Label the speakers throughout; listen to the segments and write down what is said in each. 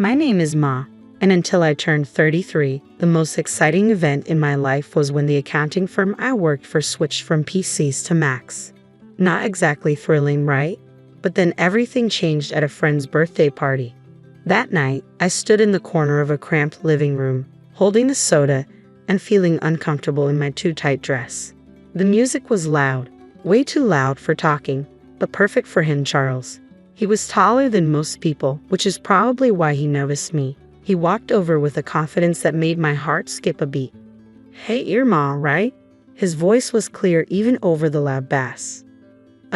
Speaker 1: My name is Ma, and until I turned 33, the most exciting event in my life was when the accounting firm I worked for switched from PCs to Macs. Not exactly thrilling, right? But then everything changed at a friend's birthday party. That night, I stood in the corner of a cramped living room, holding a soda and feeling uncomfortable in my too tight dress. The music was loud, way too loud for talking, but perfect for him, Charles. He was taller than most people, which is probably why he noticed me. He walked over with a confidence that made my heart skip a beat. "Hey, you're Ma, right?" His voice was clear even over the loud bass.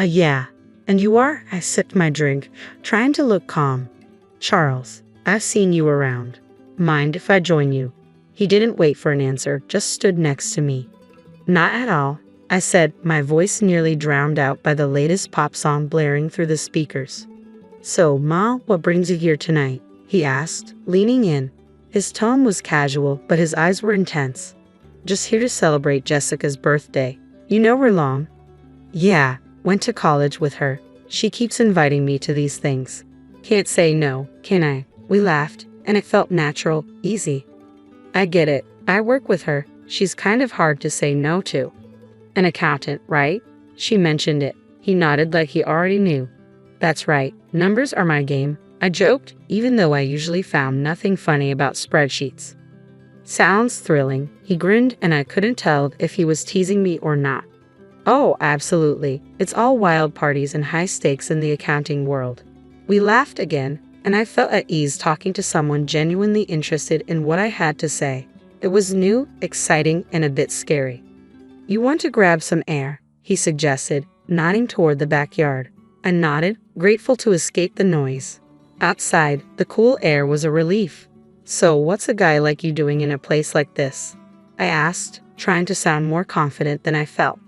Speaker 1: Yeah. And you are?" I sipped my drink, trying to look calm. "Charles, I've seen you around. Mind if I join you?" He didn't wait for an answer, just stood next to me. "Not at all," I said, my voice nearly drowned out by the latest pop song blaring through the speakers. "So, Ma, what brings you here tonight?" he asked, leaning in. His tone was casual, but his eyes were intense. "Just here to celebrate Jessica's birthday. You know her long?" "Yeah. Went to college with her. She keeps inviting me to these things. Can't say no, can I?" We laughed, and it felt natural, easy. "I get it. I work with her. She's kind of hard to say no to." "An accountant, right?" She mentioned it. He nodded like he already knew. "That's right. Numbers are my game," I joked, even though I usually found nothing funny about spreadsheets. "Sounds thrilling." He grinned, and I couldn't tell if he was teasing me or not. "Oh, absolutely. It's all wild parties and high stakes in the accounting world." We laughed again, and I felt at ease talking to someone genuinely interested in what I had to say. It was new, exciting, and a bit scary. "You want to grab some air?" he suggested, nodding toward the backyard. I nodded, grateful to escape the noise. Outside, the cool air was a relief. "So, what's a guy like you doing in a place like this?" I asked, trying to sound more confident than I felt.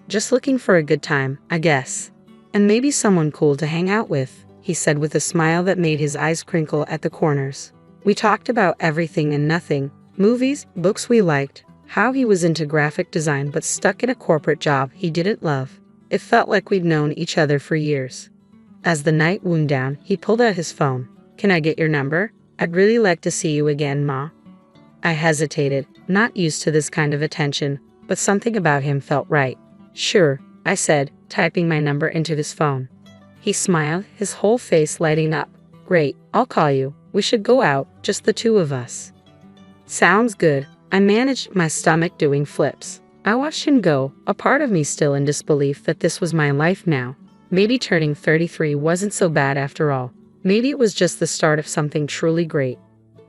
Speaker 1: "Just looking for a good time, I guess. And maybe someone cool to hang out with," he said with a smile that made his eyes crinkle at the corners. We talked about everything and nothing, movies, books we liked, how he was into graphic design but stuck in a corporate job he didn't love. It felt like we'd known each other for years. As the night wound down, he pulled out his phone. "Can I get your number? I'd really like to see you again, Ma." I hesitated, not used to this kind of attention, but something about him felt right. "Sure," I said, typing my number into his phone. He smiled, his whole face lighting up. "Great, I'll call you. We should go out, just the two of us." "Sounds good." I managed my stomach doing flips. I watched him go, a part of me still in disbelief that this was my life now. Maybe turning 33 wasn't so bad after all. Maybe it was just the start of something truly great.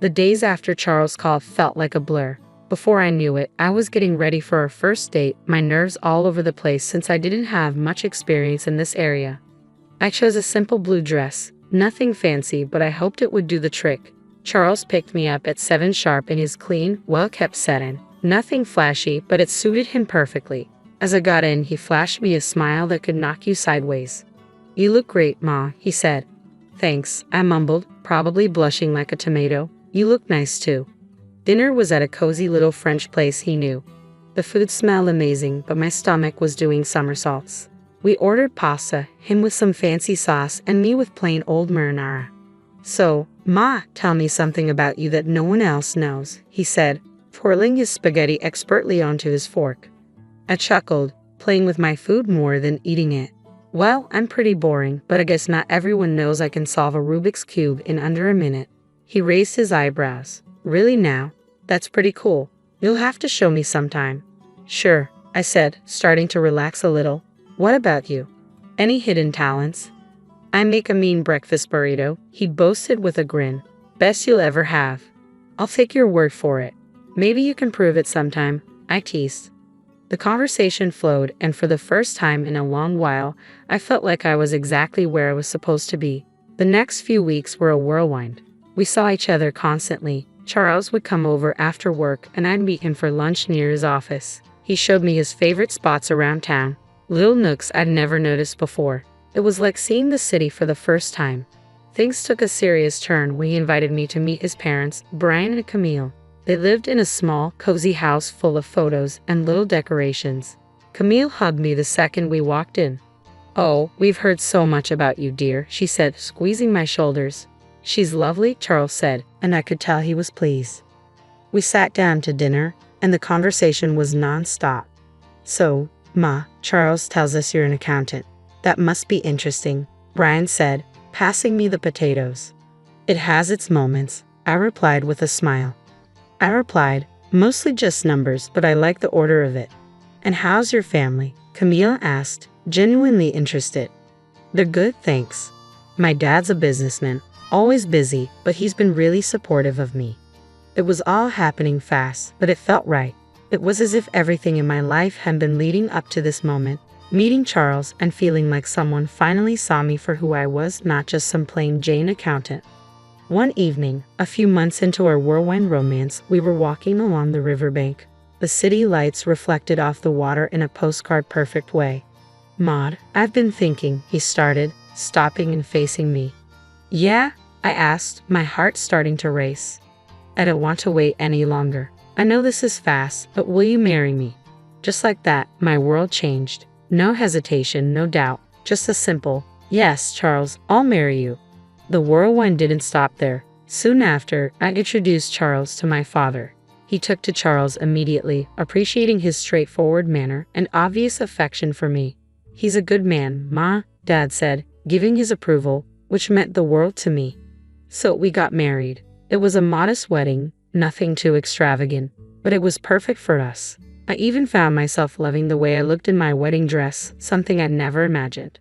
Speaker 1: The days after Charles' call felt like a blur. Before I knew it, I was getting ready for our first date, my nerves all over the place since I didn't have much experience in this area. I chose a simple blue dress, nothing fancy, but I hoped it would do the trick. Charles picked me up at 7 sharp in his clean, well-kept sedan. Nothing flashy, but it suited him perfectly. As I got in, he flashed me a smile that could knock you sideways. "You look great, Ma," he said. "Thanks," I mumbled, probably blushing like a tomato. "You look nice too." Dinner was at a cozy little French place he knew. The food smelled amazing, but my stomach was doing somersaults. We ordered pasta, him with some fancy sauce and me with plain old marinara. "So, Ma, tell me something about you that no one else knows," he said, twirling his spaghetti expertly onto his fork. I chuckled, playing with my food more than eating it. "Well, I'm pretty boring, but I guess not everyone knows I can solve a Rubik's Cube in under a minute." He raised his eyebrows. "Really now? That's pretty cool. You'll have to show me sometime." "Sure," I said, starting to relax a little. "What about you? Any hidden talents?" "I make a mean breakfast burrito," he boasted with a grin. "Best you'll ever have." "I'll take your word for it. Maybe you can prove it sometime," I teased. The conversation flowed, and for the first time in a long while, I felt like I was exactly where I was supposed to be. The next few weeks were a whirlwind. We saw each other constantly. Charles would come over after work, and I'd meet him for lunch near his office. He showed me his favorite spots around town, little nooks I'd never noticed before. It was like seeing the city for the first time. Things took a serious turn when he invited me to meet his parents, Brian and Camille. They lived in a small, cozy house full of photos and little decorations. Camille hugged me the second we walked in. "Oh, we've heard so much about you, dear," she said, squeezing my shoulders. She's lovely, Charles said, and I could tell he was pleased. We sat down to dinner, and the conversation was non-stop. So, Ma, Charles tells us you're an accountant. That must be interesting, Brian said, passing me the potatoes. It has its moments, I replied with a smile. Mostly just numbers, but I like the order of it. And how's your family? Camille asked, genuinely interested. They're good, thanks. My dad's a businessman, always busy, but he's been really supportive of me. It was all happening fast, but it felt right. It was as if everything in my life had been leading up to this moment, meeting Charles and feeling like someone finally saw me for who I was, not just some plain Jane accountant. One evening, a few months into our whirlwind romance, we were walking along the riverbank. The city lights reflected off the water in a postcard-perfect way. Maud, I've been thinking, he started, stopping and facing me. Yeah? I asked, my heart starting to race. I don't want to wait any longer. I know this is fast, but will you marry me? Just like that, my world changed. No hesitation, no doubt, just a simple, yes, Charles, I'll marry you. The whirlwind didn't stop there. Soon after, I introduced Charles to my father. He took to Charles immediately, appreciating his straightforward manner and obvious affection for me. He's a good man, Ma, Dad said, giving his approval, which meant the world to me. So we got married. It was a modest wedding, nothing too extravagant, but it was perfect for us. I even found myself loving the way I looked in my wedding dress, something I'd never imagined.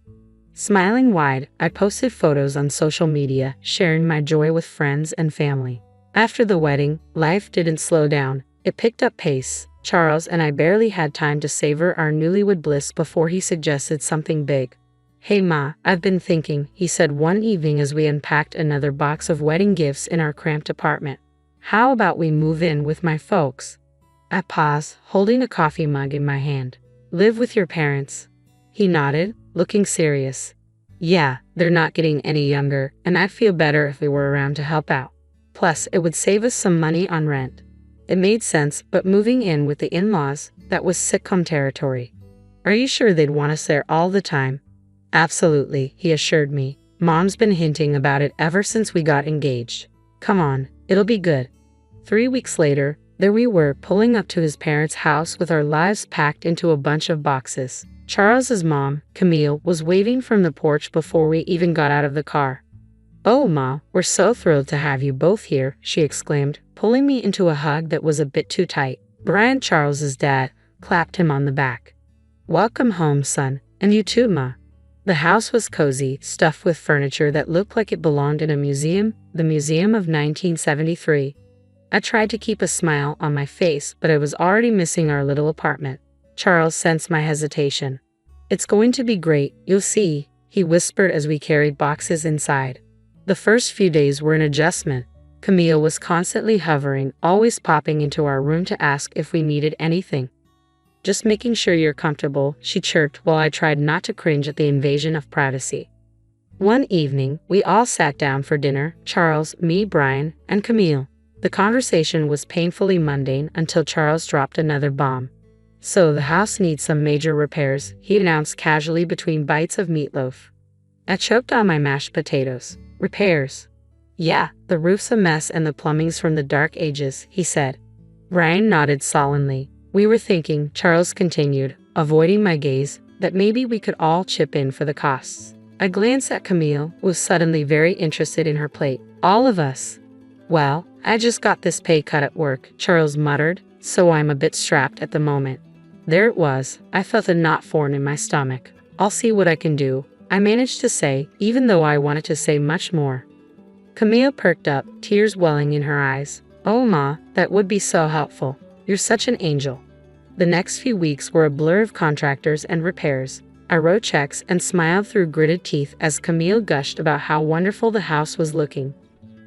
Speaker 1: Smiling wide, I posted photos on social media, sharing my joy with friends and family. After the wedding, life didn't slow down. It picked up pace. Charles and I barely had time to savor our newlywed bliss before he suggested something big. Hey Ma, I've been thinking, he said one evening as we unpacked another box of wedding gifts in our cramped apartment. How about we move in with my folks? I paused, holding a coffee mug in my hand. Live with your parents? He nodded, looking serious. Yeah, they're not getting any younger, and I'd feel better if they were around to help out. Plus, it would save us some money on rent. It made sense, but moving in with the in-laws, that was sitcom territory. Are you sure they'd want us there all the time? Absolutely, he assured me. Mom's been hinting about it ever since we got engaged. Come on, it'll be good. 3 weeks later, there we were, pulling up to his parents' house with our lives packed into a bunch of boxes. Charles's mom, Camille, was waving from the porch before we even got out of the car. Oh, Ma, we're so thrilled to have you both here, she exclaimed, pulling me into a hug that was a bit too tight. Brian, Charles's dad, clapped him on the back. Welcome home, son, and you too, Ma. The house was cozy, stuffed with furniture that looked like it belonged in a museum, the Museum of 1973. I tried to keep a smile on my face, but I was already missing our little apartment. Charles sensed my hesitation. It's going to be great, you'll see, he whispered as we carried boxes inside. The first few days were an adjustment. Camille was constantly hovering, always popping into our room to ask if we needed anything. Just making sure you're comfortable, she chirped while I tried not to cringe at the invasion of privacy. One evening, we all sat down for dinner, Charles, me, Brian, and Camille. The conversation was painfully mundane until Charles dropped another bomb. So the house needs some major repairs, he announced casually between bites of meatloaf. I choked on my mashed potatoes. Repairs? Yeah, the roof's a mess and the plumbing's from the dark ages, he said. Brian nodded solemnly. We were thinking, Charles continued, avoiding my gaze, that maybe we could all chip in for the costs. I glanced at Camille, who was suddenly very interested in her plate. All of us. Well, I just got this pay cut at work, Charles muttered, so I'm a bit strapped at the moment. There it was. I felt a knot form in my stomach. I'll see what I can do, I managed to say, even though I wanted to say much more. Camille perked up, tears welling in her eyes. Oh, Ma, that would be so helpful. You're such an angel. The next few weeks were a blur of contractors and repairs. I wrote checks and smiled through gritted teeth as Camille gushed about how wonderful the house was looking.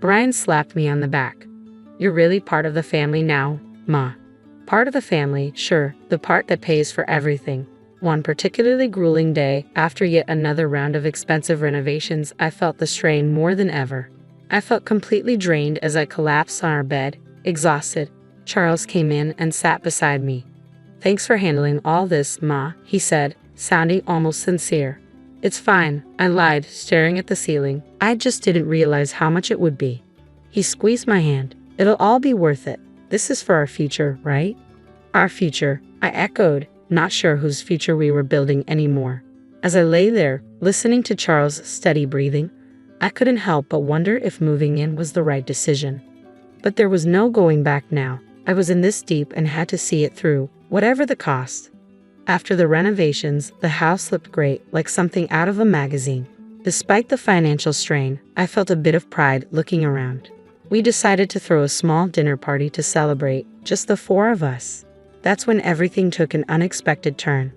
Speaker 1: Brian slapped me on the back. You're really part of the family now, Ma. Part of the family, sure, the part that pays for everything. One particularly grueling day, after yet another round of expensive renovations, I felt the strain more than ever. I felt completely drained as I collapsed on our bed, exhausted. Charles came in and sat beside me. Thanks for handling all this, Ma, he said, sounding almost sincere. It's fine, I lied, staring at the ceiling. I just didn't realize how much it would be. He squeezed my hand. It'll all be worth it. This is for our future, right? Our future, I echoed, not sure whose future we were building anymore. As I lay there, listening to Charles' steady breathing, I couldn't help but wonder if moving in was the right decision. But there was no going back now. I was in this deep and had to see it through, whatever the cost. After the renovations, the house looked great, like something out of a magazine. Despite the financial strain, I felt a bit of pride looking around. We decided to throw a small dinner party to celebrate, just the four of us. That's when everything took an unexpected turn.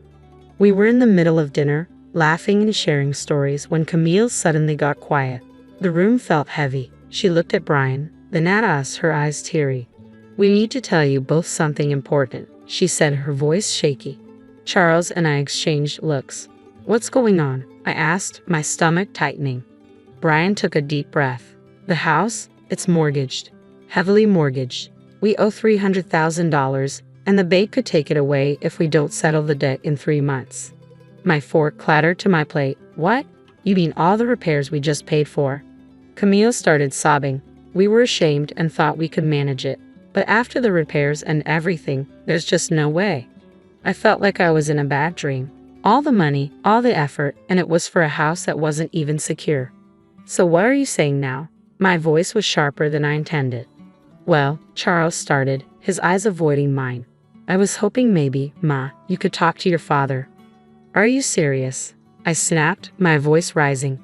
Speaker 1: We were in the middle of dinner, laughing and sharing stories when Camille suddenly got quiet. The room felt heavy. She looked at Brian, then at us, her eyes teary. "We need to tell you both something important," she said, her voice shaky. Charles and I exchanged looks. "What's going on?" I asked, my stomach tightening. Brian took a deep breath. "The house? It's mortgaged. Heavily mortgaged. We owe $300,000, and the bank could take it away if we don't settle the debt in 3 months." My fork clattered to my plate. "What? You mean all the repairs we just paid for?" Camille started sobbing. We were ashamed and thought we could manage it. But after the repairs and everything, there's just no way. I felt like I was in a bad dream. All the money, all the effort, and it was for a house that wasn't even secure. "So what are you saying now?" My voice was sharper than I intended. "Well," Charles started, his eyes avoiding mine. "I was hoping maybe, Ma, you could talk to your father." "Are you serious?" I snapped, my voice rising.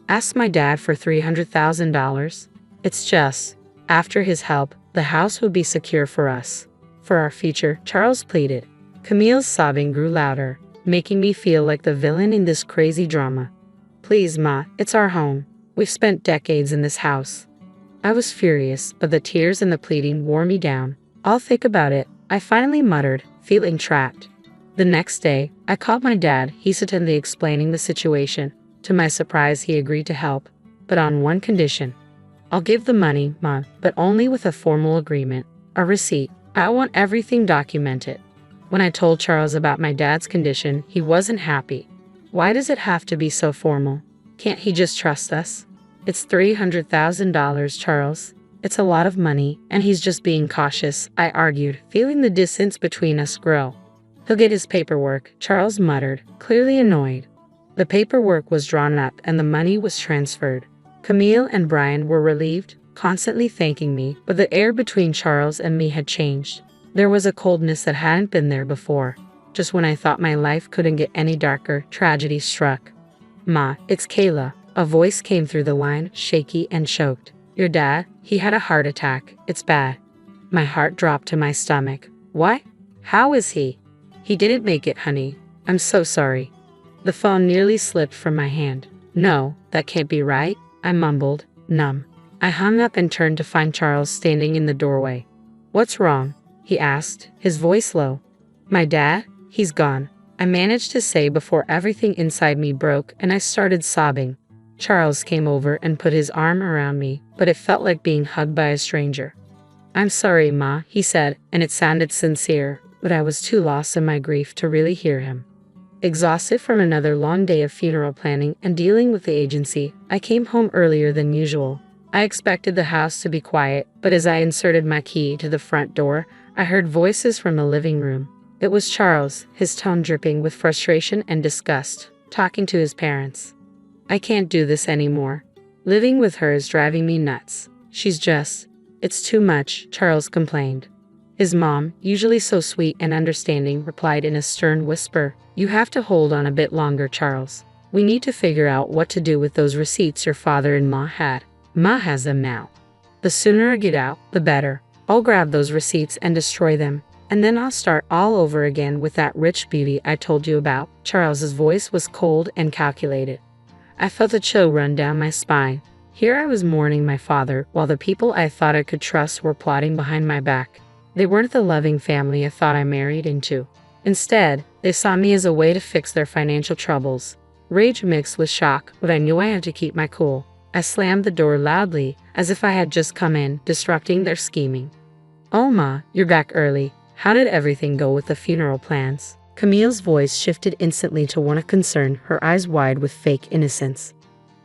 Speaker 1: "Ask my dad for $300,000? It's just, after his help, the house would be secure for us. For our future," Charles pleaded. Camille's sobbing grew louder, making me feel like the villain in this crazy drama. "Please, Ma, it's our home. We've spent decades in this house." I was furious, but the tears and the pleading wore me down. "I'll think about it," I finally muttered, feeling trapped. The next day, I called my dad, hesitantly explaining the situation. To my surprise, he agreed to help, but on one condition. "I'll give the money, Ma, but only with a formal agreement, a receipt. I want everything documented." When I told Charles about my dad's condition, he wasn't happy. "Why does it have to be so formal? Can't he just trust us?" "It's $300,000, Charles. It's a lot of money, and he's just being cautious," I argued, feeling the distance between us grow. "He'll get his paperwork," Charles muttered, clearly annoyed. The paperwork was drawn up and the money was transferred. Camille and Brian were relieved, constantly thanking me, but the air between Charles and me had changed. There was a coldness that hadn't been there before. Just when I thought my life couldn't get any darker, tragedy struck. "Ma, it's Kayla." A voice came through the line, shaky and choked. "Your dad, he had a heart attack. It's bad." My heart dropped to my stomach. "What? How is he?" "He didn't make it, honey. I'm so sorry." The phone nearly slipped from my hand. "No, that can't be right," I mumbled, numb. I hung up and turned to find Charles standing in the doorway. "What's wrong?" he asked, his voice low. "My dad? He's gone," I managed to say before everything inside me broke and I started sobbing. Charles came over and put his arm around me, but it felt like being hugged by a stranger. "I'm sorry, Ma," he said, and it sounded sincere, but I was too lost in my grief to really hear him. Exhausted from another long day of funeral planning and dealing with the agency, I came home earlier than usual. I expected the house to be quiet, but as I inserted my key to the front door, I heard voices from the living room. It was Charles, his tone dripping with frustration and disgust, talking to his parents. "I can't do this anymore. Living with her is driving me nuts. It's too much," Charles complained. His mom, usually so sweet and understanding, replied in a stern whisper, "You have to hold on a bit longer, Charles. We need to figure out what to do with those receipts your father-in-law had. Ma has them now. The sooner I get out, the better. I'll grab those receipts and destroy them, and then I'll start all over again with that rich beauty I told you about." Charles's voice was cold and calculated. I felt a chill run down my spine. Here I was mourning my father, while the people I thought I could trust were plotting behind my back. They weren't the loving family I thought I married into. Instead, they saw me as a way to fix their financial troubles. Rage mixed with shock, but I knew I had to keep my cool. I slammed the door loudly, as if I had just come in, disrupting their scheming. "Oh, Ma, you're back early. How did everything go with the funeral plans?" Camille's voice shifted instantly to one of concern, her eyes wide with fake innocence.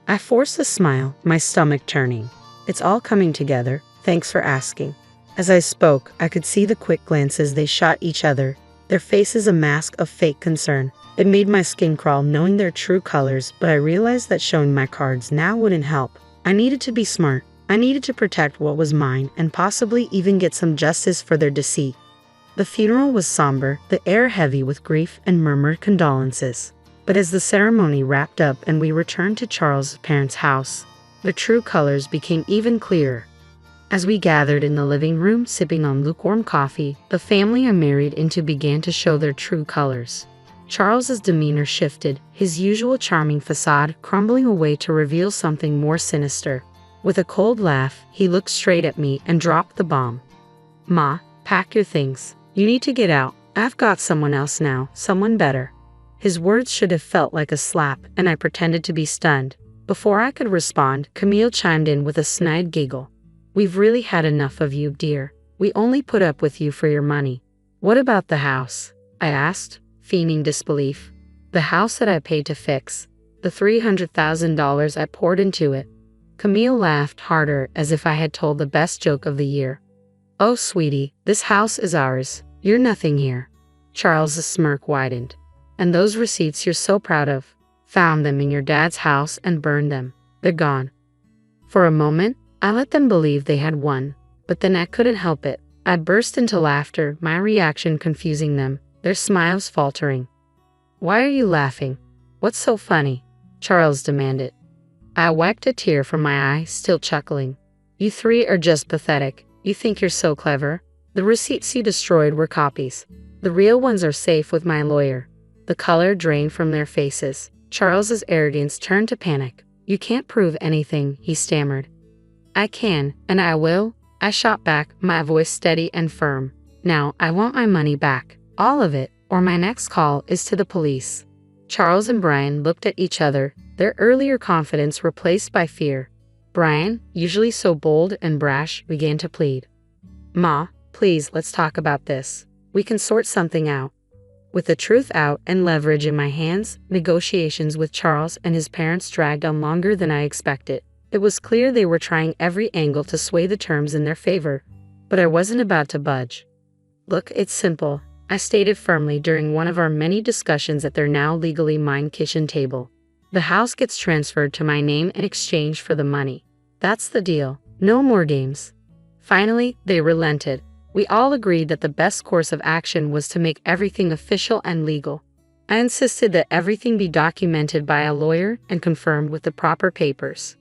Speaker 1: I forced a smile, my stomach turning. It's all coming together, thanks for asking. As I spoke, I could see the quick glances they shot each other, their faces a mask of fake concern. It made my skin crawl knowing their true colors, but I realized that showing my cards now wouldn't help. I needed to be smart. I needed to protect what was mine and possibly even get some justice for their deceit. The funeral was somber, the air heavy with grief and murmured condolences. But as the ceremony wrapped up and we returned to Charles' parents' house, the true colors became even clearer. As we gathered in the living room sipping on lukewarm coffee, the family I married into began to show their true colors. Charles's demeanor shifted, his usual charming facade crumbling away to reveal something more sinister. With a cold laugh, he looked straight at me and dropped the bomb. "Ma, pack your things. You need to get out. I've got someone else now, someone better." His words should have felt like a slap, and I pretended to be stunned. Before I could respond, Camille chimed in with a snide giggle. "We've really had enough of you, dear. We only put up with you for your money." "What about the house?" I asked, feigning disbelief. "The house that I paid to fix. The $300,000 I poured into it." Camille laughed harder as if I had told the best joke of the year. "Oh, sweetie, this house is ours. You're nothing here." Charles's smirk widened. "And those receipts you're so proud of? Found them in your dad's house and burned them. They're gone." For a moment, I let them believe they had won, but then I couldn't help it. I burst into laughter, my reaction confusing them, their smiles faltering. "Why are you laughing? What's so funny?" Charles demanded. I wiped a tear from my eye, still chuckling. "You three are just pathetic. You think you're so clever? The receipts you destroyed were copies. The real ones are safe with my lawyer." The color drained from their faces. Charles's arrogance turned to panic. "You can't prove anything," he stammered. "I can, and I will," I shot back, my voice steady and firm. "Now, I want my money back. All of it, or my next call is to the police." Charles and Brian looked at each other, their earlier confidence replaced by fear. Brian, usually so bold and brash, began to plead. "Ma, please, let's talk about this. We can sort something out." With the truth out and leverage in my hands, negotiations with Charles and his parents dragged on longer than I expected. It was clear they were trying every angle to sway the terms in their favor, but I wasn't about to budge. "Look, it's simple," I stated firmly during one of our many discussions at their now legally mine kitchen table. "The house gets transferred to my name in exchange for the money. That's the deal. No more games." Finally, they relented. We all agreed that the best course of action was to make everything official and legal. I insisted that everything be documented by a lawyer and confirmed with the proper papers.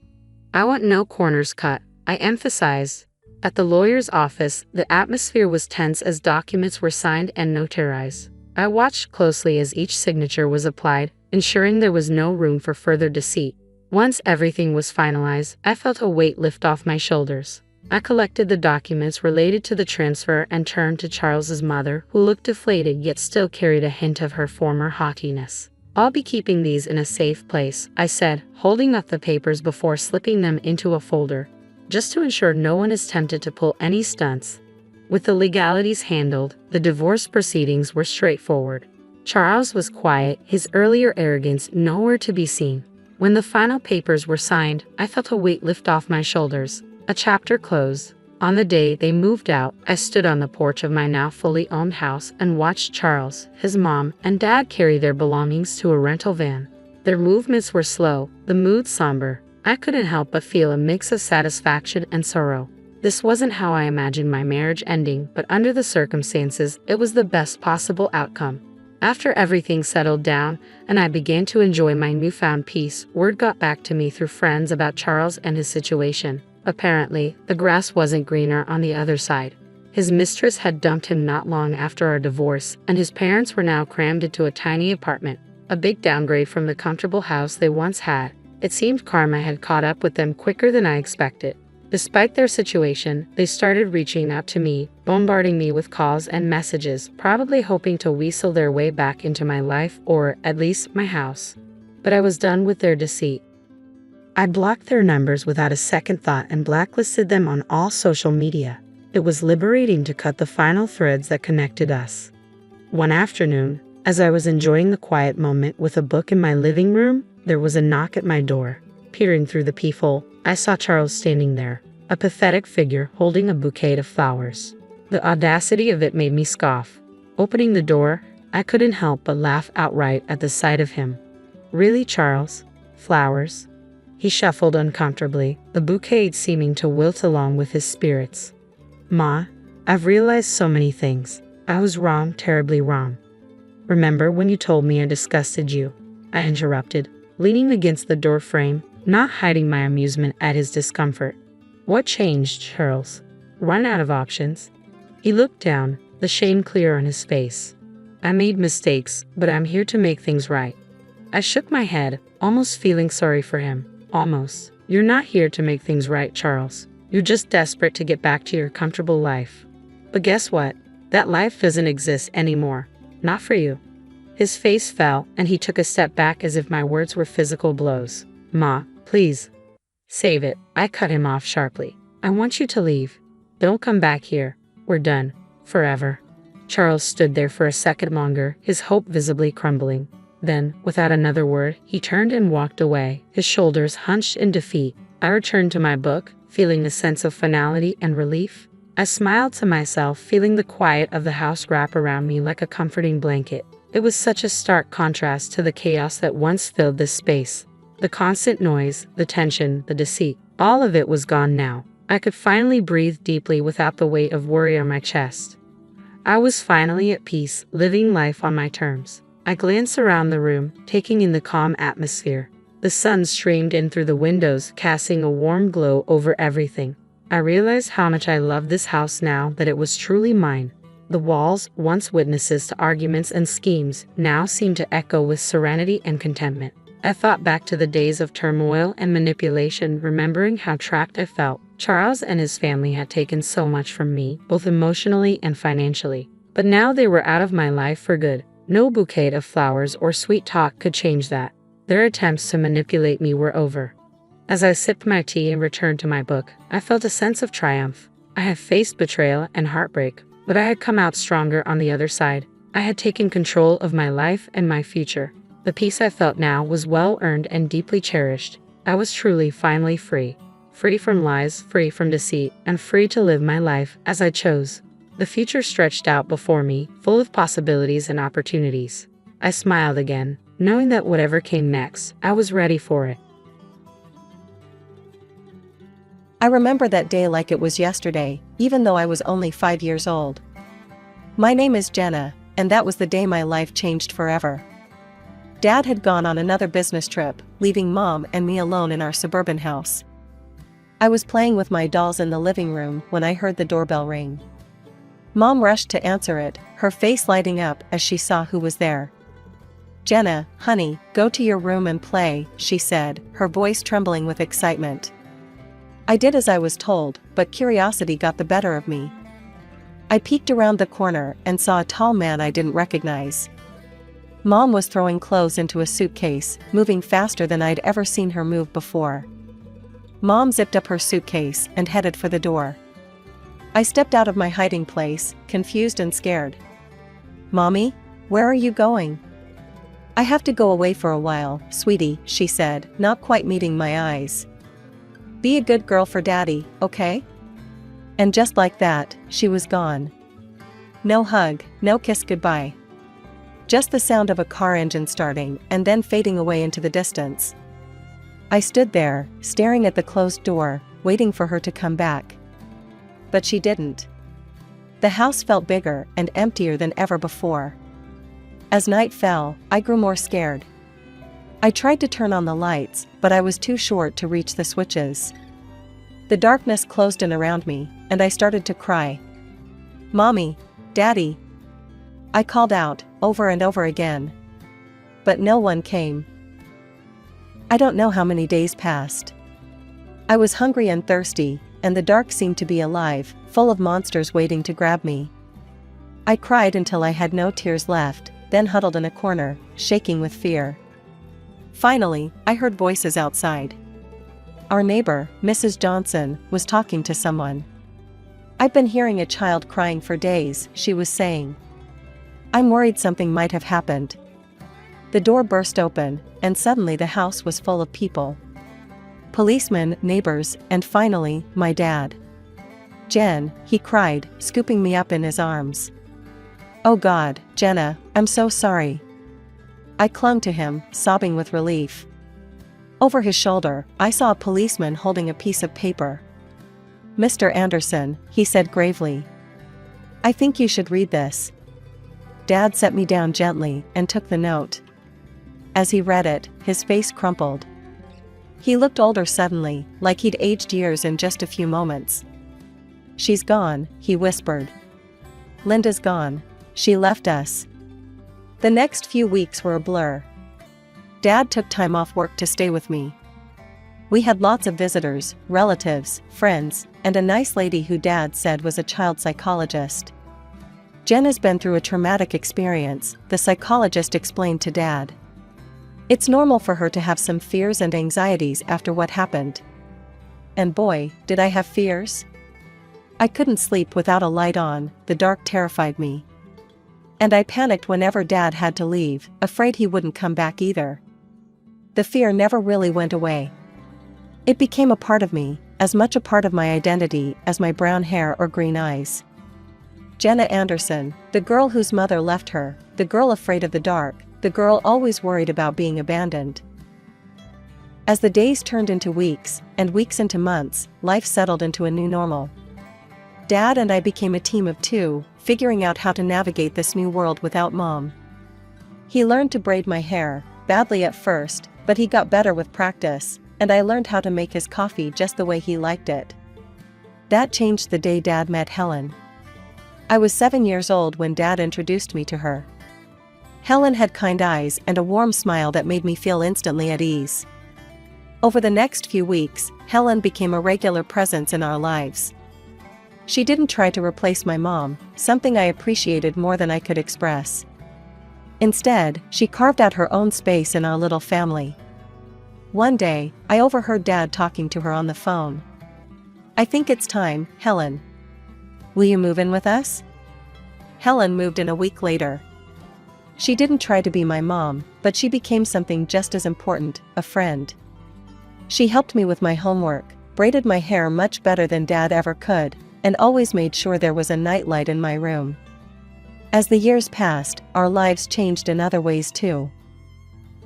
Speaker 1: "I want no corners cut," I emphasized. At the lawyer's office, the atmosphere was tense as documents were signed and notarized. I watched closely as each signature was applied, ensuring there was no room for further deceit. Once everything was finalized, I felt a weight lift off my shoulders. I collected the documents related to the transfer and turned to Charles's mother, who looked deflated yet still carried a hint of her former haughtiness. "I'll be keeping these in a safe place," I said, holding up the papers before slipping them into a folder, just to ensure no one is tempted to pull any stunts. With the legalities handled, the divorce proceedings were straightforward. Charles was quiet, his earlier arrogance nowhere to be seen. When the final papers were signed, I felt a weight lift off my shoulders. A chapter closed. On the day they moved out, I stood on the porch of my now fully owned house and watched Charles, his mom, and dad carry their belongings to a rental van. Their movements were slow, the mood somber. I couldn't help but feel a mix of satisfaction and sorrow. This wasn't how I imagined my marriage ending, but under the circumstances, it was the best possible outcome. After everything settled down and I began to enjoy my newfound peace, word got back to me through friends about Charles and his situation. Apparently, the grass wasn't greener on the other side. His mistress had dumped him not long after our divorce, and his parents were now crammed into a tiny apartment, a big downgrade from the comfortable house they once had. It seemed karma had caught up with them quicker than I expected. Despite their situation, they started reaching out to me, bombarding me with calls and messages, probably hoping to weasel their way back into my life or, at least, my house. But I was done with their deceit. I blocked their numbers without a second thought and blacklisted them on all social media. It was liberating to cut the final threads that connected us. One afternoon, As I was enjoying the quiet moment with a book in my living room, there was a knock at my door. Peering through the peephole, I saw Charles standing there, a pathetic figure holding a bouquet of flowers. The audacity of it made me scoff. Opening the door, I couldn't help but laugh outright at the sight of him. "Really, Charles? Flowers?" He shuffled uncomfortably, the bouquet seeming to wilt along with his spirits. "Ma, I've realized so many things. I was wrong, terribly wrong." "Remember when you told me I disgusted you?" I interrupted, leaning against the door frame, not hiding my amusement at his discomfort. "What changed, Charles? Run out of options?" He looked down, the shame clear on his face. "I made mistakes, but I'm here to make things right." I shook my head, almost feeling sorry for him. "Almost. You're not here to make things right, Charles. You're just desperate to get back to your comfortable life. But guess what? That life doesn't exist anymore. Not for you." His face fell, and he took a step back as if my words were physical blows. "Ma, please." "Save it," I cut him off sharply. "I want you to leave. Don't come back here. We're done. Forever." Charles stood there for a second longer, his hope visibly crumbling. Then, without another word, he turned and walked away, his shoulders hunched in defeat. I returned to my book, feeling a sense of finality and relief. I smiled to myself, feeling the quiet of the house wrap around me like a comforting blanket. It was such a stark contrast to the chaos that once filled this space. The constant noise, the tension, the deceit, all of it was gone now. I could finally breathe deeply without the weight of worry on my chest. I was finally at peace, living life on my terms. I glanced around the room, taking in the calm atmosphere. The sun streamed in through the windows, casting a warm glow over everything. I realized how much I loved this house now that it was truly mine. The walls, once witnesses to arguments and schemes, now seemed to echo with serenity and contentment. I thought back to the days of turmoil and manipulation, remembering how trapped I felt. Charles and his family had taken so much from me, both emotionally and financially. But now they were out of my life for good. No bouquet of flowers or sweet talk could change that. Their attempts to manipulate me were over. As I sipped my tea and returned to my book, I felt a sense of triumph. I had faced betrayal and heartbreak, but I had come out stronger on the other side. I had taken control of my life and my future. The peace I felt now was well-earned and deeply cherished. I was truly, finally free. Free from lies, free from deceit, and free to live my life as I chose. The future stretched out before me, full of possibilities and opportunities. I smiled again, knowing that whatever came next, I was ready for it.
Speaker 2: I remember that day like it was yesterday, even though I was only 5 years old. My name is Jenna, and that was the day my life changed forever. Dad had gone on another business trip, leaving Mom and me alone in our suburban house. I was playing with my dolls in the living room when I heard the doorbell ring. Mom rushed to answer it, her face lighting up as she saw who was there. "Jenna, honey, go to your room and play," she said, her voice trembling with excitement. I did as I was told, but curiosity got the better of me. I peeked around the corner and saw a tall man I didn't recognize. Mom was throwing clothes into a suitcase, moving faster than I'd ever seen her move before. Mom zipped up her suitcase and headed for the door. I stepped out of my hiding place, confused and scared. "Mommy, where are you going?" "I have to go away for a while, sweetie," she said, not quite meeting my eyes. "Be a good girl for Daddy, okay?" And just like that, she was gone. No hug, no kiss goodbye. Just the sound of a car engine starting and then fading away into the distance. I stood there, staring at the closed door, waiting for her to come back. But she didn't. The house felt bigger and emptier than ever before. As night fell, I grew more scared. I tried to turn on the lights, but I was too short to reach the switches. The darkness closed in around me, and I started to cry. "Mommy, Daddy." I called out, over and over again. But no one came. I don't know how many days passed. I was hungry and thirsty, and the dark seemed to be alive, full of monsters waiting to grab me. I cried until I had no tears left, then huddled in a corner, shaking with fear. Finally, I heard voices outside. Our neighbor, Mrs. Johnson, was talking to someone. "I've been hearing a child crying for days," she was saying. I'm worried something might have happened." The door burst open, and suddenly the house was full of people. Policemen, neighbors, and finally, my dad. "Jen," he cried, scooping me up in his arms. "Oh God, Jenna, I'm so sorry." I clung to him, sobbing with relief. Over his shoulder, I saw a policeman holding a piece of paper. "Mr. Anderson," he said gravely. "I think you should read this." Dad set me down gently and took the note. As he read it, his face crumpled. He looked older suddenly, like he'd aged years in just a few moments. "She's gone," he whispered. "Linda's gone. She left us." The next few weeks were a blur. Dad took time off work to stay with me. We had lots of visitors, relatives, friends, and a nice lady who Dad said was a child psychologist. "Jen has been through a traumatic experience," the psychologist explained to Dad. "It's normal for her to have some fears and anxieties after what happened." And boy, did I have fears. I couldn't sleep without a light on, the dark terrified me. And I panicked whenever Dad had to leave, afraid he wouldn't come back either. The fear never really went away. It became a part of me, as much a part of my identity as my brown hair or green eyes. Jenna Anderson, the girl whose mother left her, the girl afraid of the dark, the girl always worried about being abandoned. As the days turned into weeks, and weeks into months, life settled into a new normal. Dad and I became a team of two, figuring out how to navigate this new world without Mom. He learned to braid my hair, badly at first, but he got better with practice, and I learned how to make his coffee just the way he liked it. That changed the day Dad met Helen. I was 7 years old when Dad introduced me to her. Helen had kind eyes and a warm smile that made me feel instantly at ease. Over the next few weeks, Helen became a regular presence in our lives. She didn't try to replace my mom, something I appreciated more than I could express. Instead, she carved out her own space in our little family. One day, I overheard Dad talking to her on the phone. "I think it's time, Helen. Will you move in with us?" Helen moved in a week later. She didn't try to be my mom, but she became something just as important, a friend. She helped me with my homework, braided my hair much better than Dad ever could, and always made sure there was a nightlight in my room. As the years passed, our lives changed in other ways too.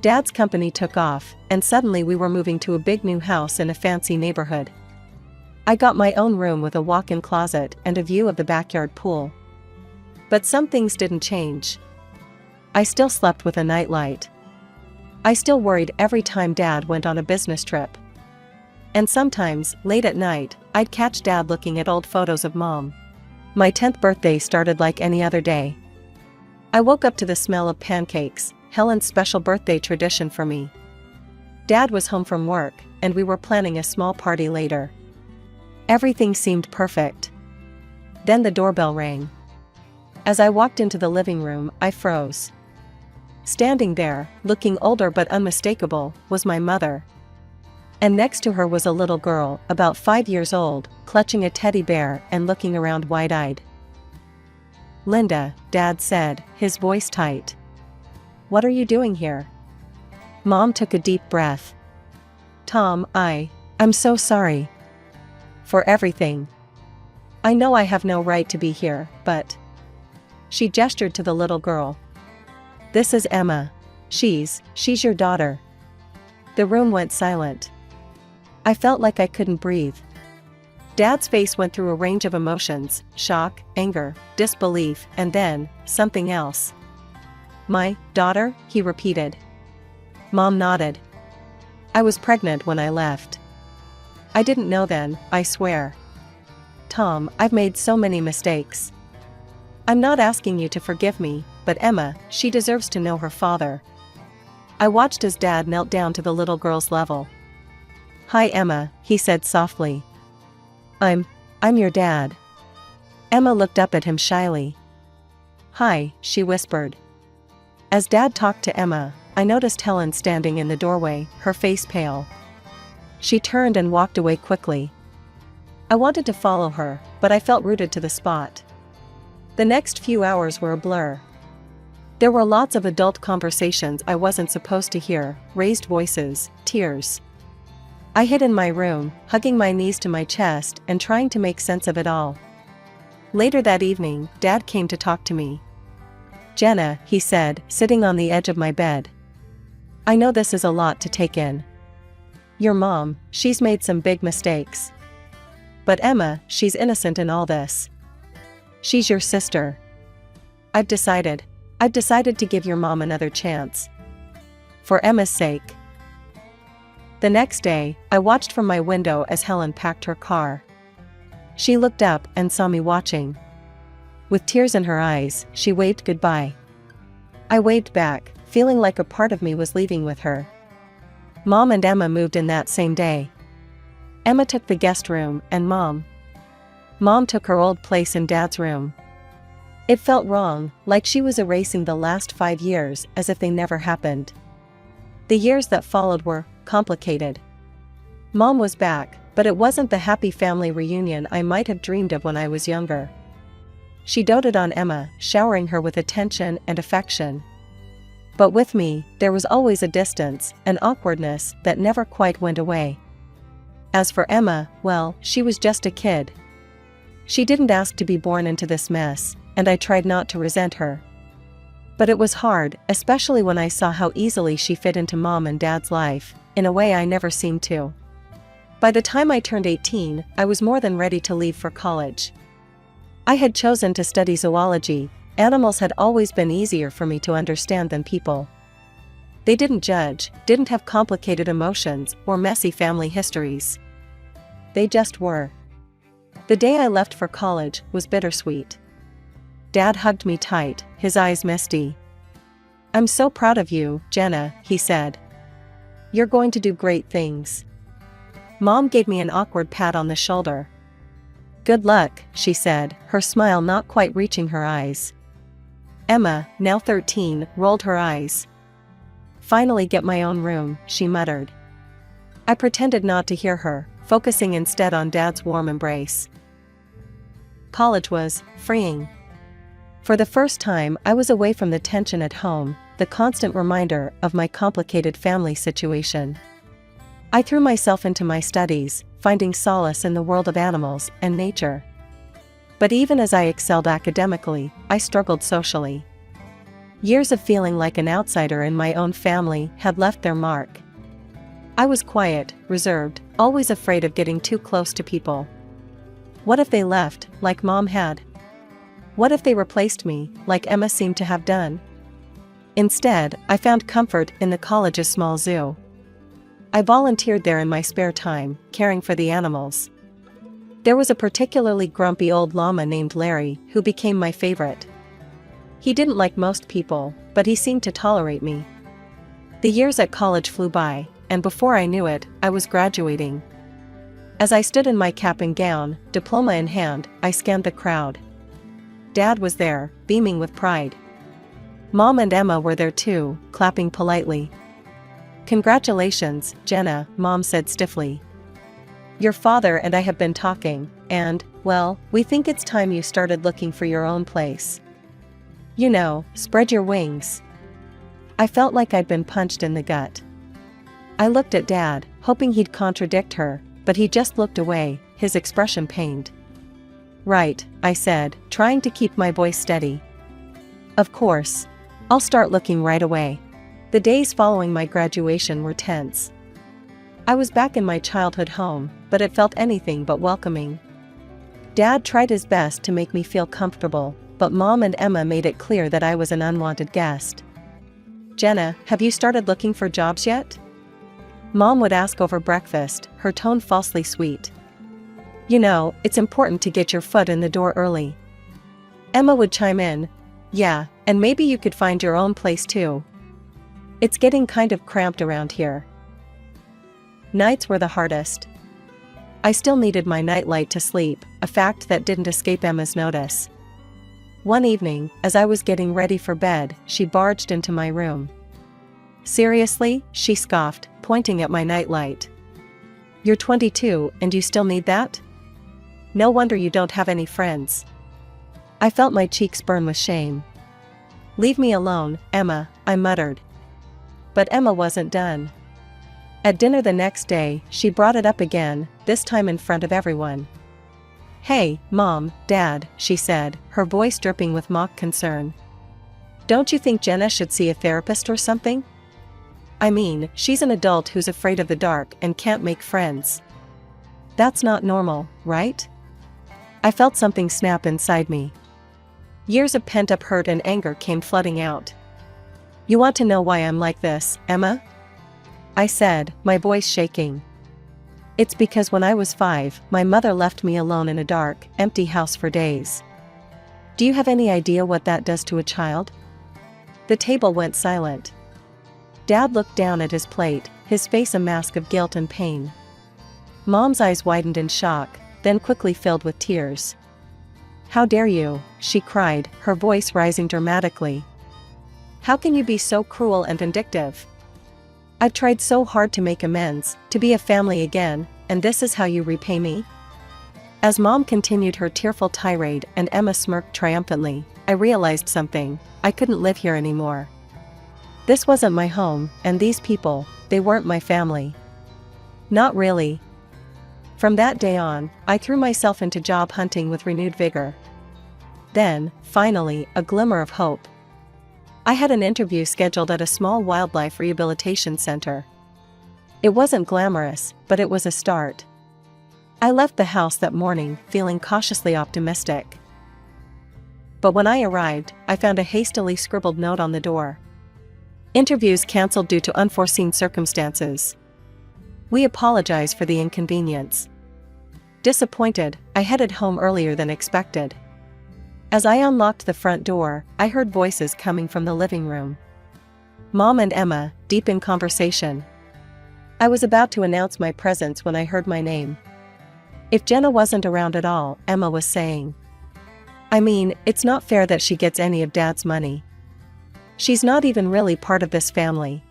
Speaker 2: Dad's company took off, and suddenly we were moving to a big new house in a fancy neighborhood. I got my own room with a walk-in closet and a view of the backyard pool. But some things didn't change. I still slept with a nightlight. I still worried every time Dad went on a business trip. And sometimes, late at night, I'd catch Dad looking at old photos of Mom. My 10th birthday started like any other day. I woke up to the smell of pancakes, Helen's special birthday tradition for me. Dad was home from work, and we were planning a small party later. Everything seemed perfect. Then the doorbell rang. As I walked into the living room, I froze. Standing there, looking older but unmistakable, was my mother. And next to her was a little girl, about 5 years old, clutching a teddy bear and looking around wide-eyed. "Linda," Dad said, his voice tight. "What are you doing here?" Mom took a deep breath. "Tom, I'm so sorry. For everything. I know I have no right to be here, but..." She gestured to the little girl. "This is Emma. She's your daughter." The room went silent. I felt like I couldn't breathe. Dad's face went through a range of emotions: shock, anger, disbelief, and then, something else. "My daughter?" he repeated. Mom nodded. "I was pregnant when I left. I didn't know then, I swear. Tom, I've made so many mistakes. I'm not asking you to forgive me, but Emma, she deserves to know her father." I watched as Dad knelt down to the little girl's level. "Hi Emma," he said softly. I'm your dad." Emma looked up at him shyly. "Hi," she whispered. As Dad talked to Emma, I noticed Helen standing in the doorway, her face pale. She turned and walked away quickly. I wanted to follow her, but I felt rooted to the spot. The next few hours were a blur. There were lots of adult conversations I wasn't supposed to hear, raised voices, tears. I hid in my room, hugging my knees to my chest and trying to make sense of it all. Later that evening, Dad came to talk to me. "Jenna," he said, sitting on the edge of my bed. "I know this is a lot to take in. Your mom, she's made some big mistakes. But Emma, she's innocent in all this. She's your sister. I've decided to give your mom another chance. For Emma's sake." The next day, I watched from my window as Helen packed her car. She looked up and saw me watching. With tears in her eyes, she waved goodbye. I waved back, feeling like a part of me was leaving with her. Mom and Emma moved in that same day. Emma took the guest room and Mom took her old place in Dad's room. It felt wrong, like she was erasing the last 5 years as if they never happened. The years that followed were complicated. Mom was back, but it wasn't the happy family reunion I might have dreamed of when I was younger. She doted on Emma, showering her with attention and affection. But with me, there was always a distance, an awkwardness that never quite went away. As for Emma, well, she was just a kid. She didn't ask to be born into this mess, and I tried not to resent her. But it was hard, especially when I saw how easily she fit into Mom and Dad's life, in a way I never seemed to. By the time I turned 18, I was more than ready to leave for college. I had chosen to study zoology. Animals had always been easier for me to understand than people. They didn't judge, didn't have complicated emotions or messy family histories. They just were. The day I left for college was bittersweet. Dad hugged me tight, his eyes misty. "I'm so proud of you, Jenna," he said. "You're going to do great things." Mom gave me an awkward pat on the shoulder. "Good luck," she said, her smile not quite reaching her eyes. Emma, now 13, rolled her eyes. "Finally get my own room," she muttered. I pretended not to hear her, focusing instead on Dad's warm embrace. College was freeing. For the first time, I was away from the tension at home, the constant reminder of my complicated family situation. I threw myself into my studies, finding solace in the world of animals and nature. But even as I excelled academically, I struggled socially. Years of feeling like an outsider in my own family had left their mark. I was quiet, reserved, always afraid of getting too close to people. What if they left, like Mom had? What if they replaced me, like Emma seemed to have done? Instead, I found comfort in the college's small zoo. I volunteered there in my spare time, caring for the animals. There was a particularly grumpy old llama named Larry who became my favorite. He didn't like most people, but he seemed to tolerate me. The years at college flew by, and before I knew it, I was graduating. As I stood in my cap and gown, diploma in hand, I scanned the crowd. Dad was there, beaming with pride. Mom and Emma were there too, clapping politely. "Congratulations, Jenna," Mom said stiffly. "Your father and I have been talking, and, well, we think it's time you started looking for your own place. You know, spread your wings." I felt like I'd been punched in the gut. I looked at Dad, hoping he'd contradict her, but he just looked away, his expression pained. "Right," I said, trying to keep my voice steady. "Of course. I'll start looking right away." The days following my graduation were tense. I was back in my childhood home, but it felt anything but welcoming. Dad tried his best to make me feel comfortable, but Mom and Emma made it clear that I was an unwanted guest. "Jenna, have you started looking for jobs yet?" Mom would ask over breakfast, her tone falsely sweet. "You know, it's important to get your foot in the door early." Emma would chime in, "Yeah, and maybe you could find your own place too. It's getting kind of cramped around here." Nights were the hardest. I still needed my nightlight to sleep, a fact that didn't escape Emma's notice. One evening, as I was getting ready for bed, she barged into my room. "Seriously?" she scoffed, pointing at my nightlight. "You're 22 and you still need that? No wonder you don't have any friends." I felt my cheeks burn with shame. "Leave me alone, Emma," I muttered. But Emma wasn't done. At dinner the next day, she brought it up again, this time in front of everyone. "Hey, Mom, Dad," she said, her voice dripping with mock concern. "Don't you think Jenna should see a therapist or something? I mean, she's an adult who's afraid of the dark and can't make friends. That's not normal, right?" I felt something snap inside me. Years of pent-up hurt and anger came flooding out. "You want to know why I'm like this, Emma?" I said, my voice shaking. "It's because when I was 5, my mother left me alone in a dark, empty house for days. Do you have any idea what that does to a child?" The table went silent. Dad looked down at his plate, his face a mask of guilt and pain. Mom's eyes widened in shock, then quickly filled with tears. "How dare you?" she cried, her voice rising dramatically. "How can you be so cruel and vindictive? I've tried so hard to make amends, to be a family again, and this is how you repay me?" As Mom continued her tearful tirade and Emma smirked triumphantly, I realized something: I couldn't live here anymore. This wasn't my home, and these people, they weren't my family. Not really. From that day on, I threw myself into job hunting with renewed vigor. Then, finally, a glimmer of hope. I had an interview scheduled at a small wildlife rehabilitation center. It wasn't glamorous, but it was a start. I left the house that morning, feeling cautiously optimistic. But when I arrived, I found a hastily scribbled note on the door. "Interviews canceled due to unforeseen circumstances. We apologize for the inconvenience." Disappointed, I headed home earlier than expected. As I unlocked the front door, I heard voices coming from the living room. Mom and Emma, deep in conversation. I was about to announce my presence when I heard my name. "If Jenna wasn't around at all," Emma was saying. "I mean, it's not fair that she gets any of Dad's money. She's not even really part of this family."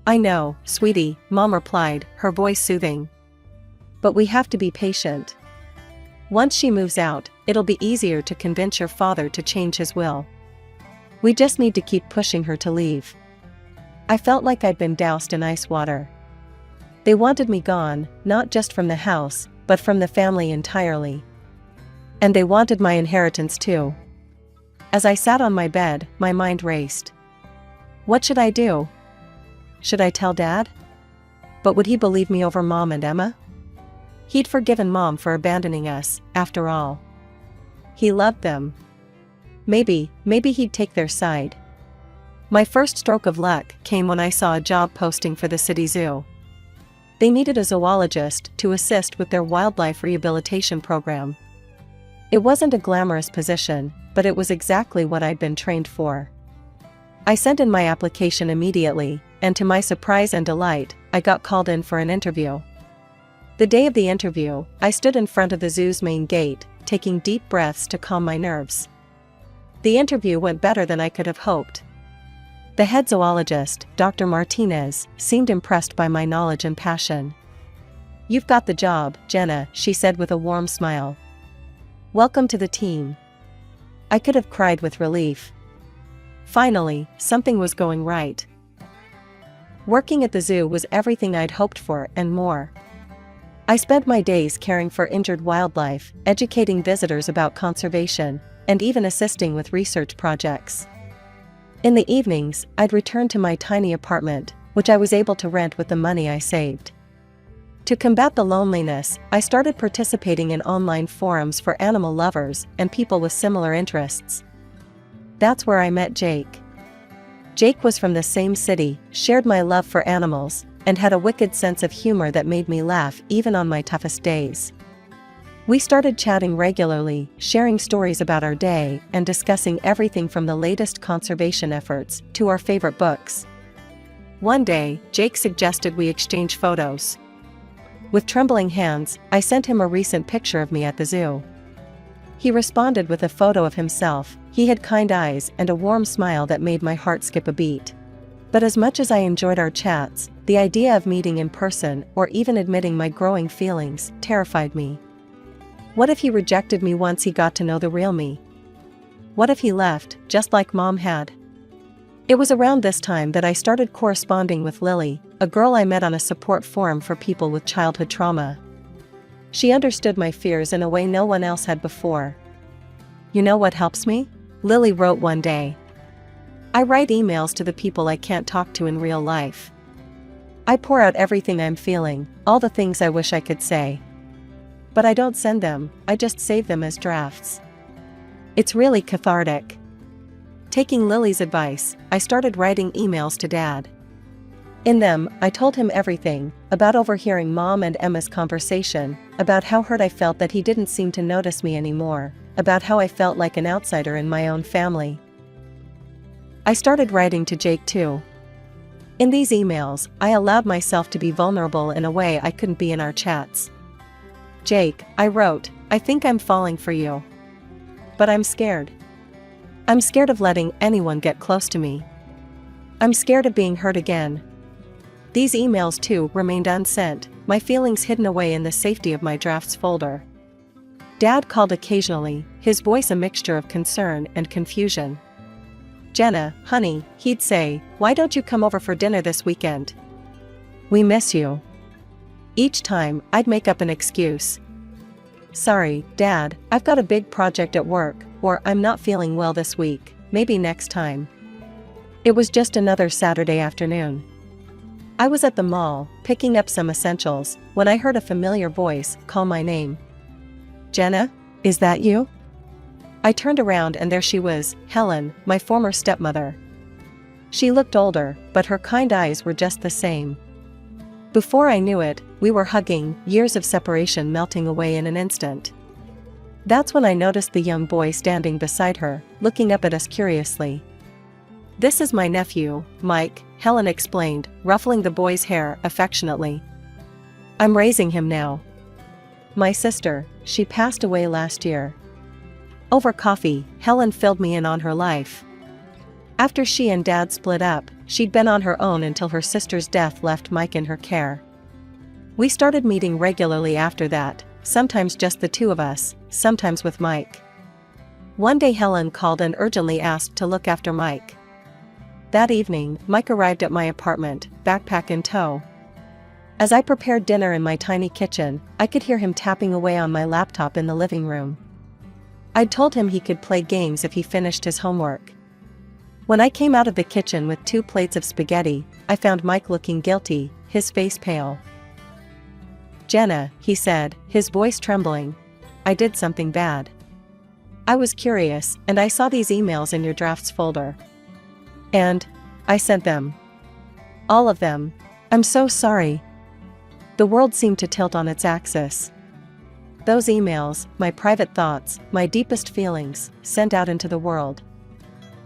Speaker 2: "I know, sweetie," Mom replied, her voice soothing. "But we have to be patient. Once she moves out, it'll be easier to convince your father to change his will. We just need to keep pushing her to leave." I felt like I'd been doused in ice water. They wanted me gone, not just from the house, but from the family entirely. And they wanted my inheritance too. As I sat on my bed, my mind raced. What should I do? Should I tell Dad? But would he believe me over Mom and Emma? He'd forgiven Mom for abandoning us, after all. He loved them. Maybe he'd take their side. My first stroke of luck came when I saw a job posting for the city zoo. They needed a zoologist to assist with their wildlife rehabilitation program. It wasn't a glamorous position, but it was exactly what I'd been trained for. I sent in my application immediately, and to my surprise and delight, I got called in for an interview. The day of the interview, I stood in front of the zoo's main gate, taking deep breaths to calm my nerves. The interview went better than I could have hoped. The head zoologist, Dr. Martinez, seemed impressed by my knowledge and passion. "You've got the job, Jenna," she said with a warm smile. "Welcome to the team." I could have cried with relief. Finally, something was going right. Working at the zoo was everything I'd hoped for and more. I spent my days caring for injured wildlife, educating visitors about conservation, and even assisting with research projects. In the evenings, I'd return to my tiny apartment, which I was able to rent with the money I saved. To combat the loneliness, I started participating in online forums for animal lovers and people with similar interests. That's where I met Jake. Jake was from the same city, shared my love for animals, and had a wicked sense of humor that made me laugh even on my toughest days. We started chatting regularly, sharing stories about our day and discussing everything from the latest conservation efforts to our favorite books. One day, Jake suggested we exchange photos. With trembling hands, I sent him a recent picture of me at the zoo. He responded with a photo of himself. He had kind eyes and a warm smile that made my heart skip a beat. But as much as I enjoyed our chats, the idea of meeting in person or even admitting my growing feelings terrified me. What if he rejected me once he got to know the real me? What if he left, just like Mom had? It was around this time that I started corresponding with Lily, a girl I met on a support forum for people with childhood trauma. She understood my fears in a way no one else had before. "You know what helps me?" Lily wrote one day. "I write emails to the people I can't talk to in real life. I pour out everything I'm feeling, all the things I wish I could say. But I don't send them, I just save them as drafts. It's really cathartic." Taking Lily's advice, I started writing emails to Dad. In them, I told him everything, about overhearing Mom and Emma's conversation, about how hurt I felt that he didn't seem to notice me anymore, about how I felt like an outsider in my own family. I started writing to Jake too. In these emails, I allowed myself to be vulnerable in a way I couldn't be in our chats. "Jake," I wrote, "I think I'm falling for you. But I'm scared. I'm scared of letting anyone get close to me. I'm scared of being hurt again." These emails too remained unsent, my feelings hidden away in the safety of my drafts folder. Dad called occasionally, his voice a mixture of concern and confusion. "Jenna, honey," he'd say, "why don't you come over for dinner this weekend? We miss you." Each time, I'd make up an excuse. "Sorry, Dad, I've got a big project at work," or "I'm not feeling well this week, maybe next time." It was just another Saturday afternoon. I was at the mall, picking up some essentials, when I heard a familiar voice call my name. "Jenna, is that you?" I turned around and there she was, Helen, my former stepmother. She looked older, but her kind eyes were just the same. Before I knew it, we were hugging, years of separation melting away in an instant. That's when I noticed the young boy standing beside her, looking up at us curiously. "This is my nephew, Mike," Helen explained, ruffling the boy's hair affectionately. "I'm raising him now. My sister, she passed away last year." Over coffee, Helen filled me in on her life. After she and Dad split up, she'd been on her own until her sister's death left Mike in her care. We started meeting regularly after that, sometimes just the two of us, sometimes with Mike. One day Helen called and urgently asked to look after Mike. That evening, Mike arrived at my apartment, backpack in tow. As I prepared dinner in my tiny kitchen, I could hear him tapping away on my laptop in the living room. I'd told him he could play games if he finished his homework. When I came out of the kitchen with 2 plates of spaghetti, I found Mike looking guilty, his face pale. "Jenna," he said, his voice trembling, "I did something bad. I was curious, and I saw these emails in your drafts folder. And I sent them. All of them. I'm so sorry." The world seemed to tilt on its axis. Those emails, my private thoughts, my deepest feelings, sent out into the world.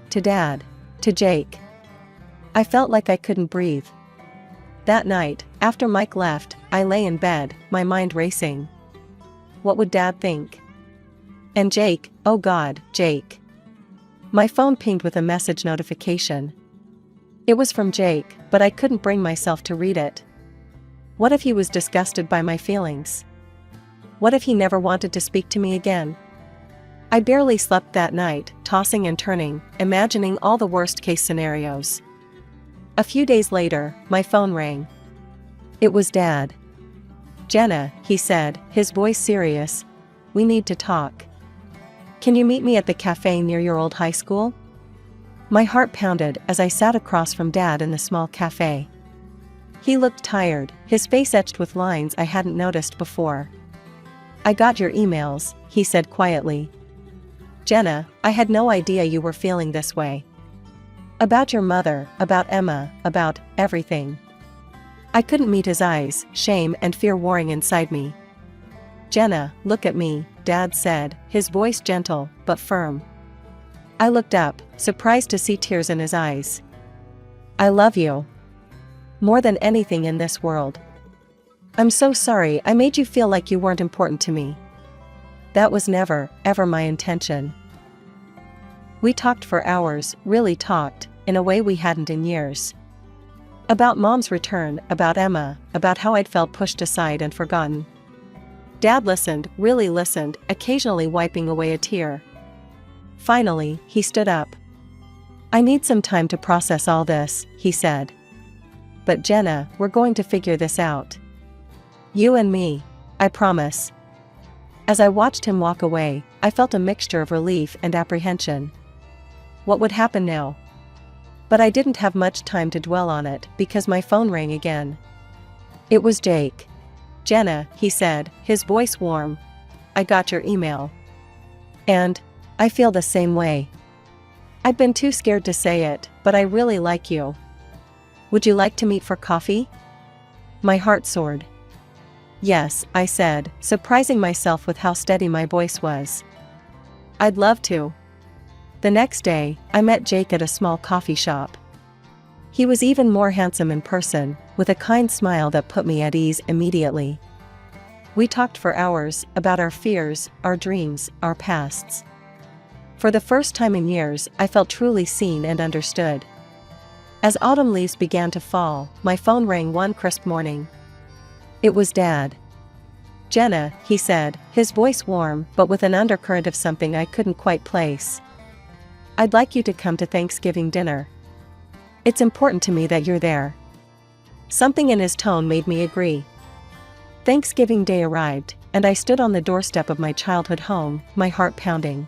Speaker 2: To Dad. To Jake. I felt like I couldn't breathe. That night, after Mike left, I lay in bed, my mind racing. What would Dad think? And Jake, oh God, Jake. My phone pinged with a message notification. It was from Jake, but I couldn't bring myself to read it. What if he was disgusted by my feelings? What if he never wanted to speak to me again? I barely slept that night, tossing and turning, imagining all the worst-case scenarios. A few days later, my phone rang. It was Dad. "Jenna," he said, his voice serious, "we need to talk. Can you meet me at the cafe near your old high school?" My heart pounded as I sat across from Dad in the small cafe. He looked tired, his face etched with lines I hadn't noticed before. "I got your emails," he said quietly. "Jenna, I had no idea you were feeling this way. About your mother, about Emma, about everything." I couldn't meet his eyes, shame and fear warring inside me. "Jenna, look at me," Dad said, his voice gentle, but firm. I looked up, surprised to see tears in his eyes. "I love you. More than anything in this world. I'm so sorry I made you feel like you weren't important to me. That was never, ever my intention." We talked for hours, really talked, in a way we hadn't in years. About Mom's return, about Emma, about how I'd felt pushed aside and forgotten. Dad listened, really listened, occasionally wiping away a tear. Finally, he stood up. "I need some time to process all this," he said. "But Jenna, we're going to figure this out. You and me. I promise." As I watched him walk away, I felt a mixture of relief and apprehension. What would happen now? But I didn't have much time to dwell on it because my phone rang again. It was Jake. "Jenna," he said, his voice warm. "I got your email. And I feel the same way. I've been too scared to say it, but I really like you. Would you like to meet for coffee?" My heart soared. "Yes," I said, surprising myself with how steady my voice was. "I'd love to." The next day, I met Jake at a small coffee shop. He was even more handsome in person, with a kind smile that put me at ease immediately. We talked for hours about our fears, our dreams, our pasts. For the first time in years, I felt truly seen and understood. As autumn leaves began to fall, my phone rang one crisp morning. It was Dad. "Jenna," he said, his voice warm but with an undercurrent of something I couldn't quite place. "I'd like you to come to Thanksgiving dinner. It's important to me that you're there." Something in his tone made me agree. Thanksgiving Day arrived, and I stood on the doorstep of my childhood home, my heart pounding.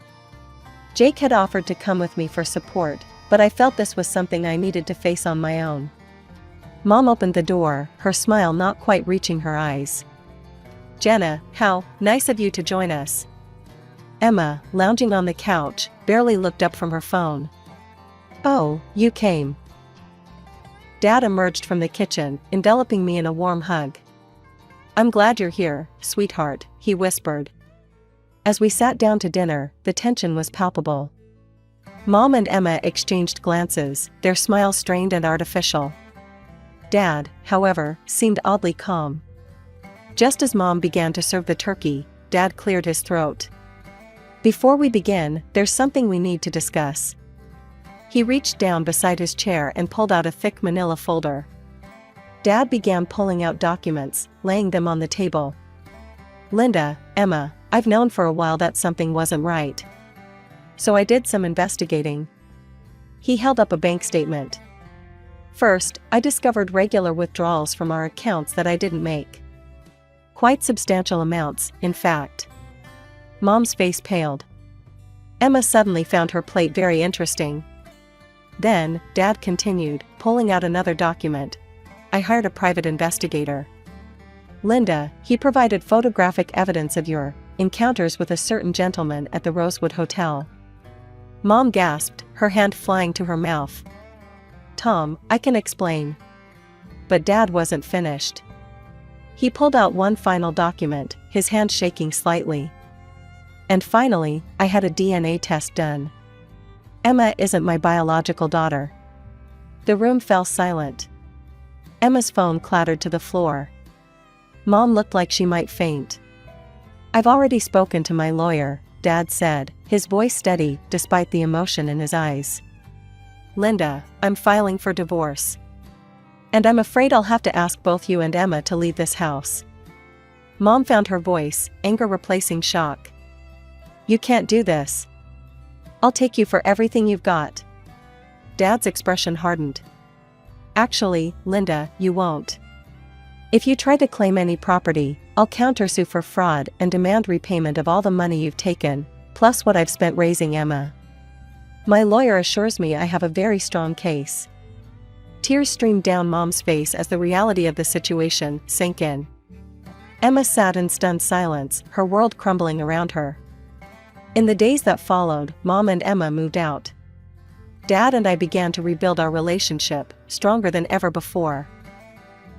Speaker 2: Jake had offered to come with me for support, but I felt this was something I needed to face on my own. Mom opened the door, her smile not quite reaching her eyes. "Jenna, how nice of you to join us." Emma, lounging on the couch, barely looked up from her phone. "Oh, you came." Dad emerged from the kitchen, enveloping me in a warm hug. "I'm glad you're here, sweetheart," he whispered. As we sat down to dinner, the tension was palpable. Mom and Emma exchanged glances, their smiles strained and artificial. Dad, however, seemed oddly calm. Just as Mom began to serve the turkey, Dad cleared his throat. "Before we begin, there's something we need to discuss." He reached down beside his chair and pulled out a thick manila folder. Dad began pulling out documents, laying them on the table. "Linda, Emma, I've known for a while that something wasn't right. So I did some investigating." He held up a bank statement. "First, I discovered regular withdrawals from our accounts that I didn't make. Quite substantial amounts, in fact." Mom's face paled. Emma suddenly found her plate very interesting. Then, Dad continued, pulling out another document. "I hired a private investigator. Linda, he provided photographic evidence of your encounters with a certain gentleman at the Rosewood Hotel." Mom gasped, her hand flying to her mouth. "Tom, I can explain." But Dad wasn't finished. He pulled out one final document, his hand shaking slightly. "And finally, I had a DNA test done. Emma isn't my biological daughter." The room fell silent. Emma's phone clattered to the floor. Mom looked like she might faint. "I've already spoken to my lawyer," Dad said, his voice steady despite the emotion in his eyes. "Linda, I'm filing for divorce. And I'm afraid I'll have to ask both you and Emma to leave this house." Mom found her voice, anger replacing shock. "You can't do this. I'll take you for everything you've got." Dad's expression hardened. "Actually, Linda, you won't. If you try to claim any property, I'll countersue for fraud and demand repayment of all the money you've taken, plus what I've spent raising Emma. My lawyer assures me I have a very strong case." Tears streamed down Mom's face as the reality of the situation sank in. Emma sat in stunned silence, her world crumbling around her. In the days that followed, Mom and Emma moved out. Dad and I began to rebuild our relationship, stronger than ever before.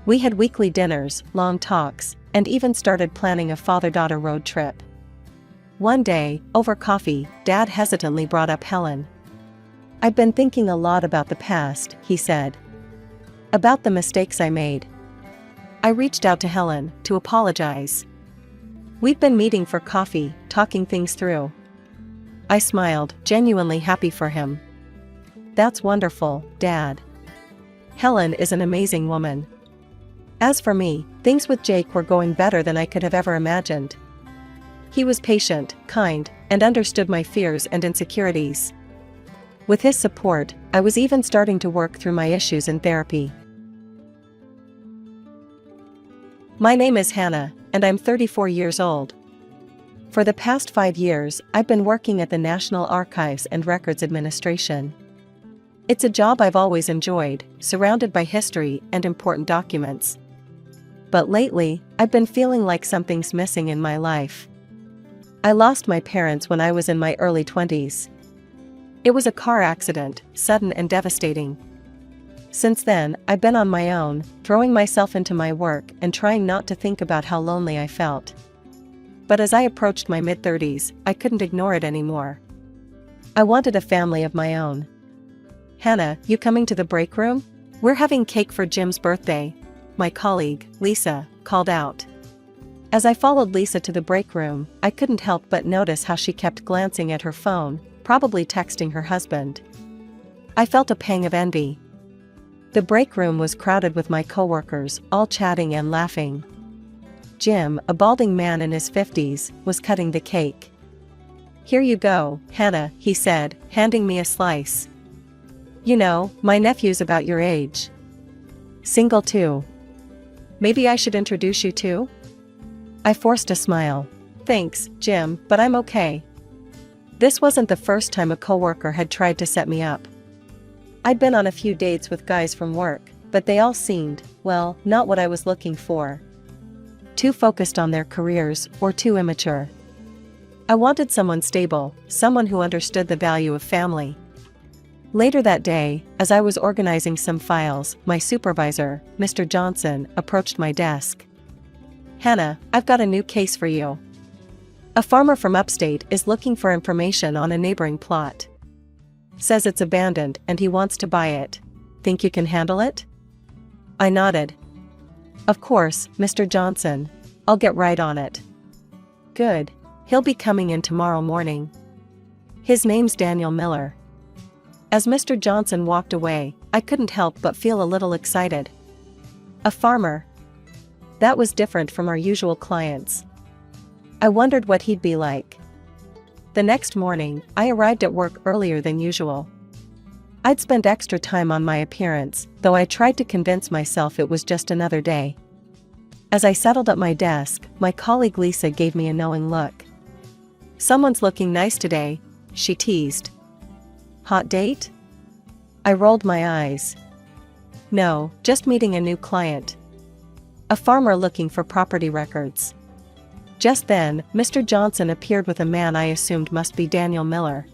Speaker 2: We had weekly dinners, long talks, and even started planning a father-daughter road trip. One day, over coffee, Dad hesitantly brought up Helen. "I've been thinking a lot about the past," he said. "About the mistakes I made. I reached out to Helen to apologize. We've been meeting for coffee, talking things through." I smiled, genuinely happy for him. "That's wonderful, Dad. Helen is an amazing woman." As for me, things with Jake were going better than I could have ever imagined. He was patient, kind, and understood my fears and insecurities. With his support, I was even starting to work through my issues in therapy. My name is Hannah, and I'm 34 years old. For the past 5 years, I've been working at the National Archives and Records Administration. It's a job I've always enjoyed, surrounded by history and important documents. But lately, I've been feeling like something's missing in my life. I lost my parents when I was in my early 20s. It was a car accident, sudden and devastating. Since then, I've been on my own, throwing myself into my work and trying not to think about how lonely I felt. But as I approached my mid-30s, I couldn't ignore it anymore. I wanted a family of my own. "Hannah, you coming to the break room? We're having cake for Jim's birthday," my colleague, Lisa, called out. As I followed Lisa to the break room, I couldn't help but notice how she kept glancing at her phone, probably texting her husband. I felt a pang of envy. The break room was crowded with my coworkers, all chatting and laughing. Jim, a balding man in his 50s, was cutting the cake. "Here you go, Hannah," he said, handing me a slice. "You know, my nephew's about your age. Single too. Maybe I should introduce you too?" I forced a smile. "Thanks, Jim, but I'm okay." This wasn't the first time a coworker had tried to set me up. I'd been on a few dates with guys from work, but they all seemed, well, not what I was looking for. Too focused on their careers or too immature. I wanted someone stable, someone who understood the value of family. Later that day, as I was organizing some files, my supervisor, Mr. Johnson, approached my desk. "Hannah, I've got a new case for you. A farmer from upstate is looking for information on a neighboring plot. Says it's abandoned and he wants to buy it. Think you can handle it?" I nodded. "Of course, Mr. Johnson. I'll get right on it." "Good. He'll be coming in tomorrow morning. His name's Daniel Miller." As Mr. Johnson walked away, I couldn't help but feel a little excited. A farmer. That was different from our usual clients. I wondered what he'd be like. The next morning, I arrived at work earlier than usual. I'd spent extra time on my appearance, though I tried to convince myself it was just another day. As I settled at my desk, my colleague Lisa gave me a knowing look. "Someone's looking nice today," she teased. "Hot date?" I rolled my eyes. "No, just meeting a new client. A farmer looking for property records." Just then, Mr. Johnson appeared with a man I assumed must be Daniel Miller.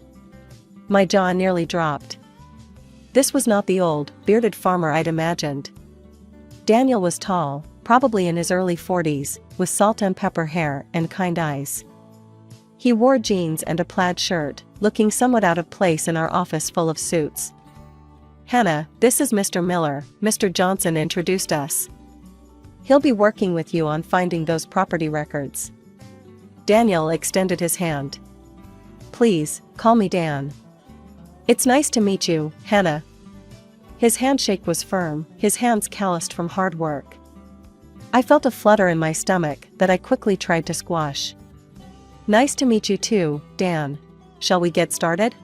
Speaker 2: My jaw nearly dropped. This was not the old, bearded farmer I'd imagined. Daniel was tall, probably in his early 40s, with salt and pepper hair and kind eyes. He wore jeans and a plaid shirt, looking somewhat out of place in our office full of suits. "Hannah, this is Mr. Miller," Mr. Johnson introduced us. "He'll be working with you on finding those property records." Daniel extended his hand. "Please, call me Dan." "It's nice to meet you, Hannah." His handshake was firm, his hands calloused from hard work. I felt a flutter in my stomach that I quickly tried to squash. "Nice to meet you too, Dan. Shall we get started?"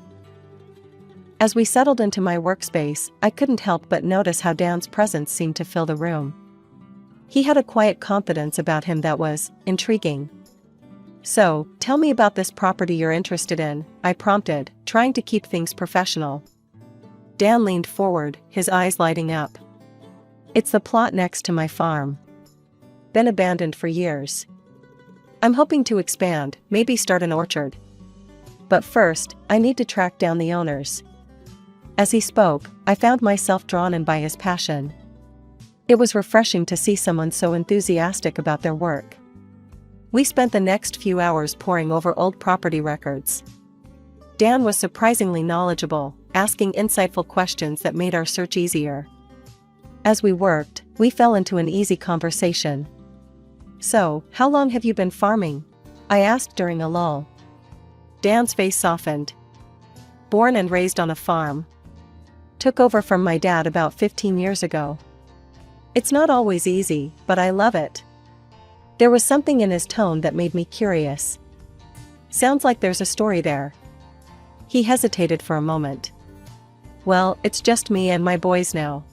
Speaker 2: As we settled into my workspace, I couldn't help but notice how Dan's presence seemed to fill the room. He had a quiet confidence about him that was intriguing. "So, tell me about this property you're interested in," I prompted, trying to keep things professional. Dan leaned forward, his eyes lighting up. "It's the plot next to my farm. Been abandoned for years. I'm hoping to expand, maybe start an orchard. But first, I need to track down the owners." As he spoke, I found myself drawn in by his passion. It was refreshing to see someone so enthusiastic about their work. We spent the next few hours poring over old property records. Dan was surprisingly knowledgeable, asking insightful questions that made our search easier. As we worked, we fell into an easy conversation. "So, how long have you been farming?" I asked during a lull. Dan's face softened. "Born and raised on a farm. Took over from my dad about 15 years ago. It's not always easy, but I love it." There was something in his tone that made me curious. Sounds like there's a story there. He hesitated for a moment. Well, it's just me and my boys now.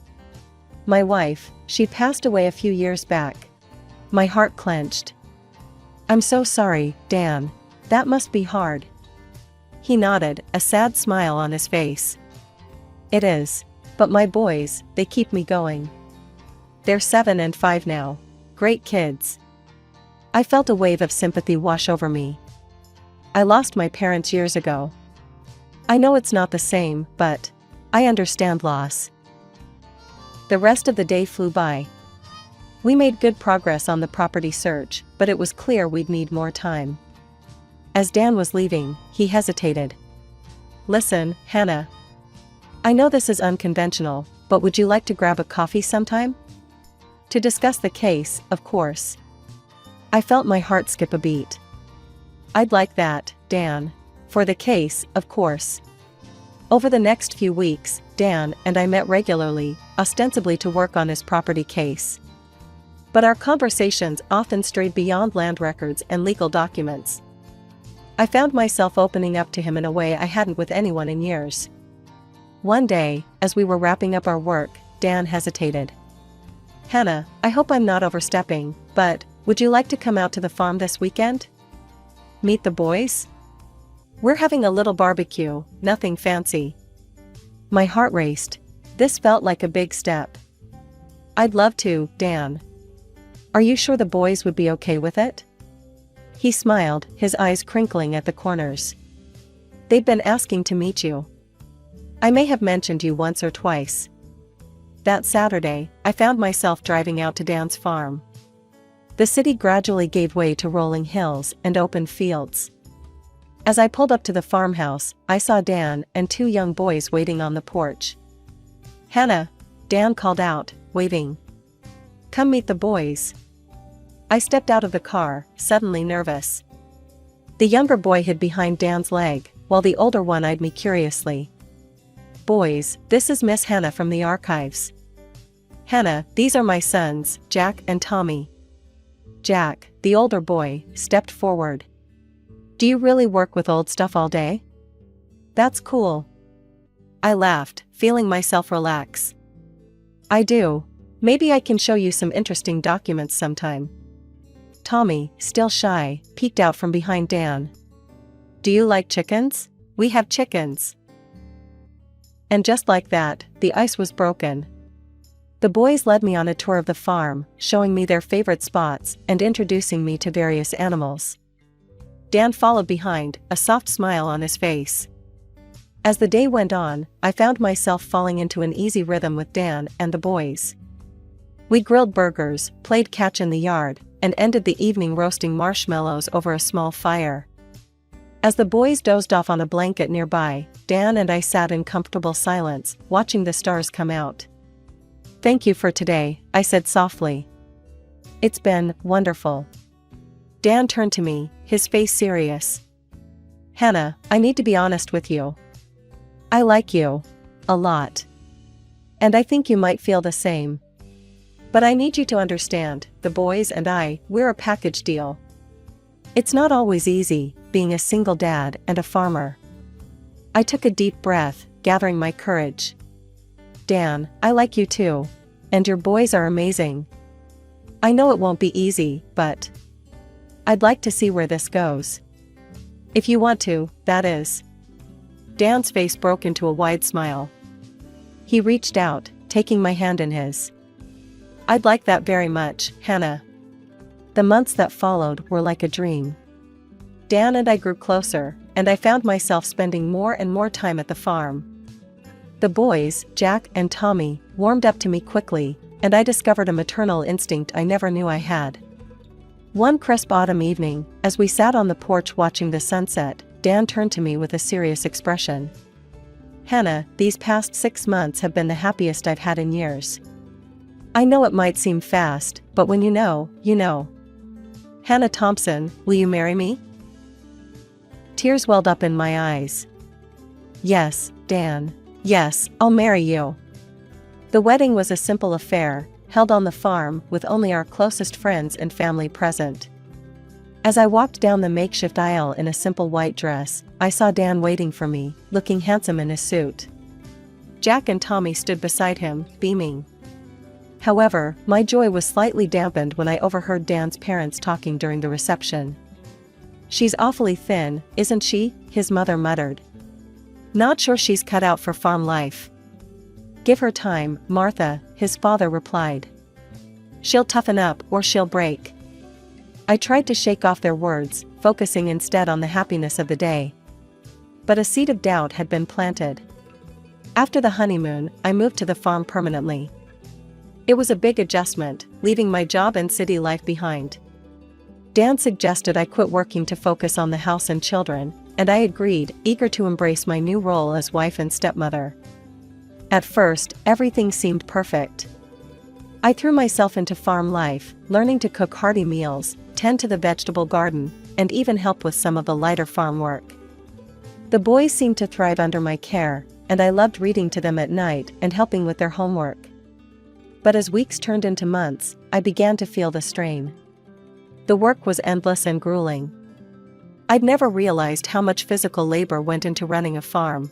Speaker 2: My wife, she passed away a few years back. My heart clenched. I'm so sorry, Dan. That must be hard. He nodded, a sad smile on his face. It is. But my boys, they keep me going. They're 7 and 5 now. Great kids. I felt a wave of sympathy wash over me. I lost my parents years ago. I know it's not the same, but I understand loss. The rest of the day flew by. We made good progress on the property search, but it was clear we'd need more time. As Dan was leaving, he hesitated. Listen, Hannah. I know this is unconventional, but would you like to grab a coffee sometime? To discuss the case, of course. I felt my heart skip a beat. I'd like that, Dan. For the case, of course. Over the next few weeks, Dan and I met regularly, ostensibly to work on his property case. But our conversations often strayed beyond land records and legal documents. I found myself opening up to him in a way I hadn't with anyone in years. One day, as we were wrapping up our work, Dan hesitated. Hannah, I hope I'm not overstepping, but would you like to come out to the farm this weekend? Meet the boys? We're having a little barbecue, nothing fancy. My heart raced. This felt like a big step. I'd love to, Dan. Are you sure the boys would be okay with it? He smiled, his eyes crinkling at the corners. They'd been asking to meet you. I may have mentioned you once or twice. That Saturday, I found myself driving out to Dan's farm. The city gradually gave way to rolling hills and open fields. As I pulled up to the farmhouse, I saw Dan and 2 young boys waiting on the porch. Hannah, Dan called out, waving. Come meet the boys. I stepped out of the car, suddenly nervous. The younger boy hid behind Dan's leg, while the older one eyed me curiously. Boys, this is Miss Hannah from the archives. Hannah, these are my sons, Jack and Tommy. Jack, the older boy, stepped forward. Do you really work with old stuff all day? That's cool. I laughed, feeling myself relax. I do. Maybe I can show you some interesting documents sometime. Tommy, still shy, peeked out from behind Dan. Do you like chickens? We have chickens. And just like that, the ice was broken. The boys led me on a tour of the farm, showing me their favorite spots and introducing me to various animals. Dan followed behind, a soft smile on his face. As the day went on, I found myself falling into an easy rhythm with Dan and the boys. We grilled burgers, played catch in the yard, and ended the evening roasting marshmallows over a small fire. As the boys dozed off on a blanket nearby, Dan and I sat in comfortable silence, watching the stars come out. Thank you for today, I said softly. It's been wonderful. Dan turned to me, his face serious. Hannah, I need to be honest with you. I like you. A lot. And I think you might feel the same. But I need you to understand, the boys and I, we're a package deal. It's not always easy, being a single dad and a farmer. I took a deep breath, gathering my courage. Dan, I like you too. And your boys are amazing. I know it won't be easy, but I'd like to see where this goes. If you want to, that is. Dan's face broke into a wide smile. He reached out, taking my hand in his. I'd like that very much, Hannah. The months that followed were like a dream. Dan and I grew closer, and I found myself spending more and more time at the farm. The boys, Jack and Tommy, warmed up to me quickly, and I discovered a maternal instinct I never knew I had. One crisp autumn evening, as we sat on the porch watching the sunset, Dan turned to me with a serious expression. Hannah, these past 6 months have been the happiest I've had in years. I know it might seem fast, but when you know, you know. Hannah Thompson, will you marry me? Tears welled up in my eyes. Yes, Dan. Yes, I'll marry you. The wedding was a simple affair, held on the farm with only our closest friends and family present. As I walked down the makeshift aisle in a simple white dress, I saw Dan waiting for me, looking handsome in his suit. Jack and Tommy stood beside him, beaming. However, my joy was slightly dampened when I overheard Dan's parents talking during the reception. "She's awfully thin, isn't she?" his mother muttered. "Not sure she's cut out for farm life." "Give her time, Martha," his father replied. "She'll toughen up or she'll break." I tried to shake off their words, focusing instead on the happiness of the day. But a seed of doubt had been planted. After the honeymoon, I moved to the farm permanently. It was a big adjustment, leaving my job and city life behind. Dan suggested I quit working to focus on the house and children, and I agreed, eager to embrace my new role as wife and stepmother. At first, everything seemed perfect. I threw myself into farm life, learning to cook hearty meals, tend to the vegetable garden, and even help with some of the lighter farm work. The boys seemed to thrive under my care, and I loved reading to them at night and helping with their homework. But as weeks turned into months, I began to feel the strain. The work was endless and grueling. I'd never realized how much physical labor went into running a farm.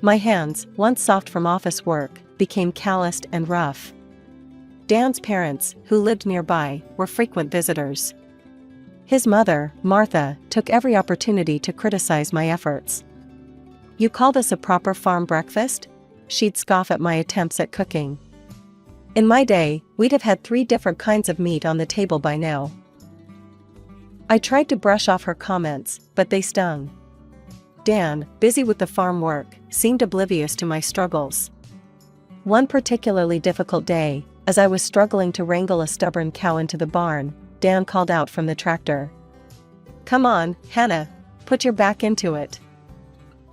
Speaker 2: My hands, once soft from office work, became calloused and rough. Dan's parents, who lived nearby, were frequent visitors. His mother, Martha, took every opportunity to criticize my efforts. "You call this a proper farm breakfast?" She'd scoff at my attempts at cooking. "In my day, we'd have had 3 different kinds of meat on the table by now." I tried to brush off her comments, but they stung. Dan, busy with the farm work, seemed oblivious to my struggles. One particularly difficult day, as I was struggling to wrangle a stubborn cow into the barn, Dan called out from the tractor. "Come on, Hannah, put your back into it.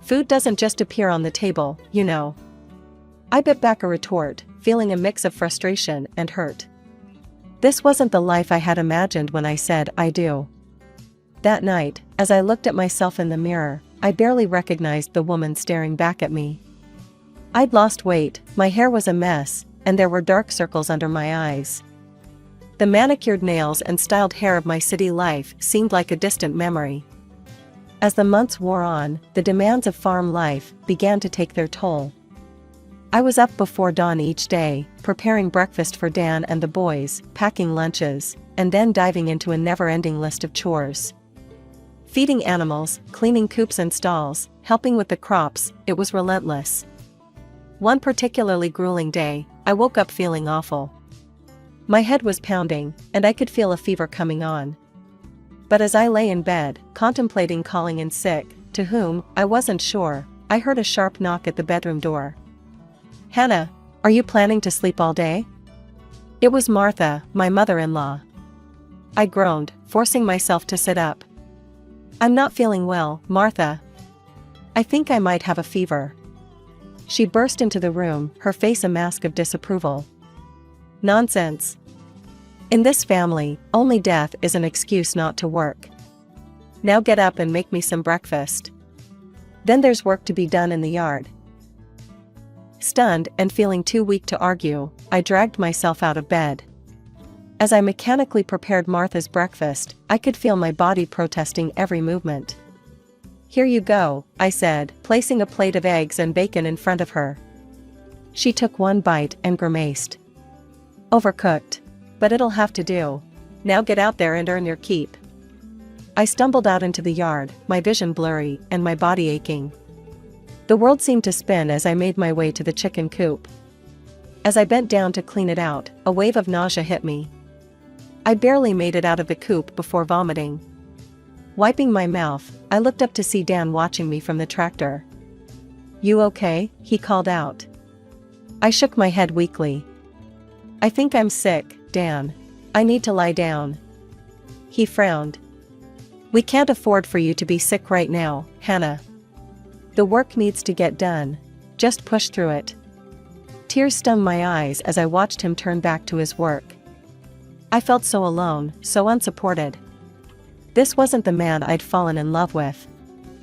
Speaker 2: Food doesn't just appear on the table, you know." I bit back a retort, feeling a mix of frustration and hurt. This wasn't the life I had imagined when I said "I do." That night, as I looked at myself in the mirror, I barely recognized the woman staring back at me. I'd lost weight, my hair was a mess, and there were dark circles under my eyes. The manicured nails and styled hair of my city life seemed like a distant memory. As the months wore on, the demands of farm life began to take their toll. I was up before dawn each day, preparing breakfast for Dan and the boys, packing lunches, and then diving into a never-ending list of chores. Feeding animals, cleaning coops and stalls, helping with the crops, it was relentless. One particularly grueling day, I woke up feeling awful. My head was pounding, and I could feel a fever coming on. But as I lay in bed, contemplating calling in sick, to whom, I wasn't sure, I heard a sharp knock at the bedroom door. "Hannah, are you planning to sleep all day?" It was Martha, my mother-in-law. I groaned, forcing myself to sit up. "I'm not feeling well, Martha. I think I might have a fever." She burst into the room, her face a mask of disapproval. "Nonsense. In this family, only death is an excuse not to work. Now get up and make me some breakfast. Then there's work to be done in the yard." Stunned and feeling too weak to argue, I dragged myself out of bed. As I mechanically prepared Martha's breakfast, I could feel my body protesting every movement. "Here you go," I said, placing a plate of eggs and bacon in front of her. She took one bite and grimaced. "Overcooked. But it'll have to do. Now get out there and earn your keep." I stumbled out into the yard, my vision blurry and my body aching. The world seemed to spin as I made my way to the chicken coop. As I bent down to clean it out, a wave of nausea hit me. I barely made it out of the coop before vomiting. Wiping my mouth, I looked up to see Dan watching me from the tractor. "You okay?" he called out. I shook my head weakly. "I think I'm sick, Dan. I need to lie down." He frowned. "We can't afford for you to be sick right now, Hannah. The work needs to get done. Just push through it." Tears stung my eyes as I watched him turn back to his work. I felt so alone, so unsupported. This wasn't the man I'd fallen in love with.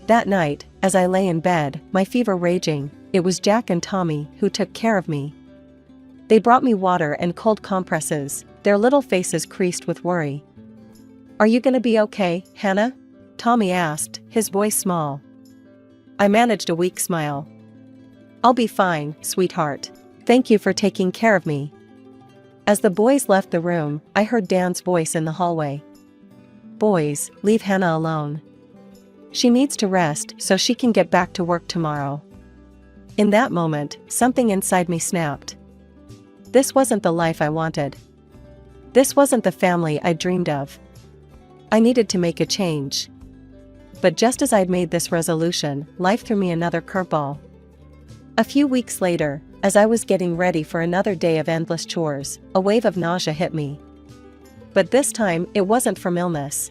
Speaker 2: That night, as I lay in bed, my fever raging, it was Jack and Tommy who took care of me. They brought me water and cold compresses, their little faces creased with worry. "Are you gonna be okay, Hannah?" Tommy asked, his voice small. I managed a weak smile. "I'll be fine, sweetheart. Thank you for taking care of me." As the boys left the room, I heard Dan's voice in the hallway. "Boys, leave Hannah alone. She needs to rest so she can get back to work tomorrow." In that moment, something inside me snapped. This wasn't the life I wanted. This wasn't the family I dreamed of. I needed to make a change. But just as I'd made this resolution, life threw me another curveball. A few weeks later, as I was getting ready for another day of endless chores, a wave of nausea hit me. But this time, it wasn't from illness.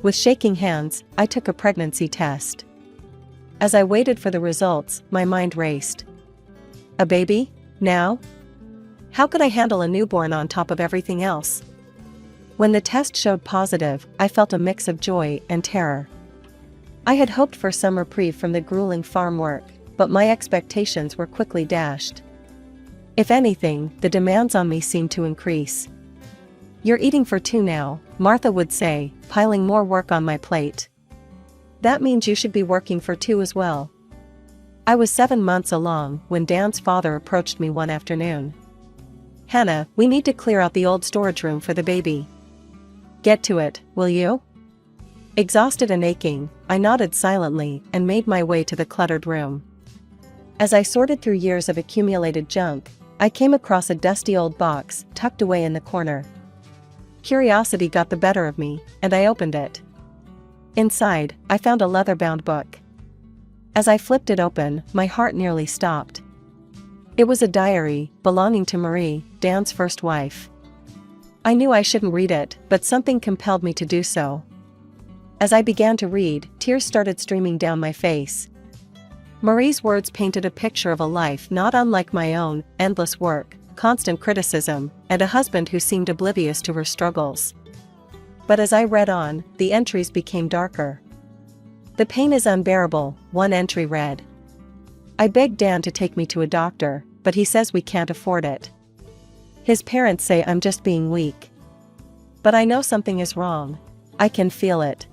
Speaker 2: With shaking hands, I took a pregnancy test. As I waited for the results, my mind raced. A baby? Now? How could I handle a newborn on top of everything else? When the test showed positive, I felt a mix of joy and terror. I had hoped for some reprieve from the grueling farm work, but my expectations were quickly dashed. If anything, the demands on me seemed to increase. "You're eating for two now," Martha would say, piling more work on my plate. "That means you should be working for two as well." I was 7 months along when Dan's father approached me one afternoon. "Hannah, we need to clear out the old storage room for the baby." "Get to it, will you?" Exhausted and aching, I nodded silently and made my way to the cluttered room. As I sorted through years of accumulated junk, I came across a dusty old box tucked away in the corner. Curiosity got the better of me, and I opened it. Inside, I found a leather-bound book. As I flipped it open, my heart nearly stopped. It was a diary belonging to Marie, Dan's first wife. I knew I shouldn't read it, but something compelled me to do so. As I began to read, tears started streaming down my face. Marie's words painted a picture of a life not unlike my own: endless work, constant criticism, and a husband who seemed oblivious to her struggles. But as I read on, the entries became darker. "The pain is unbearable," one entry read. "I begged Dan to take me to a doctor, but he says we can't afford it. His parents say I'm just being weak. But I know something is wrong. I can feel it."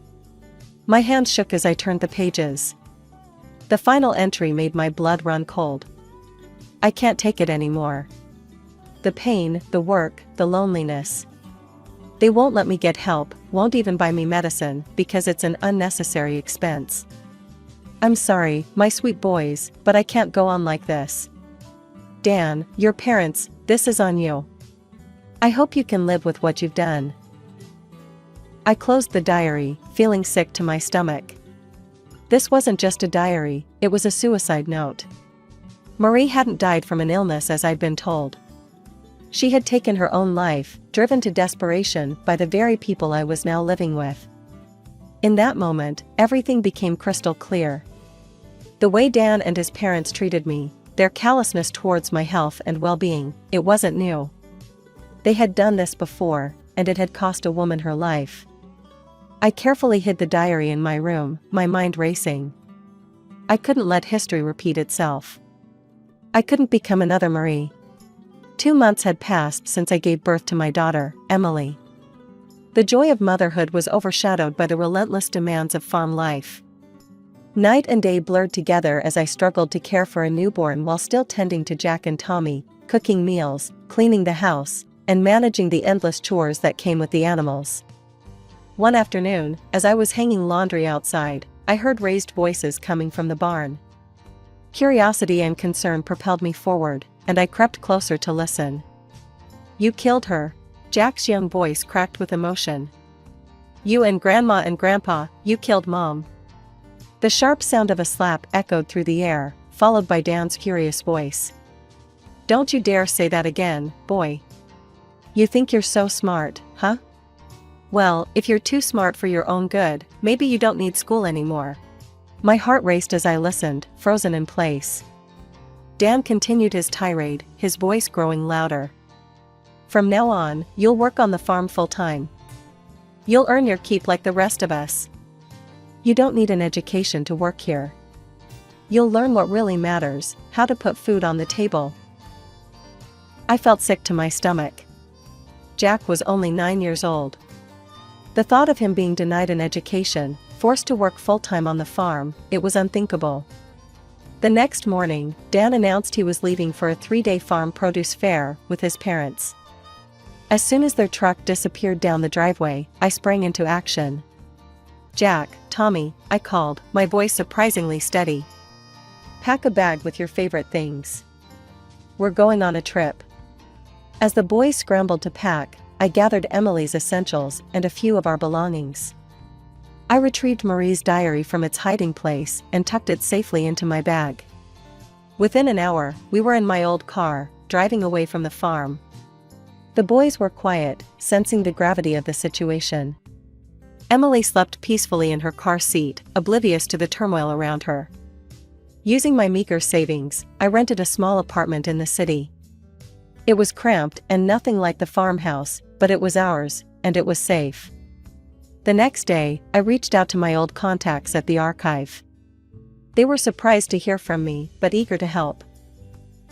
Speaker 2: My hands shook as I turned the pages. The final entry made my blood run cold. "I can't take it anymore. The pain, the work, the loneliness. They won't let me get help, won't even buy me medicine, because it's an unnecessary expense. I'm sorry, my sweet boys, but I can't go on like this. Dan, your parents, this is on you. I hope you can live with what you've done." I closed the diary, feeling sick to my stomach. This wasn't just a diary, it was a suicide note. Marie hadn't died from an illness as I'd been told. She had taken her own life, driven to desperation by the very people I was now living with. In that moment, everything became crystal clear. The way Dan and his parents treated me, their callousness towards my health and well-being, it wasn't new. They had done this before, and it had cost a woman her life. I carefully hid the diary in my room, my mind racing. I couldn't let history repeat itself. I couldn't become another Marie. 2 months had passed since I gave birth to my daughter, Emily. The joy of motherhood was overshadowed by the relentless demands of farm life. Night and day blurred together as I struggled to care for a newborn while still tending to Jack and Tommy, cooking meals, cleaning the house, and managing the endless chores that came with the animals. One afternoon, as I was hanging laundry outside, I heard raised voices coming from the barn. Curiosity and concern propelled me forward, and I crept closer to listen. "You killed her," Jack's young voice cracked with emotion. "You and Grandma and Grandpa, you killed Mom." The sharp sound of a slap echoed through the air, followed by Dan's curious voice. "Don't you dare say that again, boy. You think you're so smart, huh? Well, if you're too smart for your own good, maybe you don't need school anymore." My heart raced as I listened, frozen in place. Dan continued his tirade, his voice growing louder. "From now on, you'll work on the farm full-time. You'll earn your keep like the rest of us. You don't need an education to work here. You'll learn what really matters, how to put food on the table." I felt sick to my stomach. Jack was only 9 years old. The thought of him being denied an education, forced to work full-time on the farm, it was unthinkable. The next morning, Dan announced he was leaving for a 3-day farm produce fair with his parents. As soon as their truck disappeared down the driveway, I sprang into action. "Jack, Tommy," I called, my voice surprisingly steady. "Pack a bag with your favorite things. We're going on a trip." As the boys scrambled to pack, I gathered Emily's essentials and a few of our belongings. I retrieved Marie's diary from its hiding place and tucked it safely into my bag. Within an hour, we were in my old car, driving away from the farm. The boys were quiet, sensing the gravity of the situation. Emily slept peacefully in her car seat, oblivious to the turmoil around her. Using my meager savings, I rented a small apartment in the city. It was cramped and nothing like the farmhouse, but it was ours, and it was safe. The next day, I reached out to my old contacts at the archive. They were surprised to hear from me, but eager to help.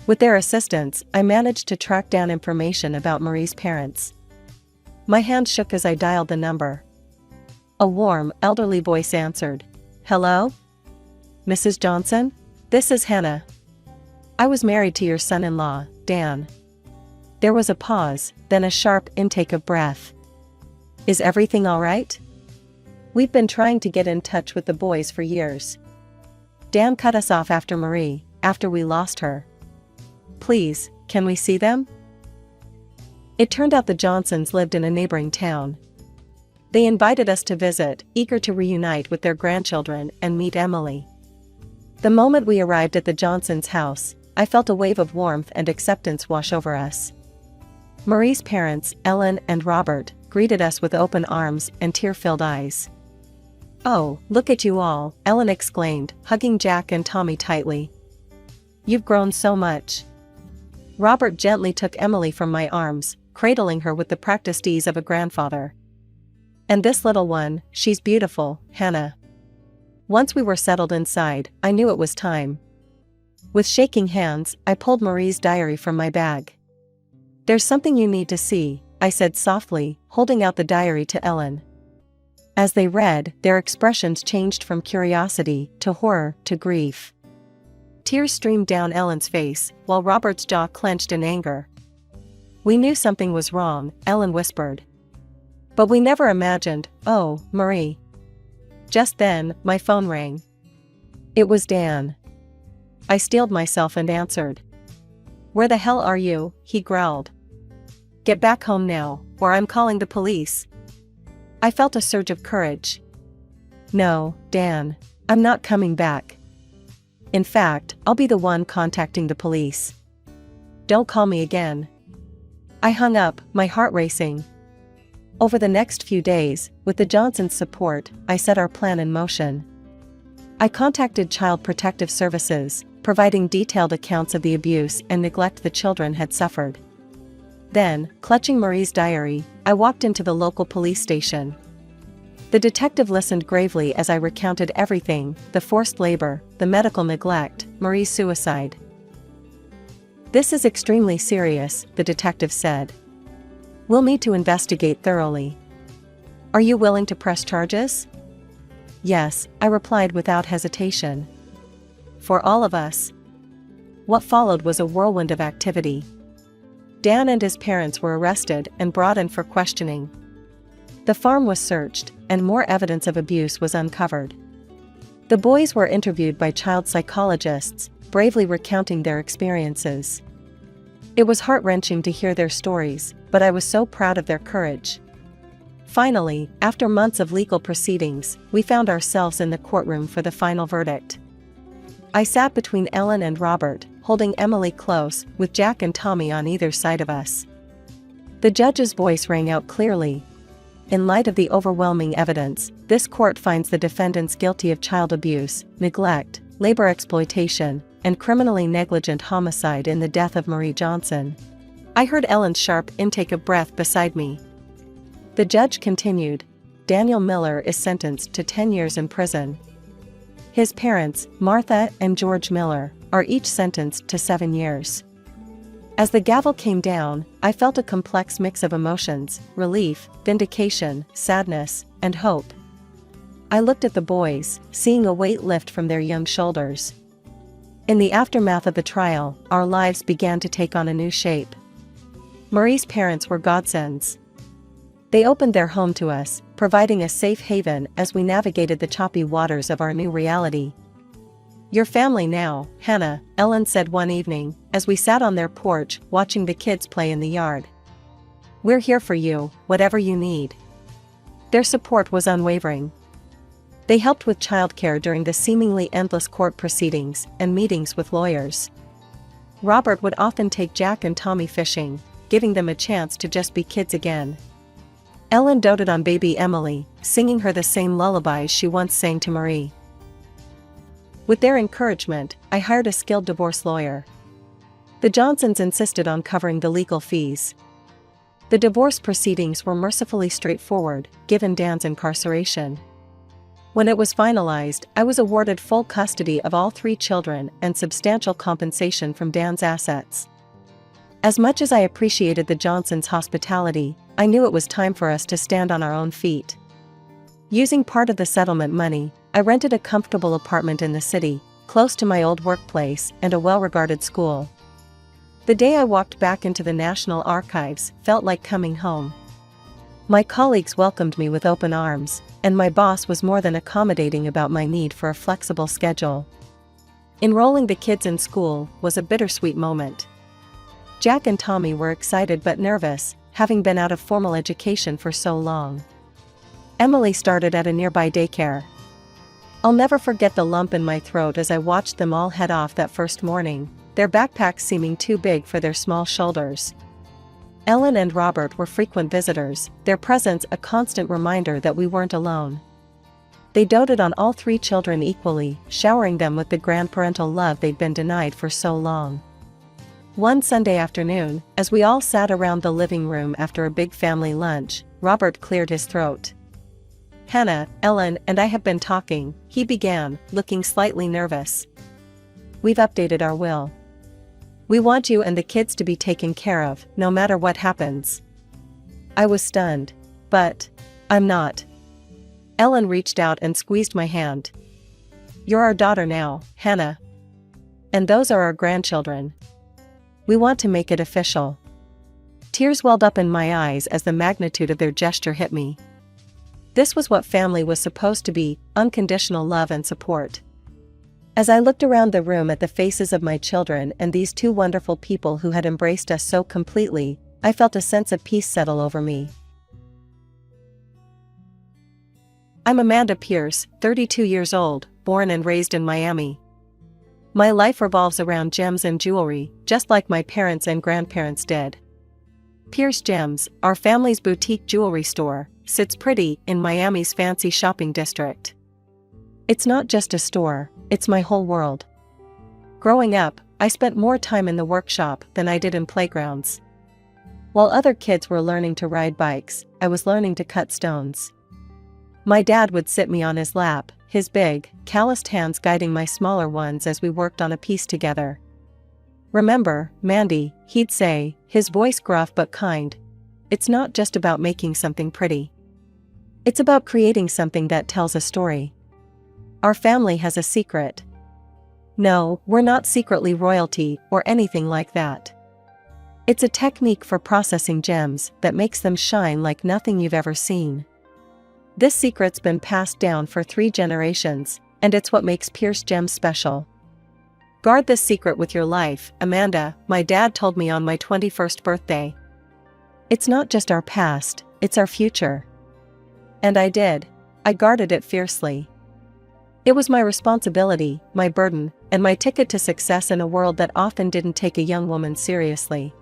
Speaker 2: With their assistance, I managed to track down information about Marie's parents. My hand shook as I dialed the number. A warm, elderly voice answered. "Hello? Mrs. Johnson? This is Hannah. I was married to your son-in-law, Dan." There was a pause, then a sharp intake of breath. "Is everything all right? We've been trying to get in touch with the boys for years. Dan cut us off after Marie, after we lost her. Please, can we see them?" It turned out the Johnsons lived in a neighboring town. They invited us to visit, eager to reunite with their grandchildren and meet Emily. The moment we arrived at the Johnsons' house, I felt a wave of warmth and acceptance wash over us. Marie's parents, Ellen and Robert, greeted us with open arms and tear-filled eyes. "Oh, look at you all," Ellen exclaimed, hugging Jack and Tommy tightly. "You've grown so much." Robert gently took Emily from my arms, cradling her with the practiced ease of a grandfather. "And this little one, she's beautiful, Hannah." Once we were settled inside, I knew it was time. With shaking hands, I pulled Marie's diary from my bag. "There's something you need to see," I said softly, holding out the diary to Ellen. As they read, their expressions changed from curiosity to horror to grief. Tears streamed down Ellen's face, while Robert's jaw clenched in anger. "We knew something was wrong," Ellen whispered. "But we never imagined, oh, Marie." Just then, my phone rang. It was Dan. I steeled myself and answered. "Where the hell are you?" he growled. "Get back home now, or I'm calling the police." I felt a surge of courage. "No, Dan. I'm not coming back. In fact, I'll be the one contacting the police. Don't call me again." I hung up, my heart racing. Over the next few days, with the Johnsons' support, I set our plan in motion. I contacted Child Protective Services, providing detailed accounts of the abuse and neglect the children had suffered. Then, clutching Marie's diary, I walked into the local police station. The detective listened gravely as I recounted everything: the forced labor, the medical neglect, Marie's suicide. "This is extremely serious," the detective said. "We'll need to investigate thoroughly. Are you willing to press charges?" "Yes," I replied without hesitation. "For all of us." What followed was a whirlwind of activity. Dan and his parents were arrested and brought in for questioning. The farm was searched, and more evidence of abuse was uncovered. The boys were interviewed by child psychologists, bravely recounting their experiences. It was heart-wrenching to hear their stories, but I was so proud of their courage. Finally, after months of legal proceedings, we found ourselves in the courtroom for the final verdict. I sat between Ellen and Robert, holding Emily close, with Jack and Tommy on either side of us. The judge's voice rang out clearly. "In light of the overwhelming evidence, this court finds the defendants guilty of child abuse, neglect, labor exploitation, and criminally negligent homicide in the death of Marie Johnson." I heard Ellen's sharp intake of breath beside me. The judge continued. "Daniel Miller is sentenced to 10 years in prison. His parents, Martha and George Miller, are each sentenced to 7 years. As the gavel came down, I felt a complex mix of emotions: relief, vindication, sadness, and hope. I looked at the boys, seeing a weight lift from their young shoulders. In the aftermath of the trial, our lives began to take on a new shape. Marie's parents were godsends. They opened their home to us, providing a safe haven as we navigated the choppy waters of our new reality. "Your family now, Hannah," Ellen said one evening, as we sat on their porch watching the kids play in the yard. "We're here for you, whatever you need." Their support was unwavering. They helped with childcare during the seemingly endless court proceedings and meetings with lawyers. Robert would often take Jack and Tommy fishing, giving them a chance to just be kids again. Ellen doted on baby Emily, singing her the same lullabies she once sang to Marie. With their encouragement, I hired a skilled divorce lawyer. The Johnsons insisted on covering the legal fees. The divorce proceedings were mercifully straightforward, given Dan's incarceration. When it was finalized, I was awarded full custody of all 3 children and substantial compensation from Dan's assets. As much as I appreciated the Johnsons' hospitality, I knew it was time for us to stand on our own feet. Using part of the settlement money, I rented a comfortable apartment in the city, close to my old workplace and a well-regarded school. The day I walked back into the National Archives felt like coming home. My colleagues welcomed me with open arms, and my boss was more than accommodating about my need for a flexible schedule. Enrolling the kids in school was a bittersweet moment. Jack and Tommy were excited but nervous, having been out of formal education for so long. Emily started at a nearby daycare. I'll never forget the lump in my throat as I watched them all head off that first morning, their backpacks seeming too big for their small shoulders. Ellen and Robert were frequent visitors, their presence a constant reminder that we weren't alone. They doted on all 3 children equally, showering them with the grandparental love they'd been denied for so long. One Sunday afternoon, as we all sat around the living room after a big family lunch, Robert cleared his throat. "Hannah, Ellen and I have been talking," he began, looking slightly nervous. "We've updated our will. We want you and the kids to be taken care of, no matter what happens." I was stunned. "But I'm not." Ellen reached out and squeezed my hand. "You're our daughter now, Hannah. And those are our grandchildren. We want to make it official." Tears welled up in my eyes as the magnitude of their gesture hit me. This was what family was supposed to be: unconditional love and support. As I looked around the room at the faces of my children and these 2 wonderful people who had embraced us so completely, I felt a sense of peace settle over me. I'm Amanda Pierce, 32 years old, born and raised in Miami. My life revolves around gems and jewelry, just like my parents and grandparents did. Pierce Gems, our family's boutique jewelry store, sits pretty in Miami's fancy shopping district. It's not just a store, it's my whole world. Growing up, I spent more time in the workshop than I did in playgrounds. While other kids were learning to ride bikes, I was learning to cut stones. My dad would sit me on his lap, his big, calloused hands guiding my smaller ones as we worked on a piece together. "Remember, Mandy," he'd say, his voice gruff but kind, "it's not just about making something pretty. It's about creating something that tells a story. Our family has a secret. No, we're not secretly royalty or anything like that. It's a technique for processing gems that makes them shine like nothing you've ever seen. This secret's been passed down for 3 generations, and it's what makes Pierce Gems special. Guard this secret with your life, Amanda," my dad told me on my 21st birthday. "It's not just our past, it's our future." And I did. I guarded it fiercely. It was my responsibility, my burden, and my ticket to success in a world that often didn't take a young woman seriously.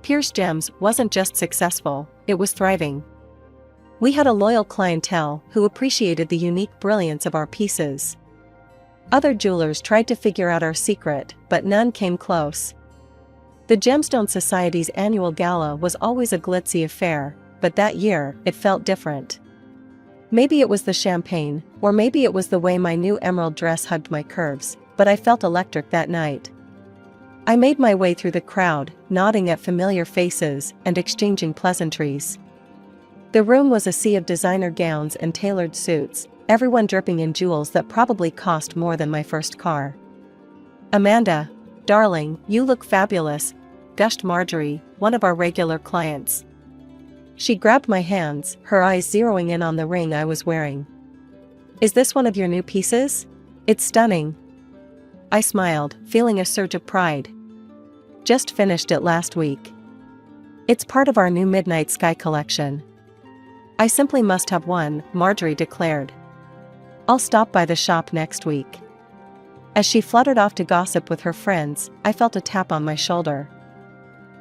Speaker 2: Pierce Gems wasn't just successful, it was thriving. We had a loyal clientele who appreciated the unique brilliance of our pieces. Other jewelers tried to figure out our secret, but none came close. The Gemstone Society's annual gala was always a glitzy affair, but that year, it felt different. Maybe it was the champagne, or maybe it was the way my new emerald dress hugged my curves, but I felt electric that night. I made my way through the crowd, nodding at familiar faces and exchanging pleasantries. The room was a sea of designer gowns and tailored suits, everyone dripping in jewels that probably cost more than my first car. "Amanda, darling, you look fabulous," gushed Marjorie, one of our regular clients. She grabbed my hands, her eyes zeroing in on the ring I was wearing. "Is this one of your new pieces? It's stunning." I smiled, feeling a surge of pride. "Just finished it last week. It's part of our new Midnight Sky collection." "I simply must have one," Marjorie declared. "I'll stop by the shop next week." As she fluttered off to gossip with her friends, I felt a tap on my shoulder.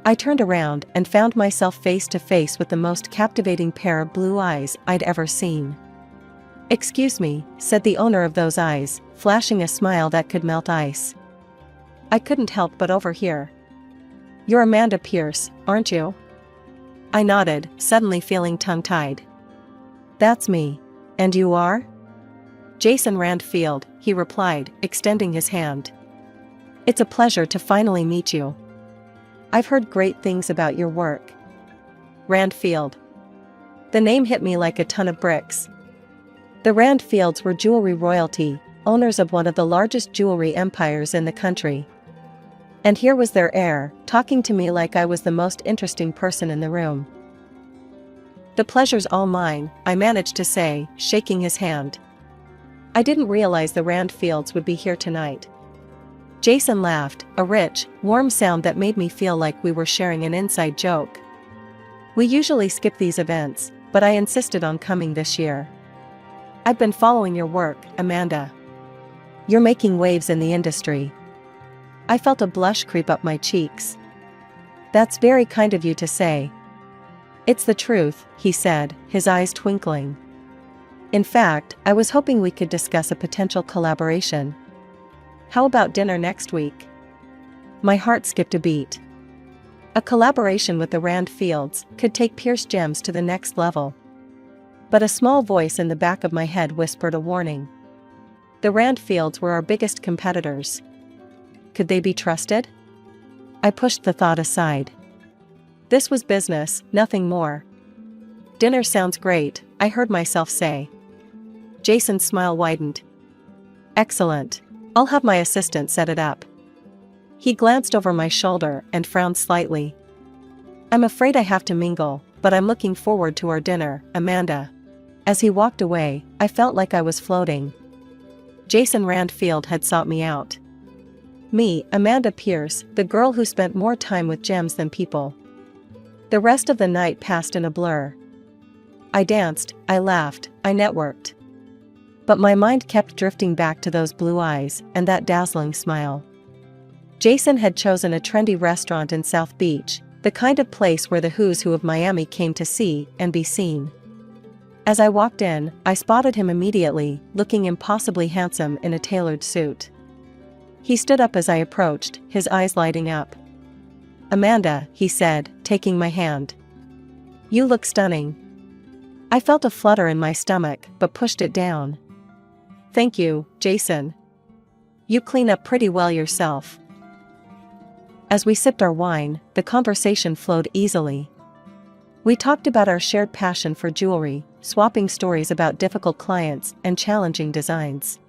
Speaker 2: I turned around and found myself face to face with the most captivating pair of blue eyes I'd ever seen. "Excuse me," said the owner of those eyes, flashing a smile that could melt ice. I couldn't help but overhear. "You're Amanda Pierce, aren't you?" I nodded, suddenly feeling tongue-tied. "That's me. And you are?" "Jason Randfield," he replied, extending his hand. "It's a pleasure to finally meet you. I've heard great things about your work." Randfield. The name hit me like a ton of bricks. The Randfields were jewelry royalty, owners of one of the largest jewelry empires in the country. And here was their heir, talking to me like I was the most interesting person in the room. "The pleasure's all mine," I managed to say, shaking his hand. "I didn't realize the Randfields would be here tonight." Jason laughed, a rich, warm sound that made me feel like we were sharing an inside joke. "We usually skip these events, but I insisted on coming this year. I've been following your work, Amanda. You're making waves in the industry." I felt a blush creep up my cheeks. "That's very kind of you to say." "It's the truth," he said, his eyes twinkling. "In fact, I was hoping we could discuss a potential collaboration. How about dinner next week?" My heart skipped a beat. A collaboration with the Randfields could take Pierce Gems to the next level. But a small voice in the back of my head whispered a warning. The Randfields were our biggest competitors. Could they be trusted? I pushed the thought aside. This was business, nothing more. "Dinner sounds great," I heard myself say. Jason's smile widened. "Excellent. I'll have my assistant set it up." He glanced over my shoulder and frowned slightly. "I'm afraid I have to mingle, but I'm looking forward to our dinner, Amanda." As he walked away, I felt like I was floating. Jason Randfield had sought me out. Me, Amanda Pierce, the girl who spent more time with gems than people. The rest of the night passed in a blur. I danced, I laughed, I networked. But my mind kept drifting back to those blue eyes and that dazzling smile. Jason had chosen a trendy restaurant in South Beach, the kind of place where the who's who of Miami came to see and be seen. As I walked in, I spotted him immediately, looking impossibly handsome in a tailored suit. He stood up as I approached, his eyes lighting up. "Amanda," he said, taking my hand. "You look stunning." I felt a flutter in my stomach, but pushed it down. "Thank you, Jason. You clean up pretty well yourself." As we sipped our wine, the conversation flowed easily. We talked about our shared passion for jewelry, swapping stories about difficult clients and challenging designs.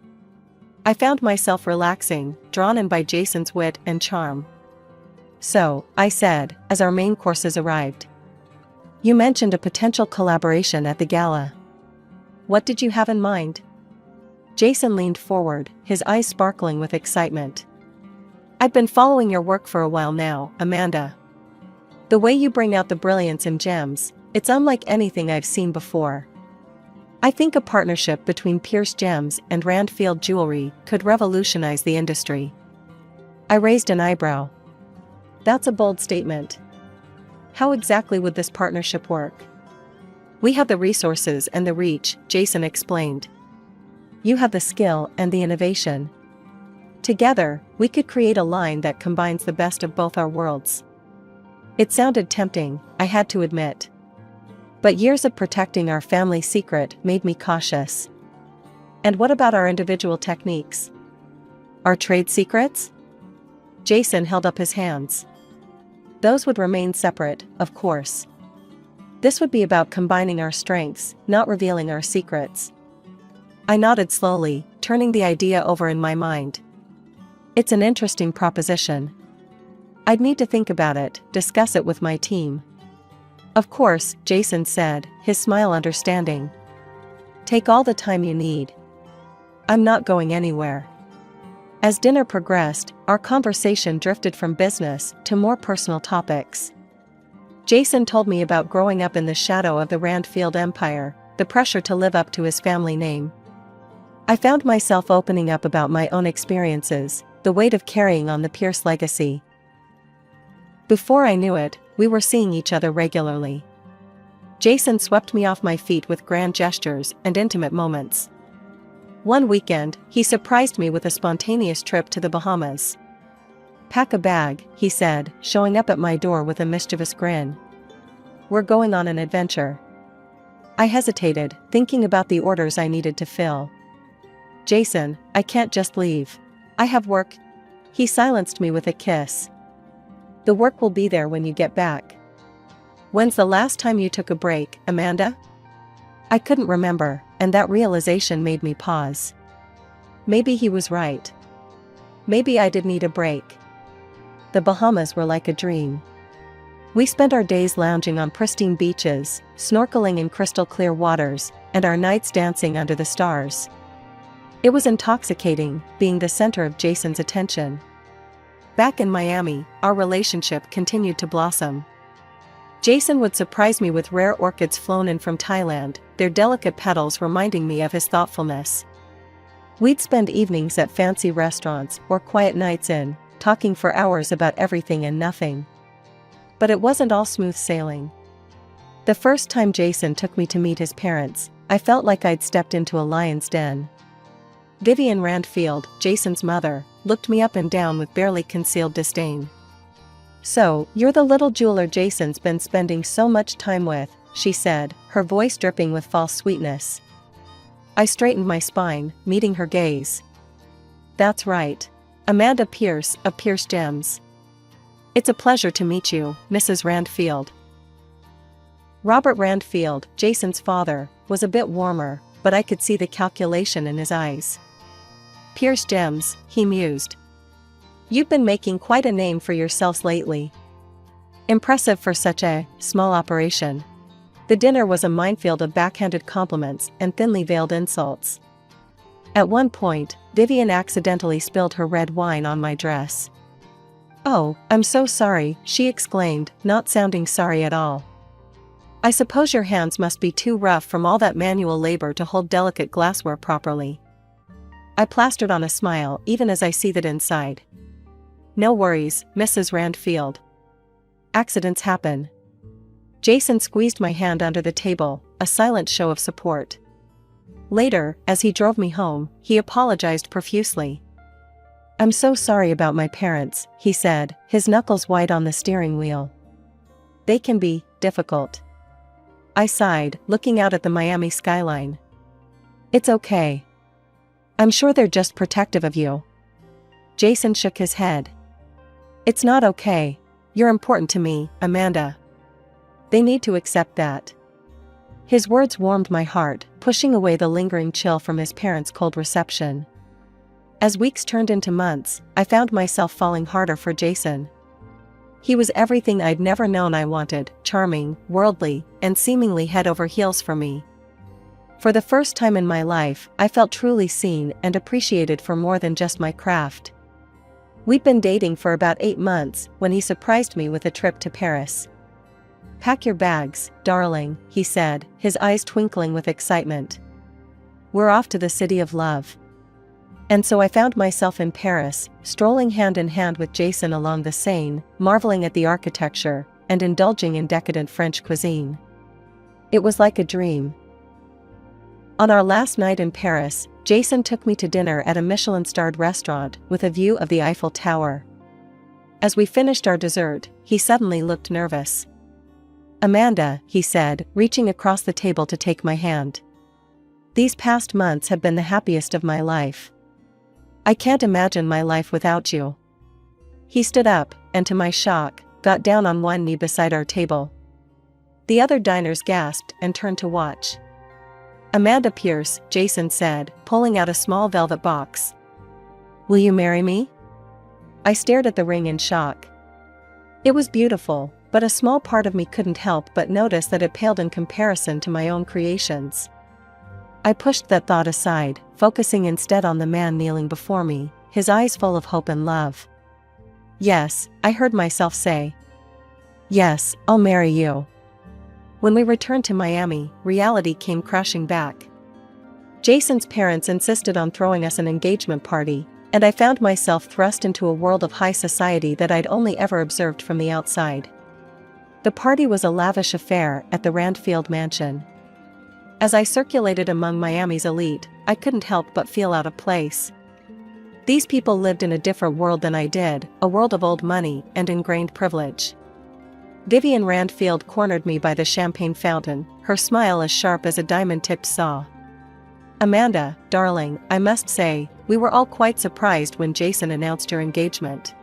Speaker 2: I found myself relaxing, drawn in by Jason's wit and charm. "So," I said, as our main courses arrived. "You mentioned a potential collaboration at the gala. What did you have in mind?" Jason leaned forward, his eyes sparkling with excitement. "I've been following your work for a while now, Amanda. The way you bring out the brilliance in gems, it's unlike anything I've seen before. I think a partnership between Pierce Gems and Randfield Jewelry could revolutionize the industry." I raised an eyebrow. "That's a bold statement. How exactly would this partnership work?" "We have the resources and the reach," Jason explained. "You have the skill and the innovation. Together, we could create a line that combines the best of both our worlds." It sounded tempting, I had to admit. But years of protecting our family secret made me cautious. "And what about our individual techniques? Our trade secrets?" Jason held up his hands. Those would remain separate, of course. This would be about combining our strengths, not revealing our secrets. I nodded slowly, turning the idea over in my mind. It's an interesting proposition. I'd need to think about it, discuss it with my team. Of course, Jason said, his smile understanding. Take all the time you need. I'm not going anywhere. As dinner progressed, our conversation drifted from business to more personal topics. Jason told me about growing up in the shadow of the Randfield Empire, the pressure to live up to his family name. I found myself opening up about my own experiences, the weight of carrying on the Pierce legacy. Before I knew it, we were seeing each other regularly. Jason swept me off my feet with grand gestures and intimate moments. One weekend, he surprised me with a spontaneous trip to the Bahamas. Pack a bag, he said, showing up at my door with a mischievous grin. We're going on an adventure. I hesitated, thinking about the orders I needed to fill. Jason, I can't just leave. I have work. He silenced me with a kiss. The work will be there when you get back. When's the last time you took a break, Amanda? I couldn't remember, and that realization made me pause. Maybe he was right. Maybe I did need a break. The Bahamas were like a dream. We spent our days lounging on pristine beaches, snorkeling in crystal clear waters, and our nights dancing under the stars. It was intoxicating, being the center of Jason's attention. Back in Miami, our relationship continued to blossom. Jason would surprise me with rare orchids flown in from Thailand, their delicate petals reminding me of his thoughtfulness. We'd spend evenings at fancy restaurants or quiet nights in, talking for hours about everything and nothing. But it wasn't all smooth sailing. The first time Jason took me to meet his parents, I felt like I'd stepped into a lion's den. Vivian Randfield, Jason's mother, looked me up and down with barely concealed disdain. So, you're the little jeweler Jason's been spending so much time with, she said, her voice dripping with false sweetness. I straightened my spine, meeting her gaze. That's right. Amanda Pierce of Pierce Gems. It's a pleasure to meet you, Mrs. Randfield. Robert Randfield, Jason's father, was a bit warmer, but I could see the calculation in his eyes. Pierce Gems, he mused. You've been making quite a name for yourselves lately. Impressive for such a small operation. The dinner was a minefield of backhanded compliments and thinly veiled insults. At one point, Vivian accidentally spilled her red wine on my dress. Oh, I'm so sorry, she exclaimed, not sounding sorry at all. I suppose your hands must be too rough from all that manual labor to hold delicate glassware properly. I plastered on a smile even as I seethed inside. No worries, Mrs. Randfield. Accidents happen. Jason squeezed my hand under the table, a silent show of support. Later, as he drove me home, he apologized profusely. I'm so sorry about my parents, he said, his knuckles white on the steering wheel. They can be difficult. I sighed, looking out at the Miami skyline. It's okay. I'm sure they're just protective of you. Jason shook his head. It's not okay. You're important to me, Amanda. They need to accept that. His words warmed my heart, pushing away the lingering chill from his parents' cold reception. As weeks turned into months, I found myself falling harder for Jason. He was everything I'd never known I wanted, charming, worldly, and seemingly head over heels for me. For the first time in my life, I felt truly seen and appreciated for more than just my craft. We'd been dating for about 8 months when he surprised me with a trip to Paris. Pack your bags, darling, he said, his eyes twinkling with excitement. We're off to the city of love. And so I found myself in Paris, strolling hand in hand with Jason along the Seine, marveling at the architecture, and indulging in decadent French cuisine. It was like a dream. On our last night in Paris, Jason took me to dinner at a Michelin-starred restaurant with a view of the Eiffel Tower. As we finished our dessert, he suddenly looked nervous. Amanda, he said, reaching across the table to take my hand. These past months have been the happiest of my life. I can't imagine my life without you. He stood up, and to my shock, got down on one knee beside our table. The other diners gasped and turned to watch. "Amanda Pierce," Jason said, pulling out a small velvet box. "Will you marry me?" I stared at the ring in shock. It was beautiful, but a small part of me couldn't help but notice that it paled in comparison to my own creations. I pushed that thought aside, focusing instead on the man kneeling before me, his eyes full of hope and love. "Yes," I heard myself say. "Yes, I'll marry you." When we returned to Miami, reality came crashing back. Jason's parents insisted on throwing us an engagement party, and I found myself thrust into a world of high society that I'd only ever observed from the outside. The party was a lavish affair at the Randfield mansion. As I circulated among Miami's elite, I couldn't help but feel out of place. These people lived in a different world than I did, a world of old money and ingrained privilege. Vivian Randfield cornered me by the champagne fountain, her smile as sharp as a diamond-tipped saw. "Amanda, darling, I must say, we were all quite surprised when Jason announced your engagement.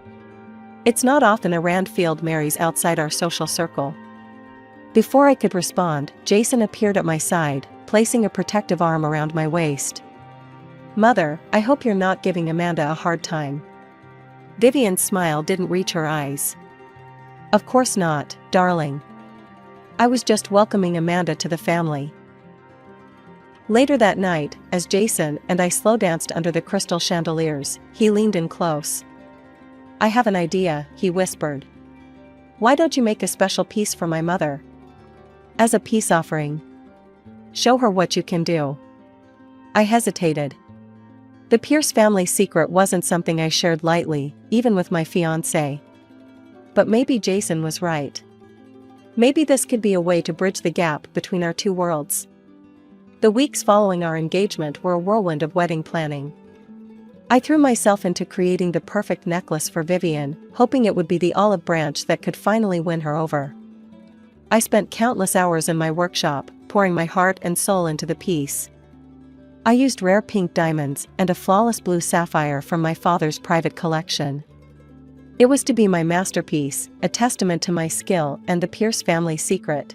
Speaker 2: It's not often a Randfield marries outside our social circle." Before I could respond, Jason appeared at my side, placing a protective arm around my waist. "Mother, I hope you're not giving Amanda a hard time." Vivian's smile didn't reach her eyes. "Of course not, darling. I was just welcoming Amanda to the family." Later that night, as Jason and I slow danced under the crystal chandeliers, he leaned in close. "I have an idea," he whispered. "Why don't you make a special piece for my mother? As a peace offering. Show her what you can do." I hesitated. The Pierce family secret wasn't something I shared lightly, even with my fiancé. But maybe Jason was right. Maybe this could be a way to bridge the gap between our two worlds. The weeks following our engagement were a whirlwind of wedding planning. I threw myself into creating the perfect necklace for Vivian, hoping it would be the olive branch that could finally win her over. I spent countless hours in my workshop, pouring my heart and soul into the piece. I used rare pink diamonds and a flawless blue sapphire from my father's private collection. It was to be my masterpiece, a testament to my skill and the Pierce family secret.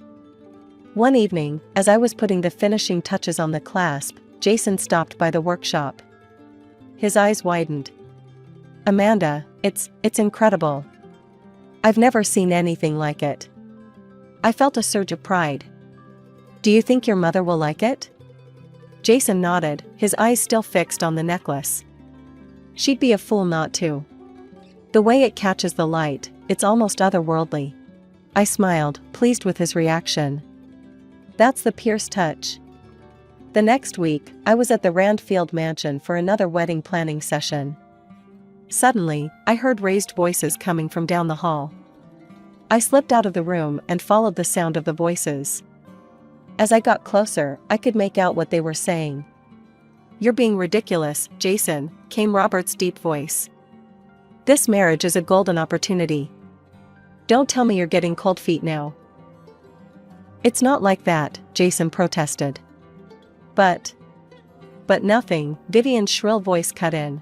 Speaker 2: One evening, as I was putting the finishing touches on the clasp, Jason stopped by the workshop. His eyes widened. "Amanda, it's incredible. I've never seen anything like it." I felt a surge of pride. "Do you think your mother will like it?" Jason nodded, his eyes still fixed on the necklace. "She'd be a fool not to. The way it catches the light, it's almost otherworldly." I smiled, pleased with his reaction. That's the Pierce touch. The next week, I was at the Randfield mansion for another wedding planning session. Suddenly, I heard raised voices coming from down the hall. I slipped out of the room and followed the sound of the voices. As I got closer, I could make out what they were saying. "You're being ridiculous, Jason," came Robert's deep voice. "This marriage is a golden opportunity. Don't tell me you're getting cold feet now." "It's not like that," Jason protested. But nothing," Vivian's shrill voice cut in.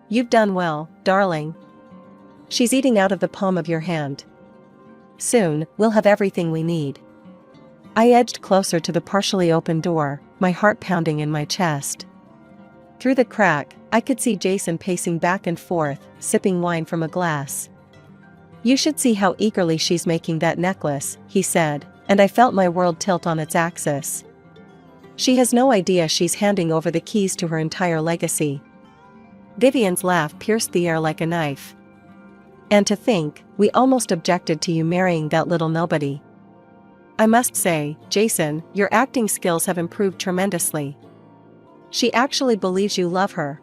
Speaker 2: "You've done well, darling. She's eating out of the palm of your hand. Soon, we'll have everything we need." I edged closer to the partially open door, my heart pounding in my chest. Through the crack, I could see Jason pacing back and forth, sipping wine from a glass. "You should see how eagerly she's making that necklace," he said, and I felt my world tilt on its axis. "She has no idea she's handing over the keys to her entire legacy." Vivian's laugh pierced the air like a knife. "And to think, we almost objected to you marrying that little nobody. I must say, Jason, your acting skills have improved tremendously. She actually believes you love her."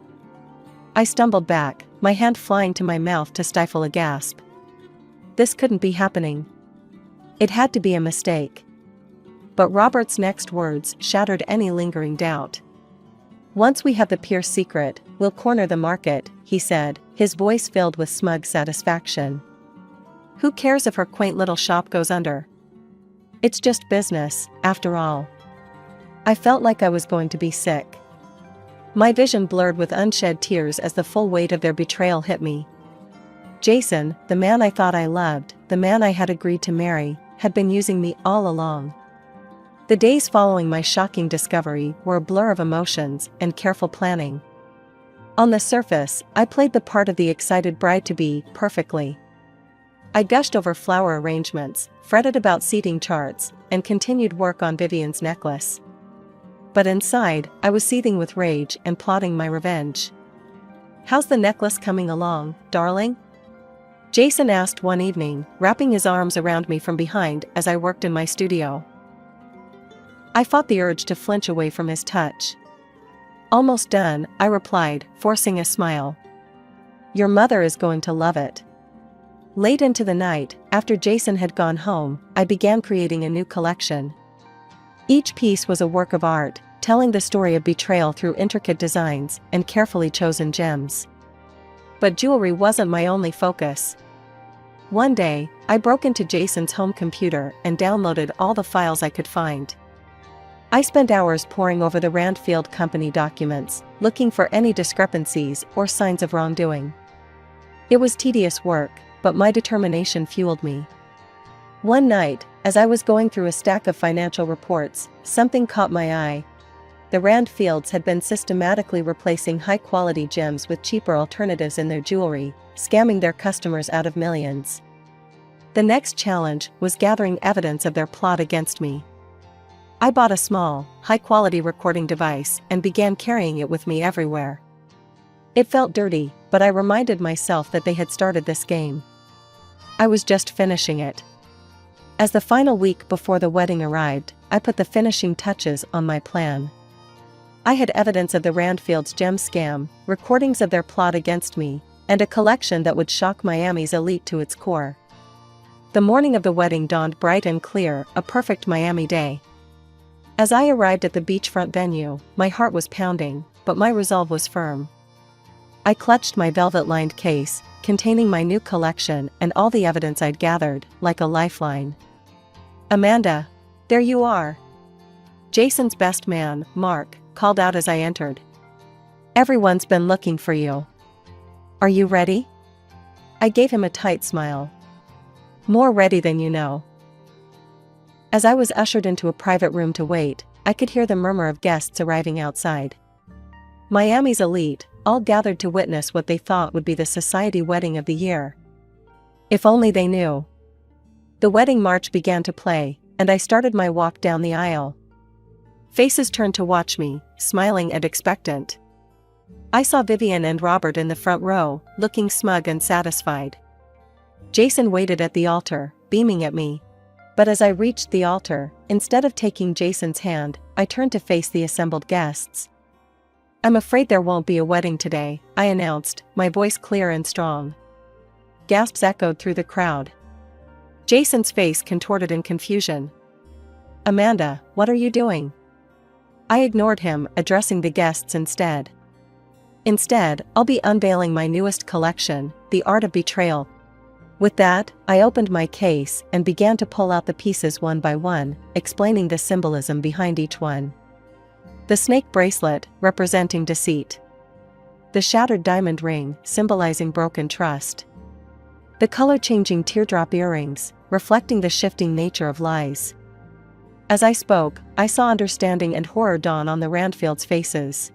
Speaker 2: I stumbled back, my hand flying to my mouth to stifle a gasp. This couldn't be happening. It had to be a mistake. But Robert's next words shattered any lingering doubt. "Once we have the Pierce secret, we'll corner the market," he said, his voice filled with smug satisfaction. "Who cares if her quaint little shop goes under? It's just business, after all." I felt like I was going to be sick. My vision blurred with unshed tears as the full weight of their betrayal hit me. Jason, the man I thought I loved, the man I had agreed to marry, had been using me all along. The days following my shocking discovery were a blur of emotions and careful planning. On the surface, I played the part of the excited bride-to-be perfectly. I gushed over flower arrangements, fretted about seating charts, and continued work on Vivian's necklace. But inside, I was seething with rage and plotting my revenge. "How's the necklace coming along, darling?" Jason asked one evening, wrapping his arms around me from behind as I worked in my studio. I fought the urge to flinch away from his touch. "Almost done," I replied, forcing a smile. "Your mother is going to love it." Late into the night, after Jason had gone home, I began creating a new collection. Each piece was a work of art, telling the story of betrayal through intricate designs and carefully chosen gems. But jewelry wasn't my only focus. One day, I broke into Jason's home computer and downloaded all the files I could find. I spent hours poring over the Randfield Company documents, looking for any discrepancies or signs of wrongdoing. It was tedious work, but my determination fueled me. One night, as I was going through a stack of financial reports, something caught my eye. The Randfields had been systematically replacing high-quality gems with cheaper alternatives in their jewelry, scamming their customers out of millions. The next challenge was gathering evidence of their plot against me. I bought a small, high-quality recording device and began carrying it with me everywhere. It felt dirty, but I reminded myself that they had started this game. I was just finishing it. As the final week before the wedding arrived, I put the finishing touches on my plan. I had evidence of the Randfields' gem scam, recordings of their plot against me, and a collection that would shock Miami's elite to its core. The morning of the wedding dawned bright and clear, a perfect Miami day. As I arrived at the beachfront venue, my heart was pounding, but my resolve was firm. I clutched my velvet-lined case, containing my new collection and all the evidence I'd gathered, like a lifeline. "Amanda, there you are." Jason's best man, Mark, called out as I entered. "Everyone's been looking for you. Are you ready?" I gave him a tight smile. "More ready than you know." As I was ushered into a private room to wait, I could hear the murmur of guests arriving outside. Miami's elite, all gathered to witness what they thought would be the society wedding of the year. If only they knew. The wedding march began to play, and I started my walk down the aisle. Faces turned to watch me, smiling and expectant. I saw Vivian and Robert in the front row, looking smug and satisfied. Jason waited at the altar, beaming at me. But as I reached the altar, instead of taking Jason's hand, I turned to face the assembled guests. "I'm afraid there won't be a wedding today," I announced, my voice clear and strong. Gasps echoed through the crowd. Jason's face contorted in confusion. "Amanda, what are you doing?" I ignored him, addressing the guests instead. "Instead, I'll be unveiling my newest collection, The Art of Betrayal." With that, I opened my case and began to pull out the pieces one by one, explaining the symbolism behind each one. The snake bracelet, representing deceit. The shattered diamond ring, symbolizing broken trust. The color-changing teardrop earrings, reflecting the shifting nature of lies. As I spoke, I saw understanding and horror dawn on the Randfields' faces.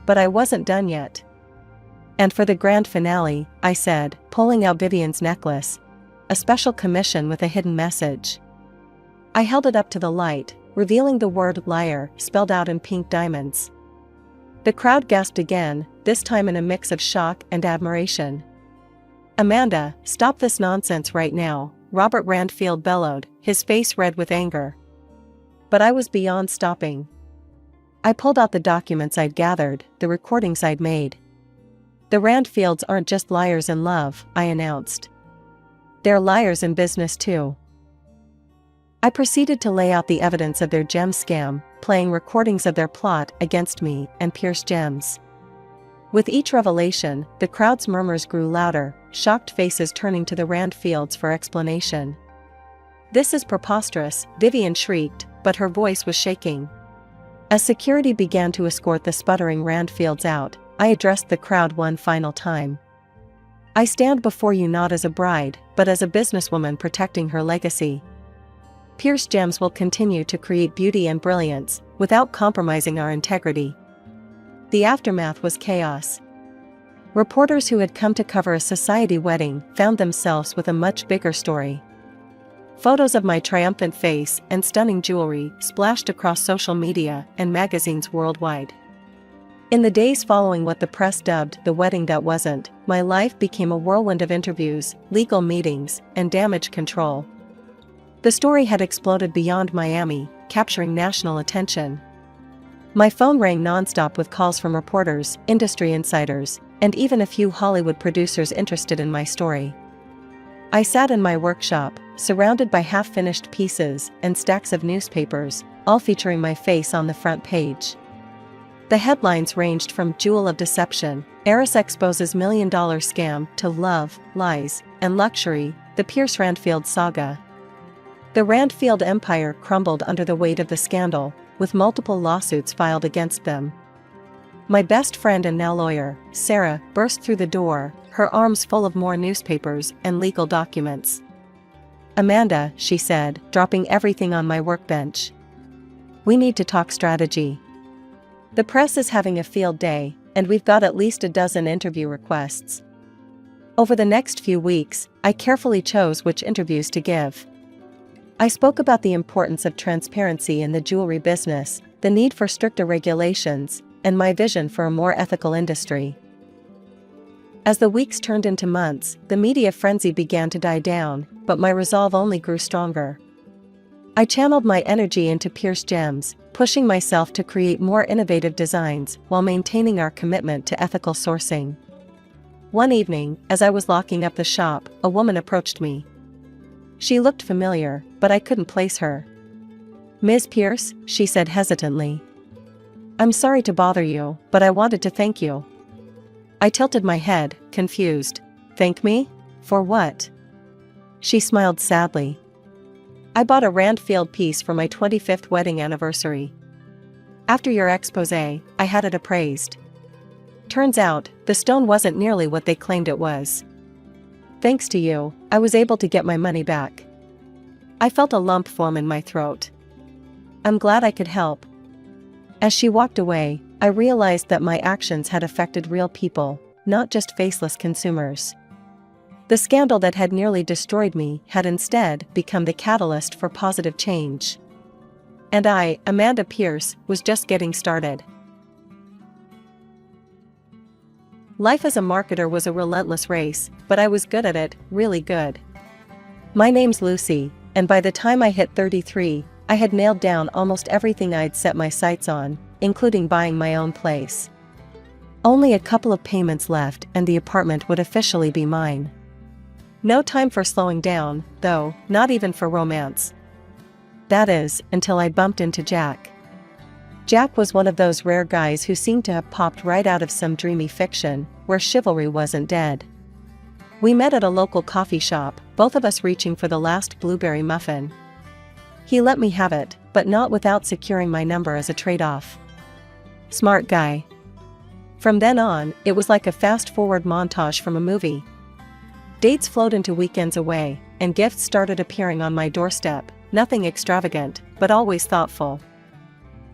Speaker 2: But I wasn't done yet. "And for the grand finale," I said, pulling out Vivian's necklace. "A special commission with a hidden message." I held it up to the light, revealing the word liar spelled out in pink diamonds. The crowd gasped again, this time in a mix of shock and admiration. "Amanda, stop this nonsense right now," Robert Randfield bellowed, his face red with anger. But I was beyond stopping. I pulled out the documents I'd gathered, the recordings I'd made. "The Randfields aren't just liars in love," I announced. "They're liars in business too." I proceeded to lay out the evidence of their gem scam, playing recordings of their plot against me and pierced gems. With each revelation, the crowd's murmurs grew louder, shocked faces turning to the Randfields for explanation. "This is preposterous," Vivian shrieked, but her voice was shaking. As security began to escort the sputtering Randfields out, I addressed the crowd one final time. I stand before you not as a bride, but as a businesswoman protecting her legacy. Pierce gems will continue to create beauty and brilliance, without compromising our integrity. The aftermath was chaos. Reporters who had come to cover a society wedding found themselves with a much bigger story. Photos of my triumphant face and stunning jewelry splashed across social media and magazines worldwide. In the days following what the press dubbed the wedding that wasn't, my life became a whirlwind of interviews, legal meetings, and damage control. The story had exploded beyond Miami, capturing national attention. My phone rang nonstop with calls from reporters, industry insiders, and even a few Hollywood producers interested in my story. I sat in my workshop, surrounded by half-finished pieces and stacks of newspapers, all featuring my face on the front page. The headlines ranged from Jewel of Deception, Heiress Exposes $1 Million Scam, to Love, Lies, and Luxury, the Pierce Randfield Saga. The Randfield empire crumbled under the weight of the scandal, with multiple lawsuits filed against them. My best friend and now lawyer, Sarah, burst through the door, her arms full of more newspapers and legal documents. "Amanda," she said, dropping everything on my workbench. "We need to talk strategy. The press is having a field day, and we've got at least a dozen interview requests." Over the next few weeks, I carefully chose which interviews to give. I spoke about the importance of transparency in the jewelry business, the need for stricter regulations, and my vision for a more ethical industry. As the weeks turned into months, the media frenzy began to die down, but my resolve only grew stronger. I channeled my energy into Pierce gems, pushing myself to create more innovative designs while maintaining our commitment to ethical sourcing. One evening, as I was locking up the shop, a woman approached me. She looked familiar, but I couldn't place her. "Ms. Pierce," she said hesitantly. "I'm sorry to bother you, but I wanted to thank you." I tilted my head, confused. "Thank me? For what?" She smiled sadly. "I bought a Randfield piece for my 25th wedding anniversary. After your exposé, I had it appraised. Turns out, the stone wasn't nearly what they claimed it was. Thanks to you, I was able to get my money back." I felt a lump form in my throat. "I'm glad I could help." As she walked away, I realized that my actions had affected real people, not just faceless consumers. The scandal that had nearly destroyed me had instead become the catalyst for positive change. And I, Amanda Pierce, was just getting started. Life as a marketer was a relentless race, but I was good at it, really good. My name's Lucy, and by the time I hit 33, I had nailed down almost everything I'd set my sights on, including buying my own place. Only a couple of payments left and the apartment would officially be mine. No time for slowing down, though, not even for romance. That is, until I bumped into Jack. Jack was one of those rare guys who seemed to have popped right out of some dreamy fiction, where chivalry wasn't dead. We met at a local coffee shop, both of us reaching for the last blueberry muffin. He let me have it, but not without securing my number as a trade-off. Smart guy. From then on, it was like a fast-forward montage from a movie. Dates flowed into weekends away, and gifts started appearing on my doorstep, nothing extravagant, but always thoughtful.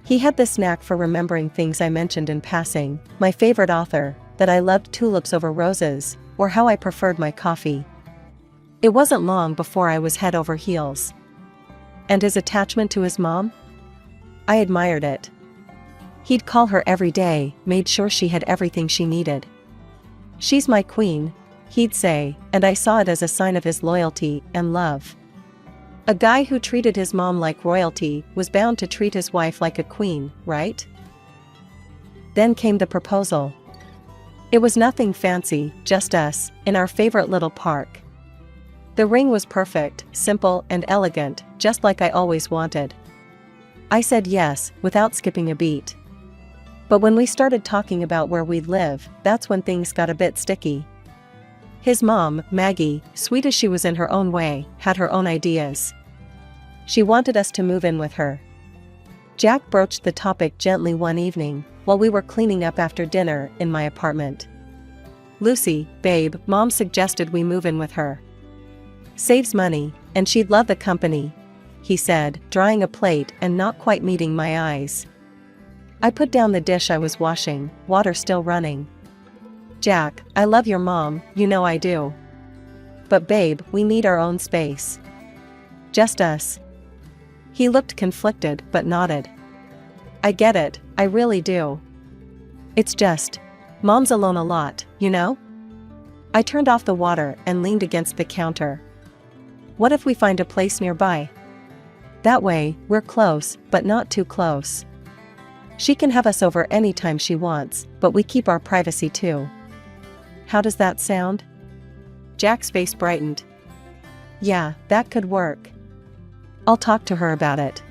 Speaker 2: He had this knack for remembering things I mentioned in passing, my favorite author, that I loved tulips over roses, or how I preferred my coffee. It wasn't long before I was head over heels. And his attachment to his mom? I admired it. He'd call her every day, made sure she had everything she needed. "She's my queen," he'd say, and I saw it as a sign of his loyalty and love. A guy who treated his mom like royalty was bound to treat his wife like a queen, right? Then came the proposal. It was nothing fancy, just us, in our favorite little park. The ring was perfect, simple and elegant, just like I always wanted. I said yes, without skipping a beat. But when we started talking about where we'd live, that's when things got a bit sticky. His mom, Maggie, sweet as she was in her own way, had her own ideas. She wanted us to move in with her. Jack broached the topic gently one evening, while we were cleaning up after dinner in my apartment. Lucy, babe, Mom suggested we move in with her. Saves money, and she'd love the company, he said, drying a plate and not quite meeting my eyes. I put down the dish I was washing, water still running. Jack, I love your mom, you know I do. But babe, we need our own space. Just us. He looked conflicted but nodded. I get it, I really do. It's just, Mom's alone a lot, you know? I turned off the water and leaned against the counter. What if we find a place nearby? That way, we're close, but not too close. She can have us over anytime she wants, but we keep our privacy too. How does that sound? Jack's face brightened. Yeah, that could work. I'll talk to her about it.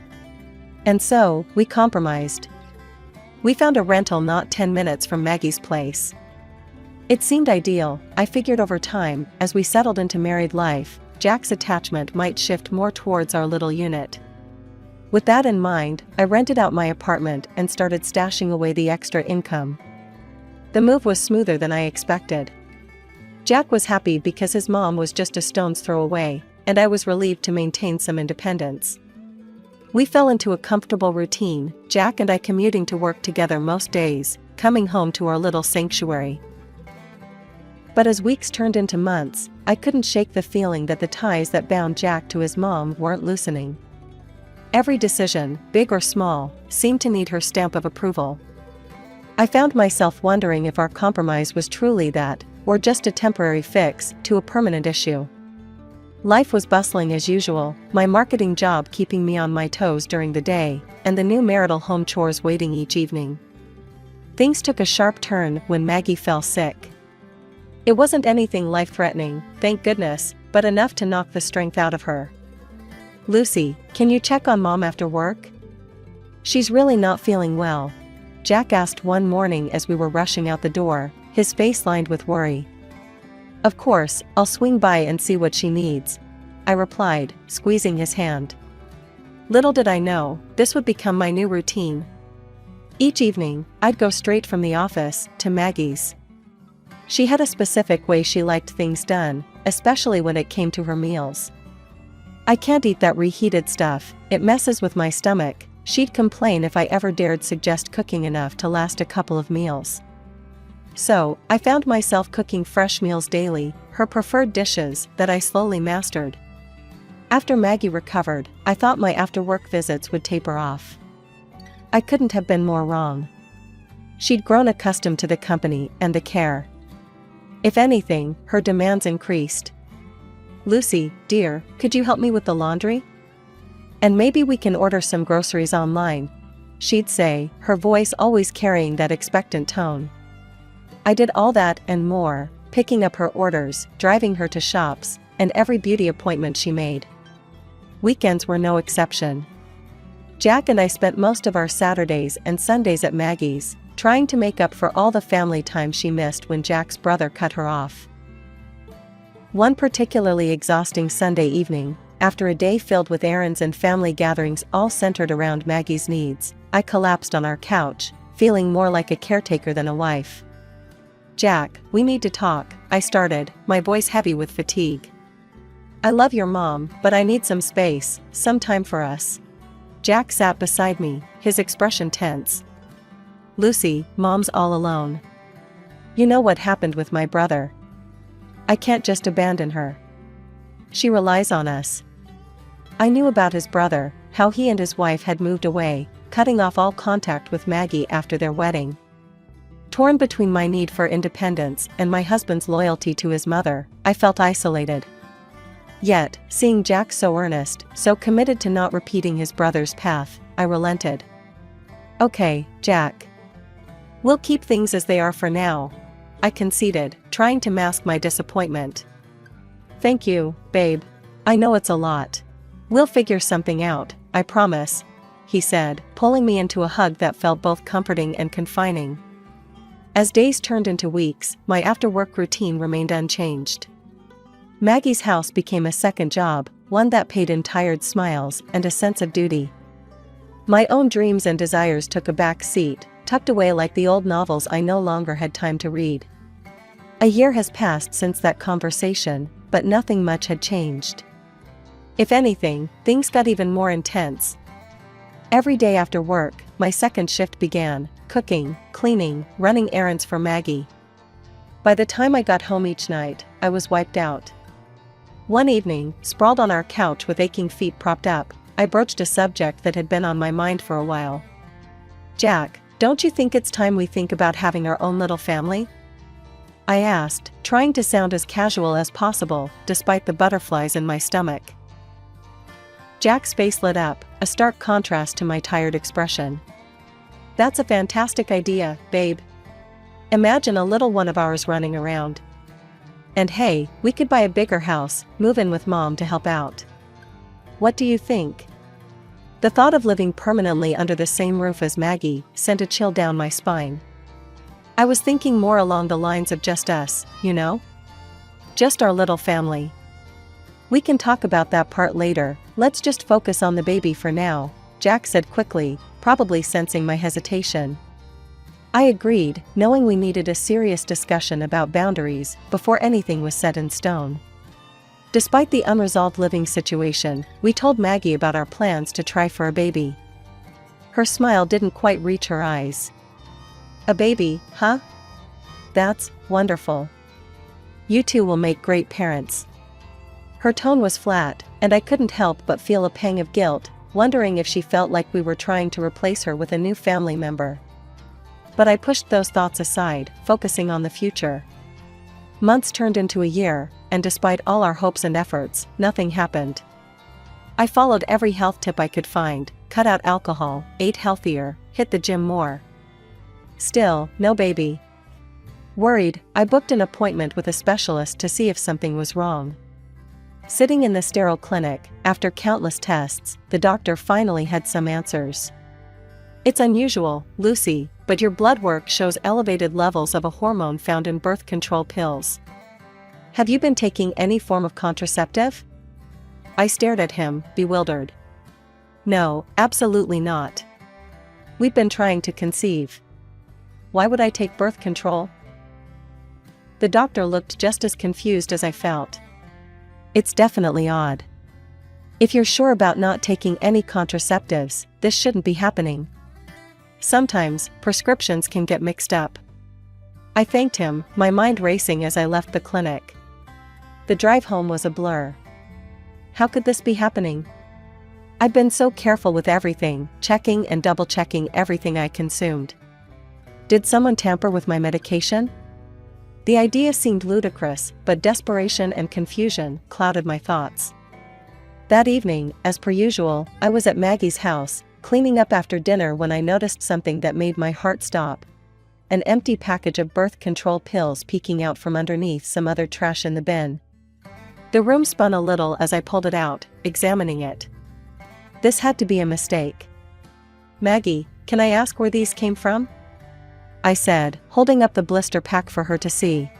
Speaker 2: And so, we compromised. We found a rental not 10 minutes from Maggie's place. It seemed ideal. I figured over time, as we settled into married life, Jack's attachment might shift more towards our little unit. With that in mind, I rented out my apartment and started stashing away the extra income. The move was smoother than I expected. Jack was happy because his mom was just a stone's throw away, and I was relieved to maintain some independence. We fell into a comfortable routine, Jack and I commuting to work together most days, coming home to our little sanctuary. But as weeks turned into months, I couldn't shake the feeling that the ties that bound Jack to his mom weren't loosening. Every decision, big or small, seemed to need her stamp of approval. I found myself wondering if our compromise was truly that, or just a temporary fix to a permanent issue. Life was bustling as usual, my marketing job keeping me on my toes during the day, and the new marital home chores waiting each evening. Things took a sharp turn when Maggie fell sick. It wasn't anything life-threatening, thank goodness, but enough to knock the strength out of her. Lucy, can you check on Mom after work? She's really not feeling well, Jack asked one morning as we were rushing out the door, his face lined with worry. Of course, I'll swing by and see what she needs, I replied, squeezing his hand. Little did I know, this would become my new routine. Each evening, I'd go straight from the office to Maggie's. She had a specific way she liked things done, especially when it came to her meals. I can't eat that reheated stuff, it messes with my stomach, she'd complain if I ever dared suggest cooking enough to last a couple of meals. So, I found myself cooking fresh meals daily, her preferred dishes that I slowly mastered. After Maggie recovered, I thought my after-work visits would taper off. I couldn't have been more wrong. She'd grown accustomed to the company and the care. If anything, her demands increased. Lucy, dear, could you help me with the laundry? And maybe we can order some groceries online, she'd say, her voice always carrying that expectant tone. I did all that and more, picking up her orders, driving her to shops, and every beauty appointment she made. Weekends were no exception. Jack and I spent most of our Saturdays and Sundays at Maggie's, trying to make up for all the family time she missed when Jack's brother cut her off. One particularly exhausting Sunday evening, after a day filled with errands and family gatherings all centered around Maggie's needs, I collapsed on our couch, feeling more like a caretaker than a wife. Jack, we need to talk, I started, my voice heavy with fatigue. I love your mom, but I need some space, some time for us. Jack sat beside me, his expression tense. Lucy, Mom's all alone. You know what happened with my brother. I can't just abandon her. She relies on us. I knew about his brother, how he and his wife had moved away, cutting off all contact with Maggie after their wedding. Torn between my need for independence and my husband's loyalty to his mother, I felt isolated. Yet, seeing Jack so earnest, so committed to not repeating his brother's path, I relented. Okay, Jack. We'll keep things as they are for now, I conceded, trying to mask my disappointment. Thank you, babe. I know it's a lot. We'll figure something out, I promise, he said, pulling me into a hug that felt both comforting and confining. As days turned into weeks, my after-work routine remained unchanged. Maggie's house became a second job, one that paid in tired smiles and a sense of duty. My own dreams and desires took a back seat, tucked away like the old novels I no longer had time to read. A year has passed since that conversation, but nothing much had changed. If anything, things got even more intense. Every day after work, my second shift began: cooking, cleaning, running errands for Maggie. By the time I got home each night, I was wiped out. One evening, sprawled on our couch with aching feet propped up, I broached a subject that had been on my mind for a while. "Jack, don't you think it's time we think about having our own little family?" I asked, trying to sound as casual as possible, despite the butterflies in my stomach. Jack's face lit up, a stark contrast to my tired expression. "That's a fantastic idea, babe. Imagine a little one of ours running around. And hey, we could buy a bigger house, move in with Mom to help out. What do you think?" The thought of living permanently under the same roof as Maggie sent a chill down my spine. I was thinking more along the lines of just us, you know? Just our little family. "We can talk about that part later, let's just focus on the baby for now," Jack said quickly, probably sensing my hesitation. I agreed, knowing we needed a serious discussion about boundaries before anything was set in stone. Despite the unresolved living situation, we told Maggie about our plans to try for a baby. Her smile didn't quite reach her eyes. "A baby, huh? That's wonderful. You two will make great parents." Her tone was flat, and I couldn't help but feel a pang of guilt, wondering if she felt like we were trying to replace her with a new family member. But I pushed those thoughts aside, focusing on the future. Months turned into a year, and despite all our hopes and efforts, nothing happened. I followed every health tip I could find, cut out alcohol, ate healthier, hit the gym more. Still, no baby. Worried, I booked an appointment with a specialist to see if something was wrong. Sitting in the sterile clinic, after countless tests, the doctor finally had some answers. "It's unusual, Lucy, but your blood work shows elevated levels of a hormone found in birth control pills. Have you been taking any form of contraceptive?" I stared at him, bewildered. "No, absolutely not. We've been trying to conceive. Why would I take birth control?" The doctor looked just as confused as I felt. "It's definitely odd. If you're sure about not taking any contraceptives, this shouldn't be happening. Sometimes, prescriptions can get mixed up." I thanked him, my mind racing as I left the clinic. The drive home was a blur. How could this be happening? I'd been so careful with everything, checking and double-checking everything I consumed. Did someone tamper with my medication? The idea seemed ludicrous, but desperation and confusion clouded my thoughts. That evening, as per usual, I was at Maggie's house, cleaning up after dinner when I noticed something that made my heart stop. An empty package of birth control pills peeking out from underneath some other trash in the bin. The room spun a little as I pulled it out, examining it. This had to be a mistake. "Maggie, can I ask where these came from?" I said, holding up the blister pack for her to see.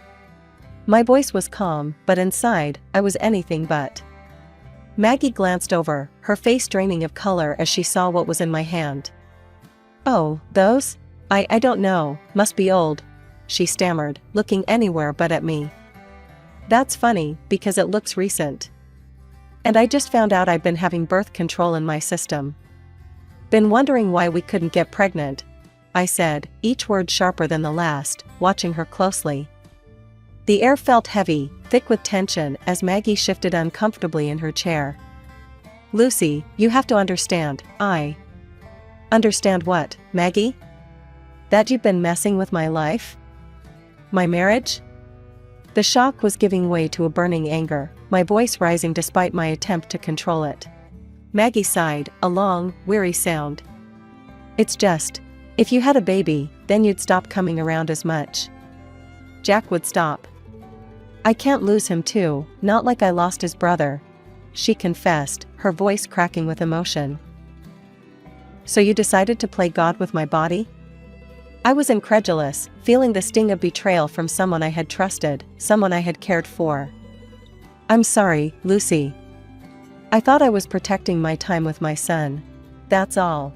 Speaker 2: My voice was calm, but inside, I was anything but. Maggie glanced over, her face draining of color as she saw what was in my hand. "Oh, those? I don't know, must be old," she stammered, looking anywhere but at me. "That's funny, because it looks recent. And I just found out I've been having birth control in my system. Been wondering why we couldn't get pregnant," I said, each word sharper than the last, watching her closely. The air felt heavy, thick with tension as Maggie shifted uncomfortably in her chair. "Lucy, you have to understand, Understand what, Maggie? That you've been messing with my life? My marriage?" The shock was giving way to a burning anger, my voice rising despite my attempt to control it. Maggie sighed, a long, weary sound. "It's just, if you had a baby, then you'd stop coming around as much. Jack would stop. I can't lose him too, not like I lost his brother," she confessed, her voice cracking with emotion. "So you decided to play God with my body?" I was incredulous, feeling the sting of betrayal from someone I had trusted, someone I had cared for. "I'm sorry, Lucy. I thought I was protecting my time with my son. That's all."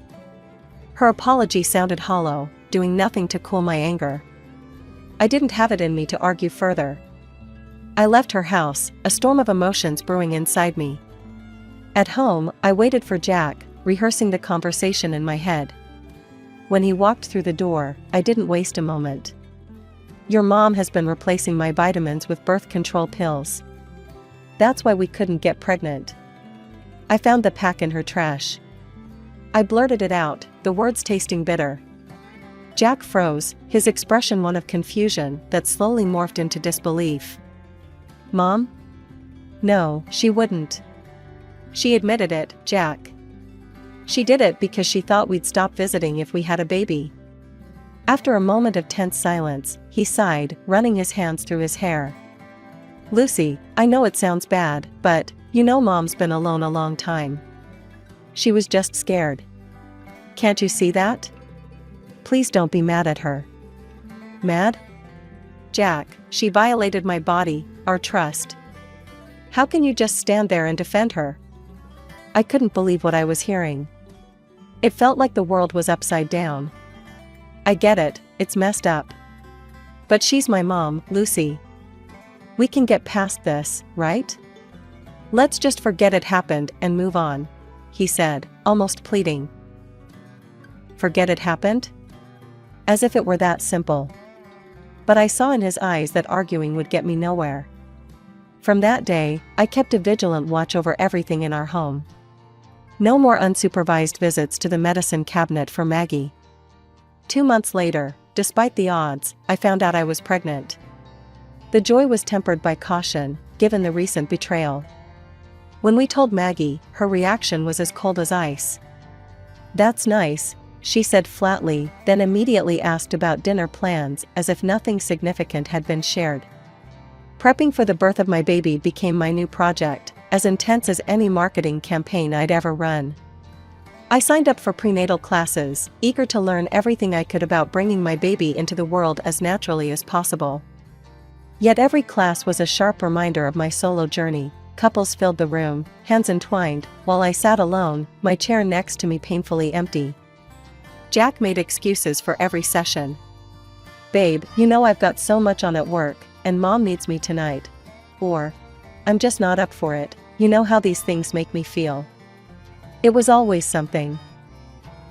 Speaker 2: Her apology sounded hollow, doing nothing to cool my anger. I didn't have it in me to argue further. I left her house, a storm of emotions brewing inside me. At home, I waited for Jack, rehearsing the conversation in my head. When he walked through the door, I didn't waste a moment. "Your mom has been replacing my vitamins with birth control pills. That's why we couldn't get pregnant. I found the pack in her trash." I blurted it out, the words tasting bitter. Jack froze, his expression one of confusion that slowly morphed into disbelief. "Mom? No, she wouldn't." "She admitted it, Jack. She did it because she thought we'd stop visiting if we had a baby." After a moment of tense silence, he sighed, running his hands through his hair. "Lucy, I know it sounds bad, but, you know Mom's been alone a long time. She was just scared. Can't you see that? Please don't be mad at her." "Mad? Jack, she violated my body, our trust. How can you just stand there and defend her?" I couldn't believe what I was hearing. It felt like the world was upside down. "I get it, it's messed up. But she's my mom, Lucy. We can get past this, right? Let's just forget it happened and move on," he said, almost pleading. Forget it happened? As if it were that simple. But I saw in his eyes that arguing would get me nowhere. From that day, I kept a vigilant watch over everything in our home. No more unsupervised visits to the medicine cabinet for Maggie. 2 months later, despite the odds, I found out I was pregnant. The joy was tempered by caution, given the recent betrayal. When we told Maggie, her reaction was as cold as ice. "That's nice," she said flatly, then immediately asked about dinner plans as if nothing significant had been shared. Prepping for the birth of my baby became my new project, as intense as any marketing campaign I'd ever run. I signed up for prenatal classes, eager to learn everything I could about bringing my baby into the world as naturally as possible. Yet every class was a sharp reminder of my solo journey. Couples filled the room, hands entwined, while I sat alone, my chair next to me painfully empty. Jack made excuses for every session. "Babe, you know I've got so much on at work, and Mom needs me tonight." Or, "I'm just not up for it, you know how these things make me feel." It was always something.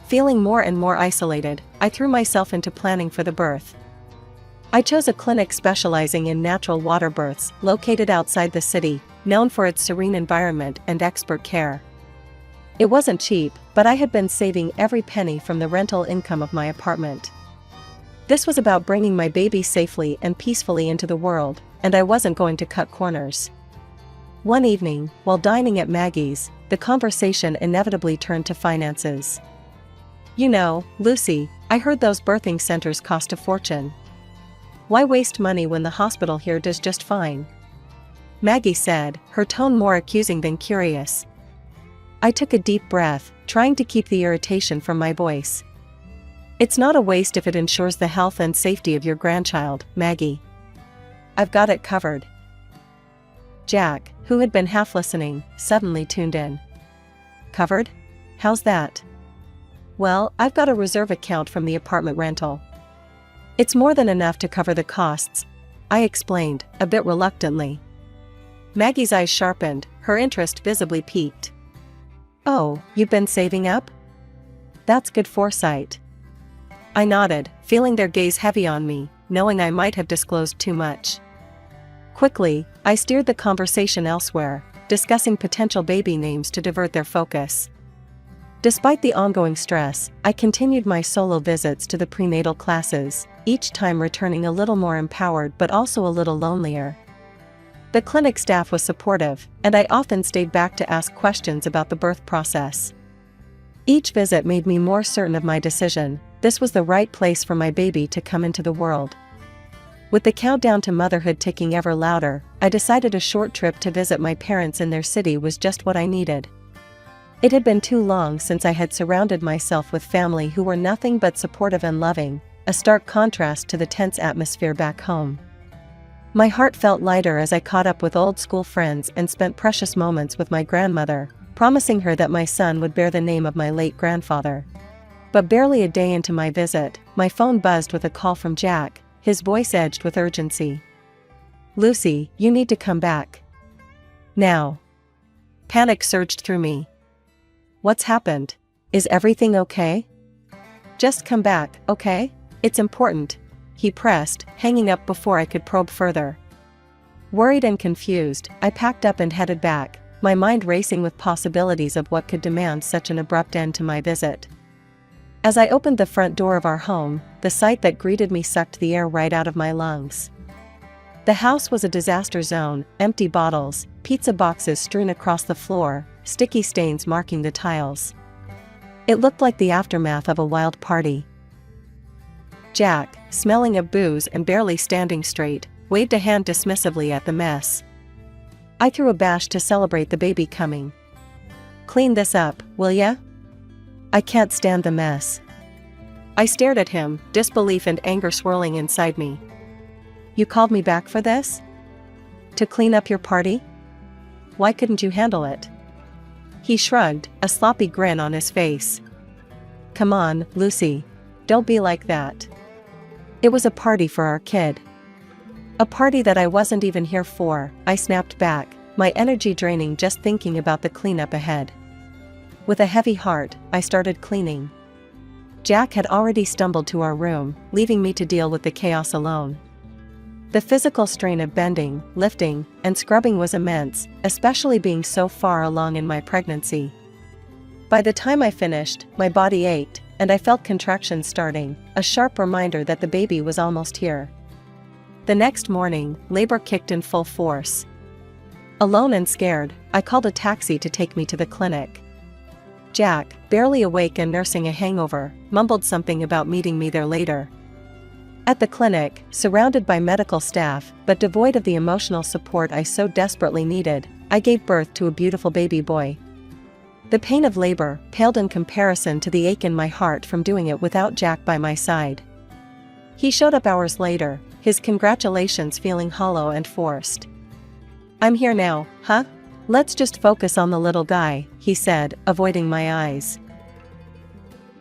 Speaker 2: Feeling more and more isolated, I threw myself into planning for the birth. I chose a clinic specializing in natural water births, located outside the city, known for its serene environment and expert care. It wasn't cheap, but I had been saving every penny from the rental income of my apartment. This was about bringing my baby safely and peacefully into the world, and I wasn't going to cut corners. One evening, while dining at Maggie's, the conversation inevitably turned to finances. "You know, Lucy, I heard those birthing centers cost a fortune. Why waste money when the hospital here does just fine?" Maggie said, her tone more accusing than curious. I took a deep breath, trying to keep the irritation from my voice. "It's not a waste if it ensures the health and safety of your grandchild, Maggie. I've got it covered." Jack, who had been half listening, suddenly tuned in. "Covered? How's that?" "Well, I've got a reserve account from the apartment rental. It's more than enough to cover the costs," I explained, a bit reluctantly. Maggie's eyes sharpened, her interest visibly piqued. "Oh, you've been saving up? That's good foresight." I nodded, feeling their gaze heavy on me, knowing I might have disclosed too much. Quickly, I steered the conversation elsewhere, discussing potential baby names to divert their focus. Despite the ongoing stress, I continued my solo visits to the prenatal classes, each time returning a little more empowered but also a little lonelier. The clinic staff was supportive, and I often stayed back to ask questions about the birth process. Each visit made me more certain of my decision. This was the right place for my baby to come into the world. With the countdown to motherhood ticking ever louder, I decided a short trip to visit my parents in their city was just what I needed. It had been too long since I had surrounded myself with family who were nothing but supportive and loving, a stark contrast to the tense atmosphere back home. My heart felt lighter as I caught up with old school friends and spent precious moments with my grandmother, promising her that my son would bear the name of my late grandfather. But barely a day into my visit, my phone buzzed with a call from Jack, his voice edged with urgency. "Lucy, you need to come back. Now." Panic surged through me. "What's happened? Is everything okay?" "Just come back, okay? It's important," he pressed, hanging up before I could probe further. Worried and confused, I packed up and headed back, my mind racing with possibilities of what could demand such an abrupt end to my visit. As I opened the front door of our home, the sight that greeted me sucked the air right out of my lungs. The house was a disaster zone, empty bottles, pizza boxes strewn across the floor, sticky stains marking the tiles. It looked like the aftermath of a wild party. Jack, smelling of booze and barely standing straight, waved a hand dismissively at the mess. I threw a bash to celebrate the baby coming. "Clean this up, will ya? I can't stand the mess." I stared at him, disbelief and anger swirling inside me. "You called me back for this? To clean up your party? Why couldn't you handle it?" He shrugged, a sloppy grin on his face. "Come on, Lucy. Don't be like that. It was a party for our kid." "A party that I wasn't even here for," I snapped back, my energy draining just thinking about the cleanup ahead. With a heavy heart, I started cleaning. Jack had already stumbled to our room, leaving me to deal with the chaos alone. The physical strain of bending, lifting, and scrubbing was immense, especially being so far along in my pregnancy. By the time I finished, my body ached, and I felt contractions starting, a sharp reminder that the baby was almost here. The next morning, labor kicked in full force. Alone and scared, I called a taxi to take me to the clinic. Jack, barely awake and nursing a hangover, mumbled something about meeting me there later. At the clinic, surrounded by medical staff, but devoid of the emotional support I so desperately needed, I gave birth to a beautiful baby boy. The pain of labor paled in comparison to the ache in my heart from doing it without Jack by my side. He showed up hours later, his congratulations feeling hollow and forced. "I'm here now, huh? Let's just focus on the little guy," he said, avoiding my eyes.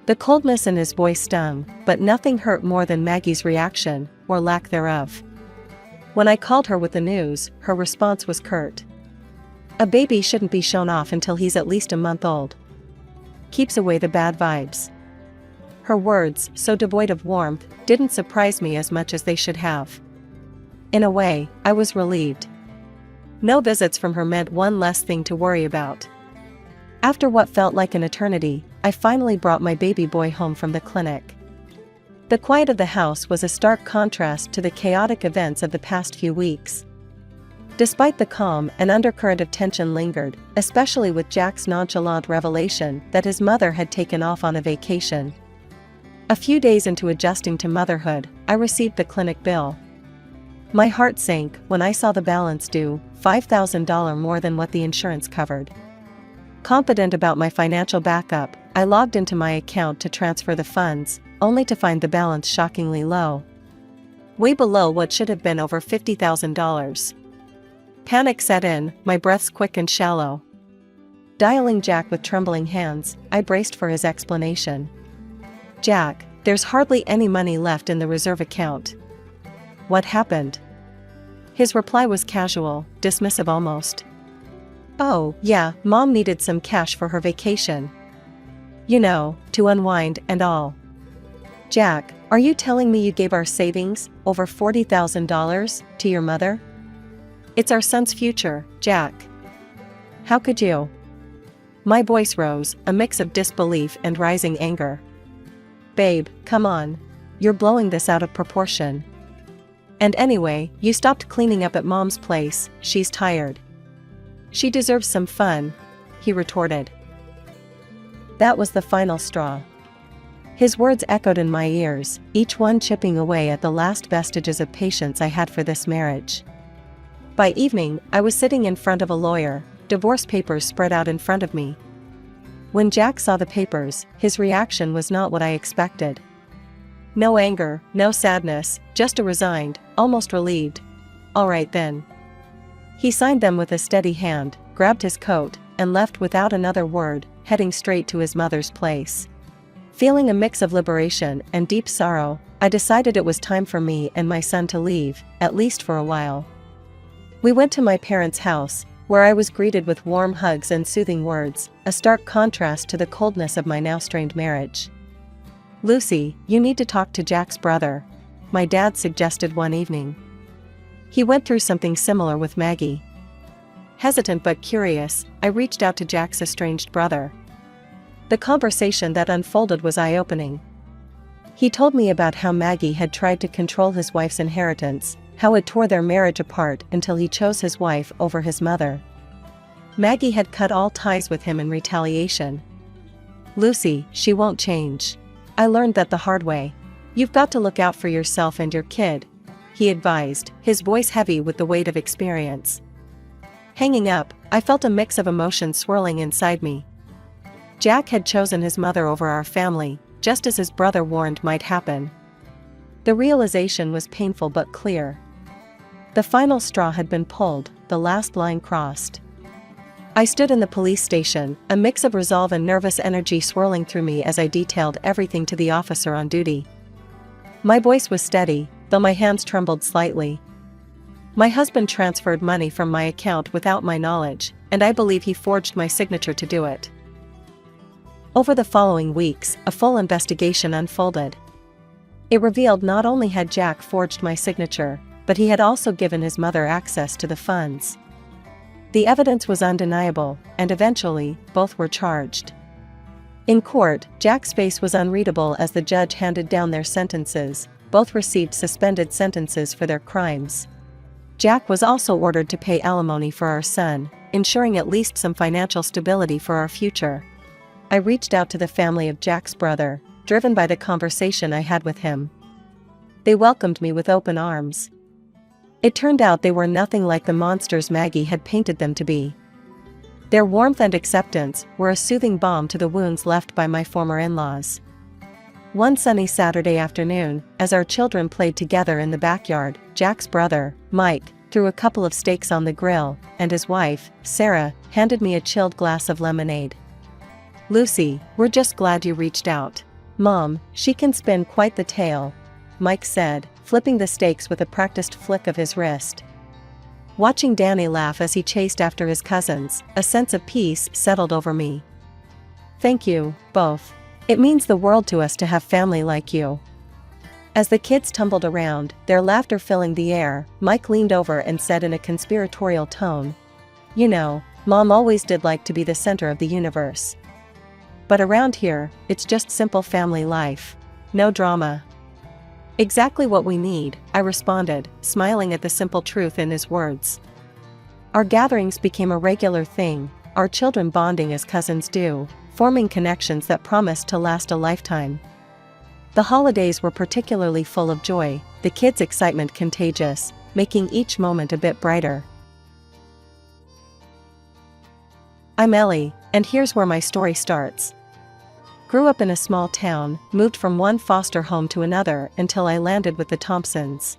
Speaker 2: The coldness in his voice stung, but nothing hurt more than Maggie's reaction, or lack thereof. When I called her with the news, her response was curt. "A baby shouldn't be shown off until he's at least a month old. Keeps away the bad vibes." Her words, so devoid of warmth, didn't surprise me as much as they should have. In a way, I was relieved. No visits from her meant one less thing to worry about. After what felt like an eternity, I finally brought my baby boy home from the clinic. The quiet of the house was a stark contrast to the chaotic events of the past few weeks. Despite the calm, an undercurrent of tension lingered, especially with Jack's nonchalant revelation that his mother had taken off on a vacation. A few days into adjusting to motherhood, I received the clinic bill. My heart sank when I saw the balance due, $5,000 more than what the insurance covered. Confident about my financial backup, I logged into my account to transfer the funds, only to find the balance shockingly low. Way below what should have been over $50,000. Panic set in, my breaths quick and shallow. Dialing Jack with trembling hands, I braced for his explanation. "Jack, there's hardly any money left in the reserve account." "What happened?" His reply was casual, dismissive almost. "Oh, yeah, Mom needed some cash for her vacation. You know, to unwind and all." "Jack, are you telling me you gave our savings, over $40,000, to your mother? It's our son's future, Jack. How could you?" My voice rose, a mix of disbelief and rising anger. "Babe, come on. You're blowing this out of proportion. And anyway, you stopped cleaning up at Mom's place, she's tired. She deserves some fun," he retorted. That was the final straw. His words echoed in my ears, each one chipping away at the last vestiges of patience I had for this marriage. By evening, I was sitting in front of a lawyer, divorce papers spread out in front of me. When Jack saw the papers, his reaction was not what I expected. No anger, no sadness, just a resigned, almost relieved, "All right then." He signed them with a steady hand, grabbed his coat, and left without another word, heading straight to his mother's place. Feeling a mix of liberation and deep sorrow, I decided it was time for me and my son to leave, at least for a while. We went to my parents' house, where I was greeted with warm hugs and soothing words, a stark contrast to the coldness of my now strained marriage. "Lucy, you need to talk to Jack's brother," my dad suggested one evening. He went through something similar with Maggie. Hesitant but curious, I reached out to Jack's estranged brother. The conversation that unfolded was eye-opening. He told me about how Maggie had tried to control his wife's inheritance, how it tore their marriage apart until he chose his wife over his mother. Maggie had cut all ties with him in retaliation. "Lucy, she won't change. I learned that the hard way. You've got to look out for yourself and your kid," he advised, his voice heavy with the weight of experience. Hanging up, I felt a mix of emotions swirling inside me. Jack had chosen his mother over our family, just as his brother warned might happen. The realization was painful but clear. The final straw had been pulled, the last line crossed. I stood in the police station, a mix of resolve and nervous energy swirling through me as I detailed everything to the officer on duty. My voice was steady, though my hands trembled slightly. My husband transferred money from my account without my knowledge, and I believe he forged my signature to do it. Over the following weeks, a full investigation unfolded. It revealed not only had Jack forged my signature, but he had also given his mother access to the funds. The evidence was undeniable, and eventually, both were charged. In court, Jack's face was unreadable as the judge handed down their sentences. Both received suspended sentences for their crimes. Jack was also ordered to pay alimony for our son, ensuring at least some financial stability for our future. I reached out to the family of Jack's brother, driven by the conversation I had with him. They welcomed me with open arms. It turned out they were nothing like the monsters Maggie had painted them to be. Their warmth and acceptance were a soothing balm to the wounds left by my former in-laws. One sunny Saturday afternoon, as our children played together in the backyard, Jack's brother, Mike, threw a couple of steaks on the grill, and his wife, Sarah, handed me a chilled glass of lemonade. "Lucy, we're just glad you reached out. Mom, she can spin quite the tale," Mike said, flipping the steaks with a practiced flick of his wrist. Watching Danny laugh as he chased after his cousins, a sense of peace settled over me. "Thank you, both. It means the world to us to have family like you." As the kids tumbled around, their laughter filling the air, Mike leaned over and said in a conspiratorial tone, "You know, Mom always did like to be the center of the universe. But around here, it's just simple family life. No drama." "Exactly what we need," I responded, smiling at the simple truth in his words. Our gatherings became a regular thing, our children bonding as cousins do, forming connections that promised to last a lifetime. The holidays were particularly full of joy, the kids' excitement contagious, making each moment a bit brighter. I'm Ellie, and here's where my story starts. Grew up in a small town, moved from one foster home to another until I landed with the Thompsons.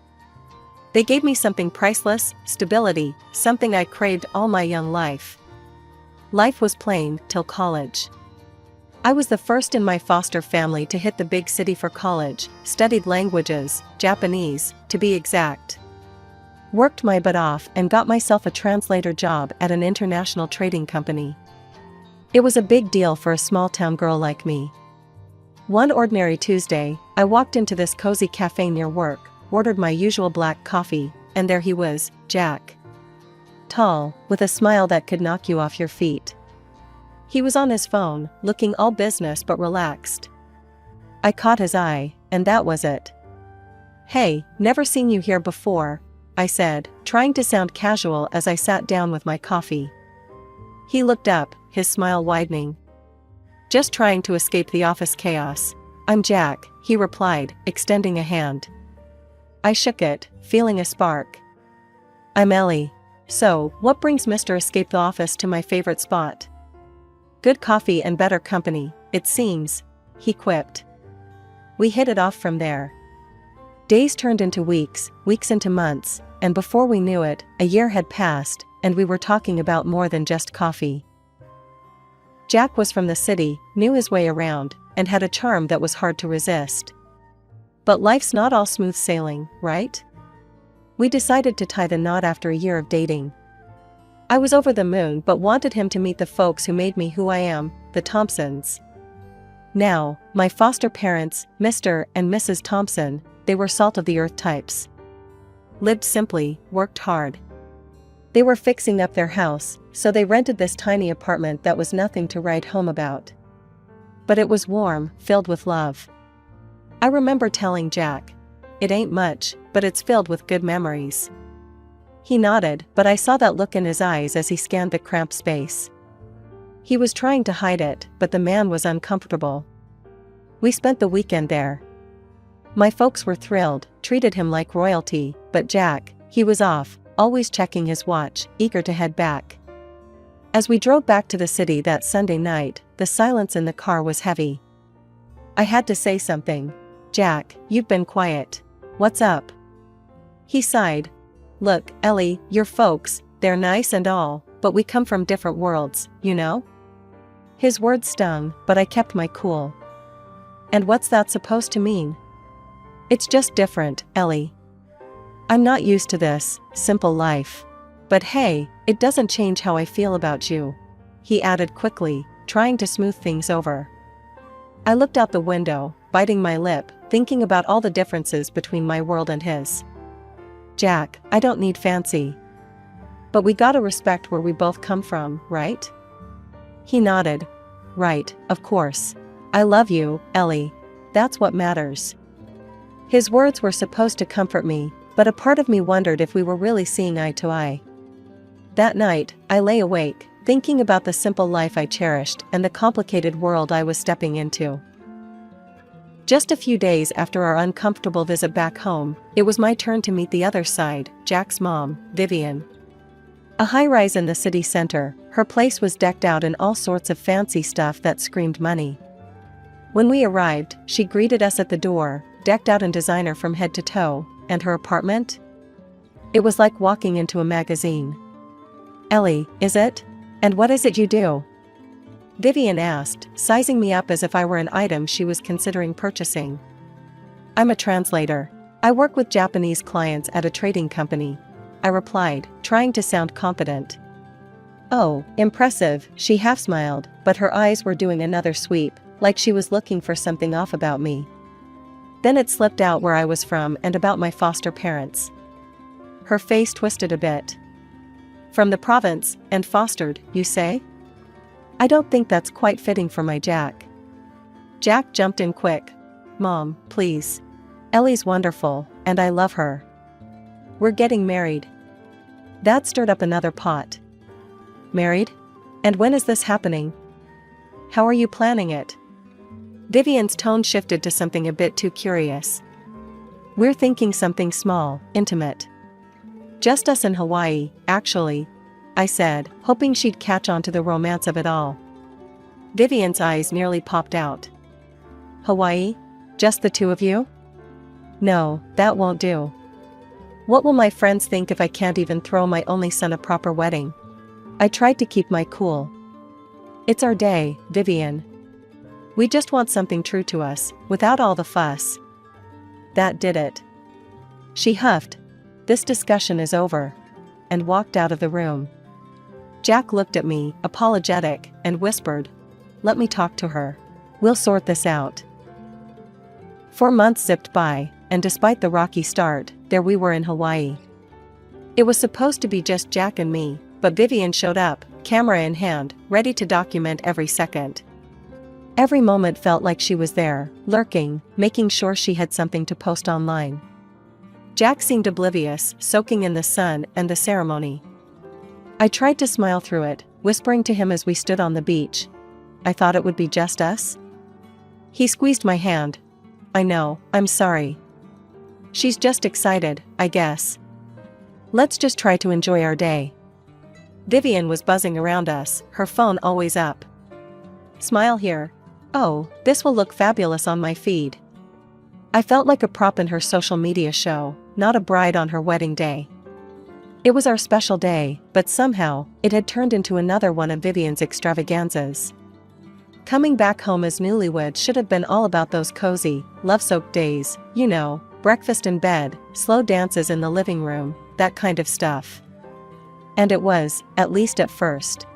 Speaker 2: They gave me something priceless, stability, something I craved all my young life. Life was plain till college. I was the first in my foster family to hit the big city for college, studied languages, Japanese, to be exact. Worked my butt off and got myself a translator job at an international trading company. It was a big deal for a small-town girl like me. One ordinary Tuesday, I walked into this cozy cafe near work, ordered my usual black coffee, and there he was, Jack. Tall, with a smile that could knock you off your feet. He was on his phone, looking all business but relaxed. I caught his eye, and that was it. "Hey, never seen you here before," I said, trying to sound casual as I sat down with my coffee. He looked up, his smile widening. "Just trying to escape the office chaos. I'm Jack," he replied, extending a hand. I shook it, feeling a spark. "I'm Ellie. So, what brings Mr. Escape the Office to my favorite spot?" "Good coffee and better company, it seems," he quipped. We hit it off from there. Days turned into weeks, weeks into months, and before we knew it, a year had passed, and we were talking about more than just coffee. Jack was from the city, knew his way around, and had a charm that was hard to resist. But life's not all smooth sailing, right? We decided to tie the knot after a year of dating. I was over the moon but wanted him to meet the folks who made me who I am, the Thompsons. Now, my foster parents, Mr. and Mrs. Thompson, they were salt-of-the-earth types. Lived simply, worked hard. They were fixing up their house, so they rented this tiny apartment that was nothing to write home about. But it was warm, filled with love. I remember telling Jack, "It ain't much, but it's filled with good memories." He nodded, but I saw that look in his eyes as he scanned the cramped space. He was trying to hide it, but the man was uncomfortable. We spent the weekend there. My folks were thrilled, treated him like royalty, but Jack, he was off, always checking his watch, eager to head back. As we drove back to the city that Sunday night, the silence in the car was heavy. I had to say something. "Jack, you've been quiet. What's up?" He sighed. "Look, Ellie, your folks, they're nice and all, but we come from different worlds, you know?" His words stung, but I kept my cool. "And what's that supposed to mean?" "It's just different, Ellie. I'm not used to this simple life. But hey, it doesn't change how I feel about you," he added quickly, trying to smooth things over. I looked out the window, biting my lip, thinking about all the differences between my world and his. "Jack, I don't need fancy. But we gotta respect where we both come from, right?" He nodded. "Right, of course. I love you, Ellie. That's what matters." His words were supposed to comfort me, but a part of me wondered if we were really seeing eye to eye. That night, I lay awake, thinking about the simple life I cherished and the complicated world I was stepping into. Just a few days after our uncomfortable visit back home, it was my turn to meet the other side, Jack's mom, Vivian. A high-rise in the city center, her place was decked out in all sorts of fancy stuff that screamed money. When we arrived, she greeted us at the door, decked out in designer from head to toe, and her apartment? It was like walking into a magazine. "Ellie, is it? And what is it you do?" Vivian asked, sizing me up as if I were an item she was considering purchasing. "I'm a translator. I work with Japanese clients at a trading company," I replied, trying to sound confident. "Oh, impressive," she half smiled, but her eyes were doing another sweep, like she was looking for something off about me. Then it slipped out where I was from and about my foster parents. Her face twisted a bit. "From the province, and fostered, you say? I don't think that's quite fitting for my Jack." Jack jumped in quick. "Mom, please. Ellie's wonderful, and I love her. We're getting married." That stirred up another pot. "Married? And when is this happening? How are you planning it?" Vivian's tone shifted to something a bit too curious. "We're thinking something small, intimate. Just us in Hawaii, actually," I said, hoping she'd catch on to the romance of it all. Vivian's eyes nearly popped out. "Hawaii? Just the two of you?" "No, that won't do. What will my friends think if I can't even throw my only son a proper wedding?" I tried to keep my cool. "It's our day, Vivian. We just want something true to us, without all the fuss." That did it. She huffed, "This discussion is over," and walked out of the room. Jack looked at me, apologetic, and whispered, "Let me talk to her. We'll sort this out." 4 months zipped by, and despite the rocky start, there we were in Hawaii. It was supposed to be just Jack and me, but Vivian showed up, camera in hand, ready to document every second. Every moment felt like she was there, lurking, making sure she had something to post online. Jack seemed oblivious, soaking in the sun and the ceremony. I tried to smile through it, whispering to him as we stood on the beach, "I thought it would be just us." He squeezed my hand. "I know, I'm sorry. She's just excited, I guess. Let's just try to enjoy our day." Vivian was buzzing around us, her phone always up. "Smile here. Oh, this will look fabulous on my feed." I felt like a prop in her social media show, not a bride on her wedding day. It was our special day, but somehow, it had turned into another one of Vivian's extravaganzas. Coming back home as newlyweds should have been all about those cozy, love-soaked days, you know, breakfast in bed, slow dances in the living room, that kind of stuff. And it was, at least at first.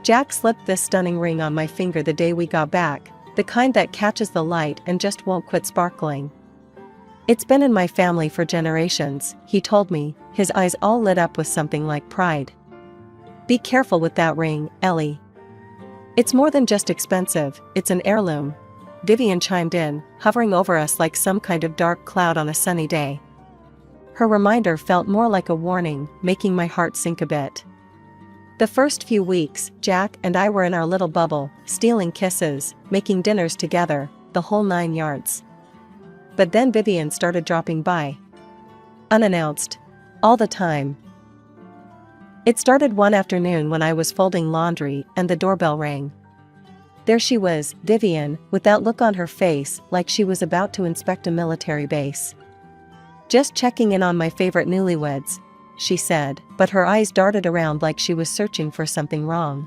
Speaker 2: Jack slipped this stunning ring on my finger the day we got back, the kind that catches the light and just won't quit sparkling. It's been in my family for generations, he told me, his eyes all lit up with something like pride. Be careful with that ring, Ellie. It's more than just expensive, it's an heirloom. Vivian chimed in, hovering over us like some kind of dark cloud on a sunny day. Her reminder felt more like a warning, making my heart sink a bit. The first few weeks, Jack and I were in our little bubble, stealing kisses, making dinners together, the whole 9 yards. But then Vivian started dropping by. Unannounced. All the time. It started one afternoon when I was folding laundry and the doorbell rang. There she was, Vivian, with that look on her face like she was about to inspect a military base. Just checking in on my favorite newlyweds, she said, but her eyes darted around like she was searching for something wrong.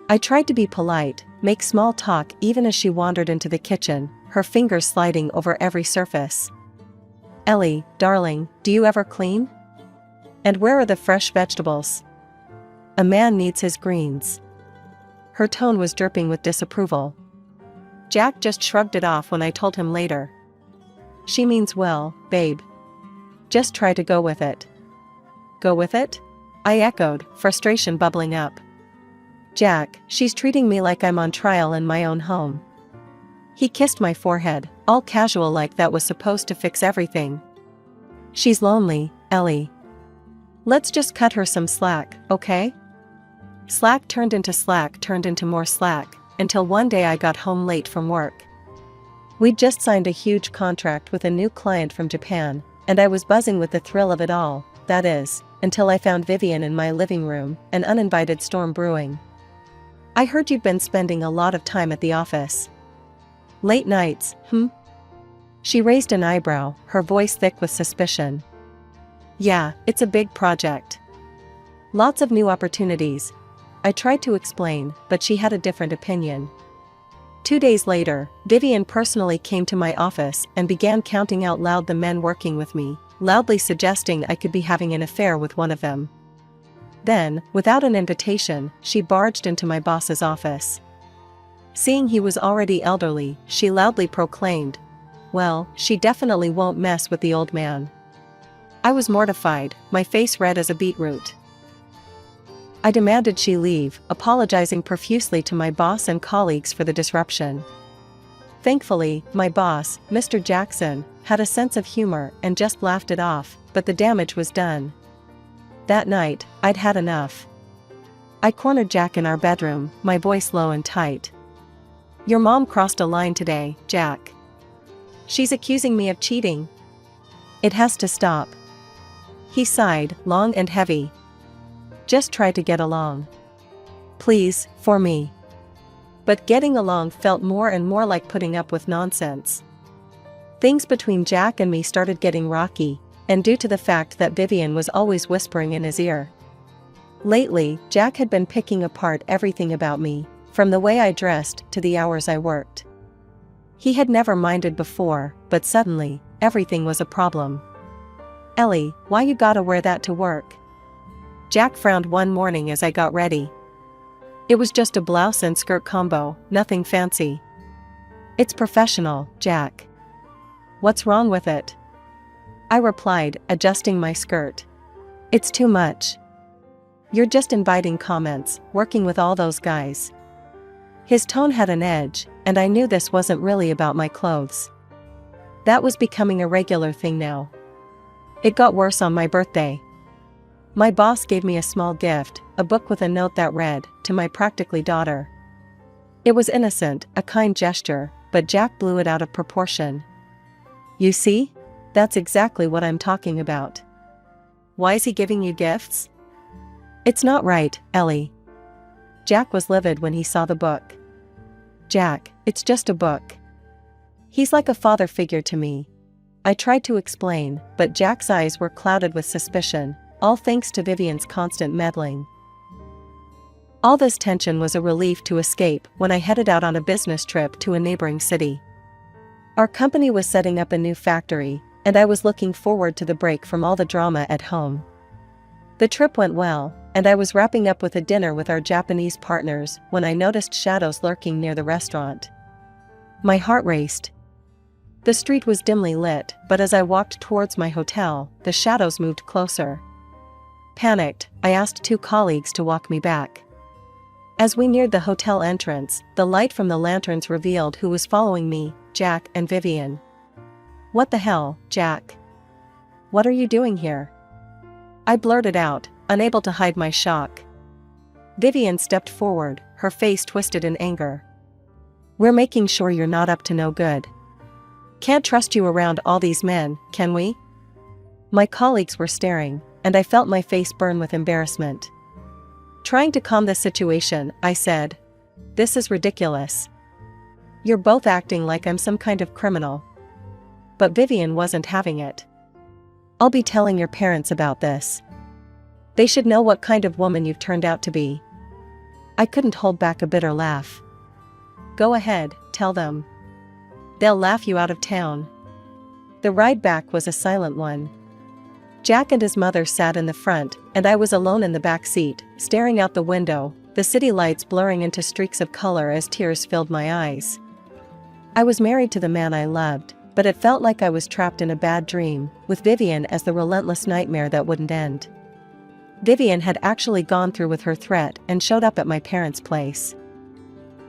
Speaker 2: I tried to be polite, make small talk even as she wandered into the kitchen, her fingers sliding over every surface. Ellie, darling, do you ever clean? And where are the fresh vegetables? A man needs his greens. Her tone was dripping with disapproval. Jack just shrugged it off when I told him later. She means well, babe. Just try to go with it. Go with it? I echoed, frustration bubbling up. Jack, she's treating me like I'm on trial in my own home. He kissed my forehead, all casual like that was supposed to fix everything. She's lonely, Ellie. Let's just cut her some slack, okay? Slack turned into more slack, until one day I got home late from work. We'd just signed a huge contract with a new client from Japan, and I was buzzing with the thrill of it all, that is, until I found Vivian in my living room, an uninvited storm brewing. I heard you've been spending a lot of time at the office. Late nights, She raised an eyebrow, her voice thick with suspicion. Yeah, it's a big project. Lots of new opportunities. I tried to explain, but she had a different opinion. 2 days later, Vivian personally came to my office and began counting out loud the men working with me, loudly suggesting I could be having an affair with one of them. Then, without an invitation, she barged into my boss's office. Seeing he was already elderly, she loudly proclaimed, "Well, she definitely won't mess with the old man." I was mortified, my face red as a beetroot. I demanded she leave, apologizing profusely to my boss and colleagues for the disruption. Thankfully, my boss, Mr. Jackson, had a sense of humor and just laughed it off, but the damage was done. That night, I'd had enough. I cornered Jack in our bedroom, my voice low and tight. Your mom crossed a line today, Jack. She's accusing me of cheating. It has to stop. He sighed, long and heavy. Just try to get along. Please, for me. But getting along felt more and more like putting up with nonsense. Things between Jack and me started getting rocky, and due to the fact that Vivian was always whispering in his ear. Lately, Jack had been picking apart everything about me, from the way I dressed to the hours I worked. He had never minded before, but suddenly, everything was a problem. Ellie, why you gotta wear that to work? Jack frowned one morning as I got ready. It was just a blouse and skirt combo, nothing fancy. It's professional, Jack. What's wrong with it? I replied, adjusting my skirt. It's too much. You're just inviting comments, working with all those guys. His tone had an edge, and I knew this wasn't really about my clothes. That was becoming a regular thing now. It got worse on my birthday. My boss gave me a small gift, a book with a note that read, "To my practically daughter." It was innocent, a kind gesture, but Jack blew it out of proportion. You see? That's exactly what I'm talking about. Why is he giving you gifts? It's not right, Ellie. Jack was livid when he saw the book. Jack, it's just a book. He's like a father figure to me. I tried to explain, but Jack's eyes were clouded with suspicion, all thanks to Vivian's constant meddling. All this tension was a relief to escape when I headed out on a business trip to a neighboring city. Our company was setting up a new factory, and I was looking forward to the break from all the drama at home. The trip went well, and I was wrapping up with a dinner with our Japanese partners when I noticed shadows lurking near the restaurant. My heart raced. The street was dimly lit, but as I walked towards my hotel, the shadows moved closer. Panicked, I asked two colleagues to walk me back. As we neared the hotel entrance, the light from the lanterns revealed who was following me: Jack and Vivian. "What the hell, Jack? What are you doing here?" I blurted out, unable to hide my shock. Vivian stepped forward, her face twisted in anger. "We're making sure you're not up to no good. Can't trust you around all these men, can we?" My colleagues were staring, and I felt my face burn with embarrassment. Trying to calm the situation, I said, "This is ridiculous. You're both acting like I'm some kind of criminal." But Vivian wasn't having it. "I'll be telling your parents about this. They should know what kind of woman you've turned out to be." I couldn't hold back a bitter laugh. "Go ahead, tell them. They'll laugh you out of town." The ride back was a silent one. Jack and his mother sat in the front, and I was alone in the back seat, staring out the window, the city lights blurring into streaks of color as tears filled my eyes. I was married to the man I loved, but it felt like I was trapped in a bad dream, with Vivian as the relentless nightmare that wouldn't end. Vivian had actually gone through with her threat and showed up at my parents' place.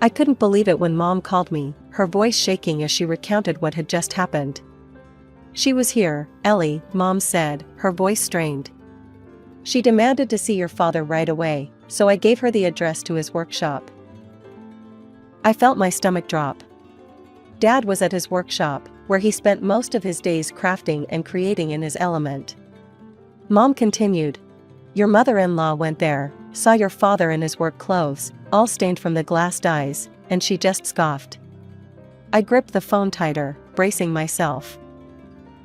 Speaker 2: I couldn't believe it when Mom called me, her voice shaking as she recounted what had just happened. "She was here, Ellie," Mom said, her voice strained. "She demanded to see your father right away, so I gave her the address to his workshop." I felt my stomach drop. Dad was at his workshop, where he spent most of his days crafting and creating in his element. Mom continued, "Your mother-in-law went there, saw your father in his work clothes, all stained from the glass dyes, and she just scoffed." I gripped the phone tighter, bracing myself.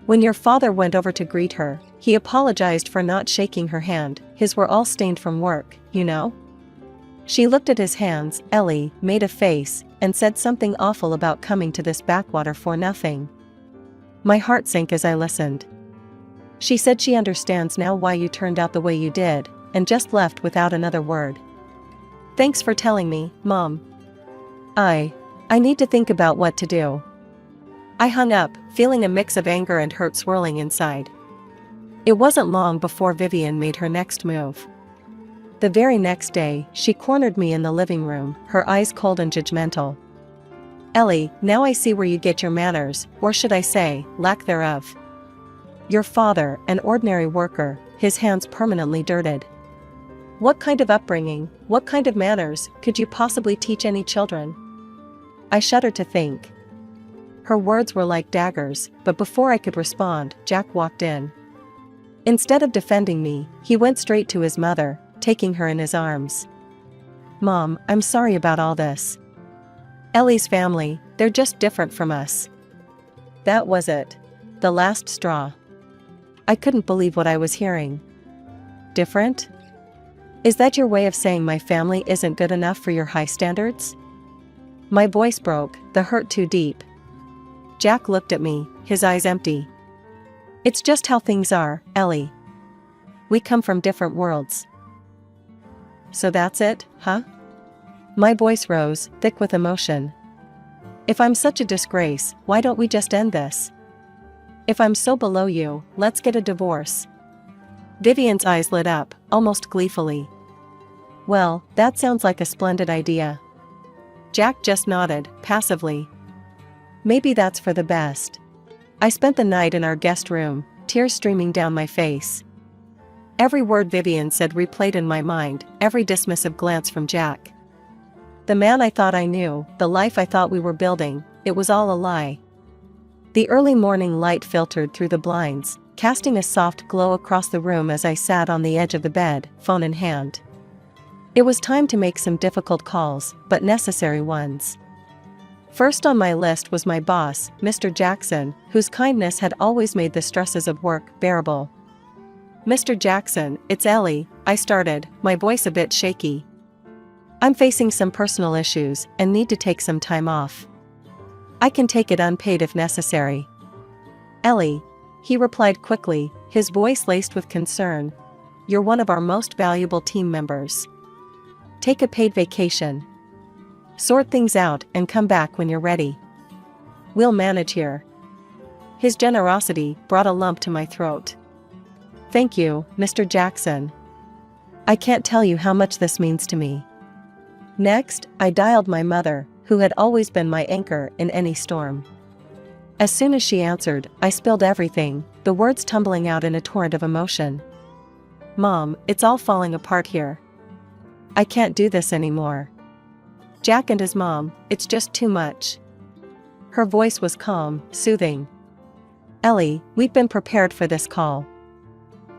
Speaker 2: "When your father went over to greet her, he apologized for not shaking her hand. His were all stained from work, you know." She looked at his hands, Ellie, made a face, and said something awful about coming to this backwater for nothing. My heart sank as I listened. "She said she understands now why you turned out the way you did, and just left without another word." "Thanks for telling me, Mom. I need to think about what to do." I hung up, feeling a mix of anger and hurt swirling inside. It wasn't long before Vivian made her next move. The very next day, she cornered me in the living room, her eyes cold and judgmental. "Ellie, now I see where you get your manners, or should I say, lack thereof. Your father, an ordinary worker, his hands permanently dirted. What kind of upbringing, what kind of manners, could you possibly teach any children?" I shuddered to think. Her words were like daggers, but before I could respond, Jack walked in. Instead of defending me, he went straight to his mother, taking her in his arms. "Mom, I'm sorry about all this. Ellie's family, they're just different from us." That was it. The last straw. I couldn't believe what I was hearing. "Different? Is that your way of saying my family isn't good enough for your high standards?" My voice broke, the hurt too deep. Jack looked at me, his eyes empty. "It's just how things are, Ellie. We come from different worlds." "So that's it, huh?" My voice rose, thick with emotion. "If I'm such a disgrace, why don't we just end this? If I'm so below you, let's get a divorce." Vivian's eyes lit up, almost gleefully. "Well, that sounds like a splendid idea." Jack just nodded, passively. "Maybe that's for the best." I spent the night in our guest room, tears streaming down my face. Every word Vivian said replayed in my mind, every dismissive glance from Jack. The man I thought I knew, the life I thought we were building, it was all a lie. The early morning light filtered through the blinds, casting a soft glow across the room as I sat on the edge of the bed, phone in hand. It was time to make some difficult calls, but necessary ones. First on my list was my boss, Mr. Jackson, whose kindness had always made the stresses of work bearable. "Mr. Jackson, it's Ellie," I started, my voice a bit shaky. I'm facing some personal issues and need to take some time off. I can take it unpaid if necessary. Ellie, he replied quickly, his voice laced with concern. You're one of our most valuable team members. Take a paid vacation. Sort things out and come back when you're ready. We'll manage here. His generosity brought a lump to my throat. Thank you, Mr. Jackson. I can't tell you how much this means to me. Next, I dialed my mother, who had always been my anchor in any storm. As soon as she answered, I spilled everything, the words tumbling out in a torrent of emotion. Mom, it's all falling apart here. I can't do this anymore. Jack and his mom, it's just too much. Her voice was calm, soothing. Ellie, we've been prepared for this call.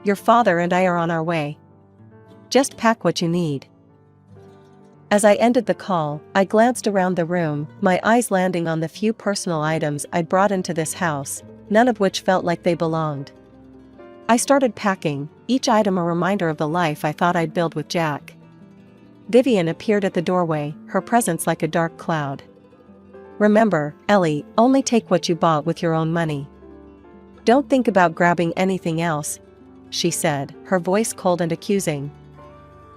Speaker 2: Your father and I are on our way. Just pack what you need. As I ended the call, I glanced around the room, my eyes landing on the few personal items I'd brought into this house, none of which felt like they belonged. I started packing, each item a reminder of the life I thought I'd build with Jack. Vivian appeared at the doorway, her presence like a dark cloud. Remember, Ellie, only take what you bought with your own money. Don't think about grabbing anything else, she said, her voice cold and accusing.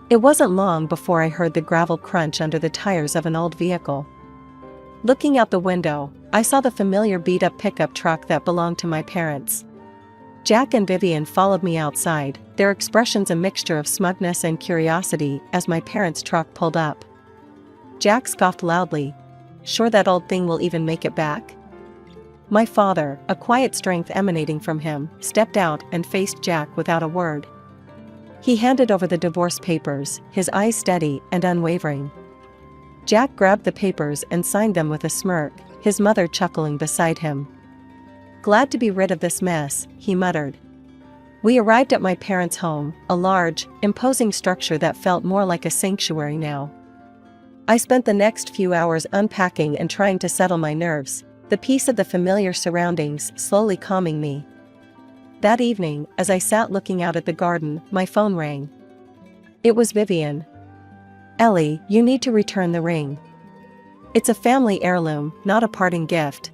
Speaker 2: It wasn't long before I heard the gravel crunch under the tires of an old vehicle. Looking out the window, I saw the familiar beat-up pickup truck that belonged to my parents. Jack and Vivian followed me outside, their expressions a mixture of smugness and curiosity as my parents' truck pulled up. Jack scoffed loudly. Sure that old thing will even make it back? My father, a quiet strength emanating from him, stepped out and faced Jack without a word. He handed over the divorce papers, his eyes steady and unwavering. Jack grabbed the papers and signed them with a smirk, his mother chuckling beside him. Glad to be rid of this mess, he muttered. We arrived at my parents' home, a large, imposing structure that felt more like a sanctuary now. I spent the next few hours unpacking and trying to settle my nerves, the peace of the familiar surroundings slowly calming me. That evening, as I sat looking out at the garden, my phone rang. It was Vivian. Ellie, you need to return the ring. It's a family heirloom, not a parting gift.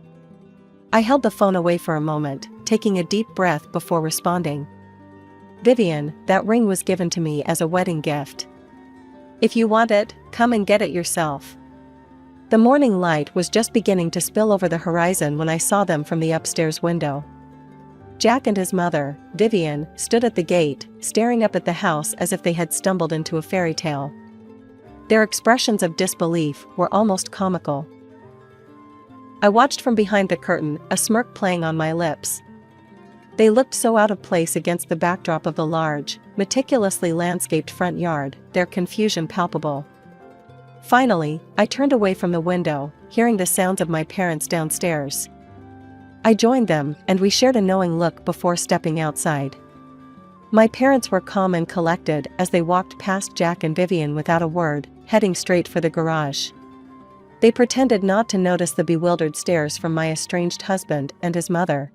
Speaker 2: I held the phone away for a moment, taking a deep breath before responding. Vivian, that ring was given to me as a wedding gift. If you want it, come and get it yourself. The morning light was just beginning to spill over the horizon when I saw them from the upstairs window. Jack and his mother, Vivian, stood at the gate, staring up at the house as if they had stumbled into a fairy tale. Their expressions of disbelief were almost comical. I watched from behind the curtain, a smirk playing on my lips. They looked so out of place against the backdrop of the large, meticulously landscaped front yard, their confusion palpable. Finally, I turned away from the window, hearing the sounds of my parents downstairs. I joined them, and we shared a knowing look before stepping outside. My parents were calm and collected as they walked past Jack and Vivian without a word, heading straight for the garage. They pretended not to notice the bewildered stares from my estranged husband and his mother.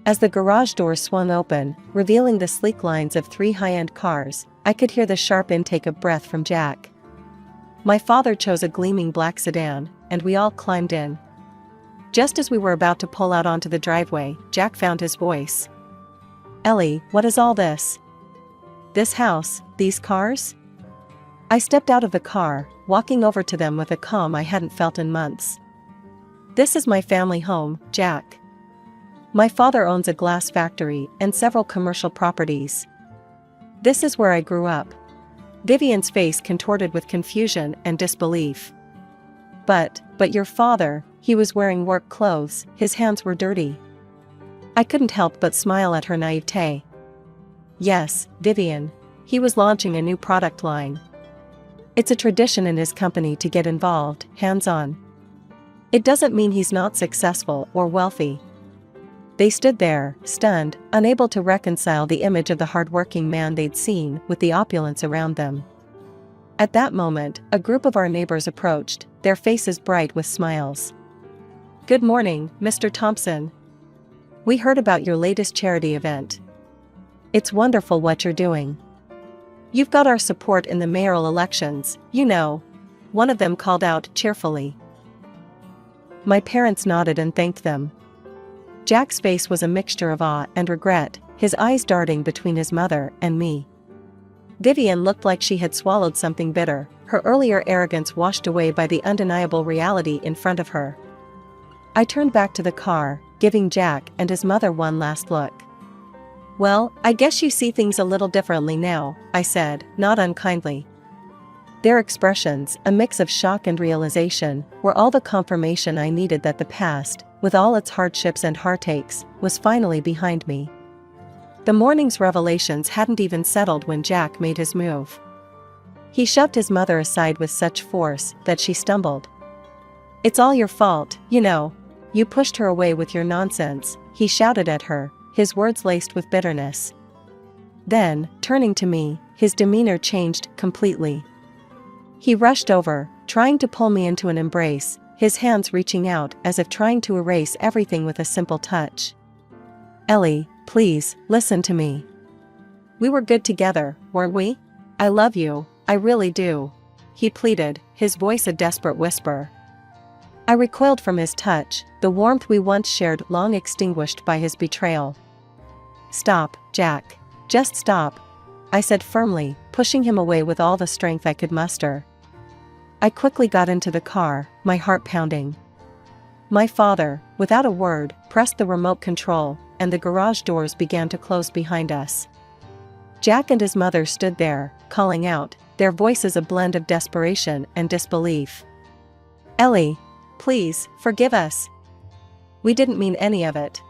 Speaker 2: As the garage doors swung open, revealing the sleek lines of 3 high-end cars, I could hear the sharp intake of breath from Jack. My father chose a gleaming black sedan, and we all climbed in. Just as we were about to pull out onto the driveway, Jack found his voice. Ellie, what is all this? This house, these cars? I stepped out of the car, walking over to them with a calm I hadn't felt in months. This is my family home, Jack. My father owns a glass factory and several commercial properties. This is where I grew up. Vivian's face contorted with confusion and disbelief. But your father, he was wearing work clothes, his hands were dirty. I couldn't help but smile at her naivete. Yes, Vivian. He was launching a new product line. It's a tradition in his company to get involved, hands-on. It doesn't mean he's not successful or wealthy. They stood there, stunned, unable to reconcile the image of the hard-working man they'd seen with the opulence around them. At that moment, a group of our neighbors approached, their faces bright with smiles. Good morning, Mr. Thompson. We heard about your latest charity event. It's wonderful what you're doing. You've got our support in the mayoral elections, you know," one of them called out cheerfully. My parents nodded and thanked them. Jack's face was a mixture of awe and regret, his eyes darting between his mother and me. Vivian looked like she had swallowed something bitter, her earlier arrogance washed away by the undeniable reality in front of her. I turned back to the car, giving Jack and his mother one last look. "Well, I guess you see things a little differently now," I said, not unkindly. Their expressions, a mix of shock and realization, were all the confirmation I needed that the past, with all its hardships and heartaches, was finally behind me. The morning's revelations hadn't even settled when Jack made his move. He shoved his mother aside with such force that she stumbled. "It's all your fault, you know. You pushed her away with your nonsense," he shouted at her, his words laced with bitterness. Then, turning to me, his demeanor changed completely. He rushed over, trying to pull me into an embrace, his hands reaching out as if trying to erase everything with a simple touch. "Ellie, please, listen to me. We were good together, weren't we? I love you, I really do," he pleaded, his voice a desperate whisper. I recoiled from his touch, the warmth we once shared long extinguished by his betrayal. "Stop, Jack. Just stop," I said firmly, pushing him away with all the strength I could muster. I quickly got into the car, my heart pounding. My father, without a word, pressed the remote control, and the garage doors began to close behind us. Jack and his mother stood there, calling out, their voices a blend of desperation and disbelief. "Ellie, please, forgive us. We didn't mean any of it,"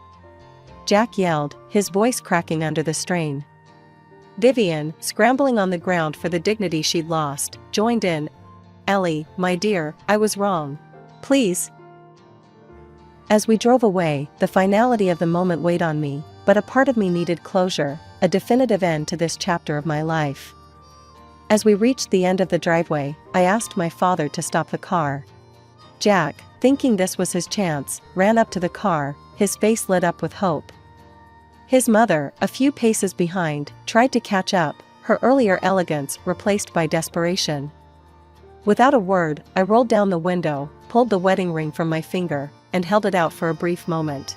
Speaker 2: Jack yelled, his voice cracking under the strain. Vivian, scrambling on the ground for the dignity she'd lost, joined in. "Ellie, my dear, I was wrong. Please." As we drove away, the finality of the moment weighed on me, but a part of me needed closure, a definitive end to this chapter of my life. As we reached the end of the driveway, I asked my father to stop the car. Jack, thinking this was his chance, ran up to the car, his face lit up with hope. His mother, a few paces behind, tried to catch up, her earlier elegance replaced by desperation. Without a word, I rolled down the window, pulled the wedding ring from my finger, and held it out for a brief moment.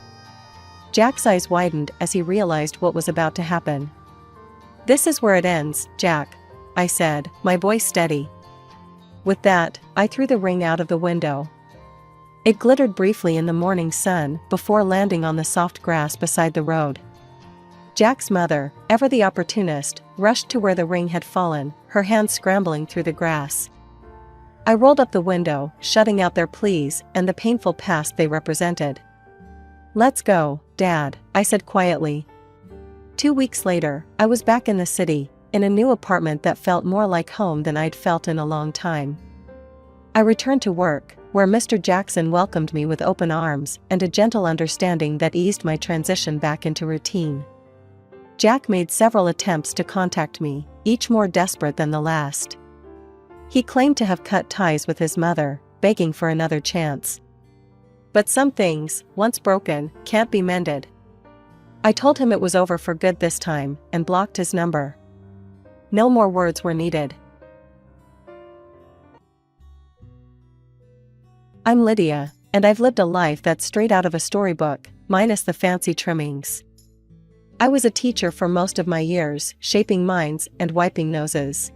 Speaker 2: Jack's eyes widened as he realized what was about to happen. "This is where it ends, Jack," I said, my voice steady. With that, I threw the ring out of the window. It glittered briefly in the morning sun before landing on the soft grass beside the road. Jack's mother, ever the opportunist, rushed to where the ring had fallen, her hands scrambling through the grass. I rolled up the window, shutting out their pleas and the painful past they represented. "Let's go, Dad," I said quietly. 2 weeks later, I was back in the city, in a new apartment that felt more like home than I'd felt in a long time. I returned to work, where Mr. Jackson welcomed me with open arms and a gentle understanding that eased my transition back into routine. Jack made several attempts to contact me, each more desperate than the last. He claimed to have cut ties with his mother, begging for another chance. But some things, once broken, can't be mended. I told him it was over for good this time, and blocked his number. No more words were needed. I'm Lydia, and I've lived a life that's straight out of a storybook, minus the fancy trimmings. I was a teacher for most of my years, shaping minds and wiping noses.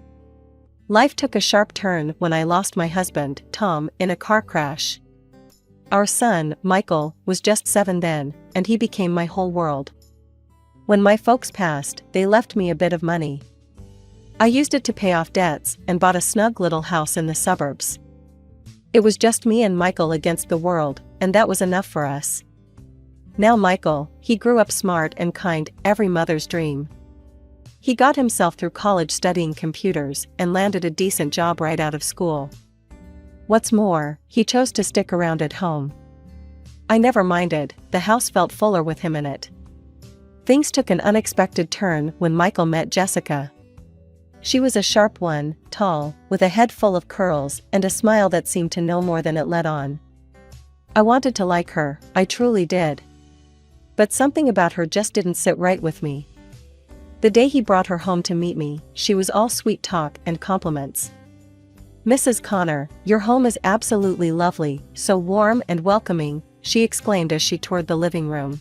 Speaker 2: Life took a sharp turn when I lost my husband, Tom, in a car crash. Our son, Michael, was just 7 then, and he became my whole world. When my folks passed, they left me a bit of money. I used it to pay off debts and bought a snug little house in the suburbs. It was just me and Michael against the world, and that was enough for us. Now Michael, he grew up smart and kind, every mother's dream. He got himself through college studying computers and landed a decent job right out of school. What's more, he chose to stick around at home. I never minded, the house felt fuller with him in it. Things took an unexpected turn when Michael met Jessica. She was a sharp one, tall, with a head full of curls and a smile that seemed to know more than it let on. I wanted to like her, I truly did. But something about her just didn't sit right with me. The day he brought her home to meet me, she was all sweet talk and compliments. "Mrs. Connor, your home is absolutely lovely, so warm and welcoming," she exclaimed as she toured the living room.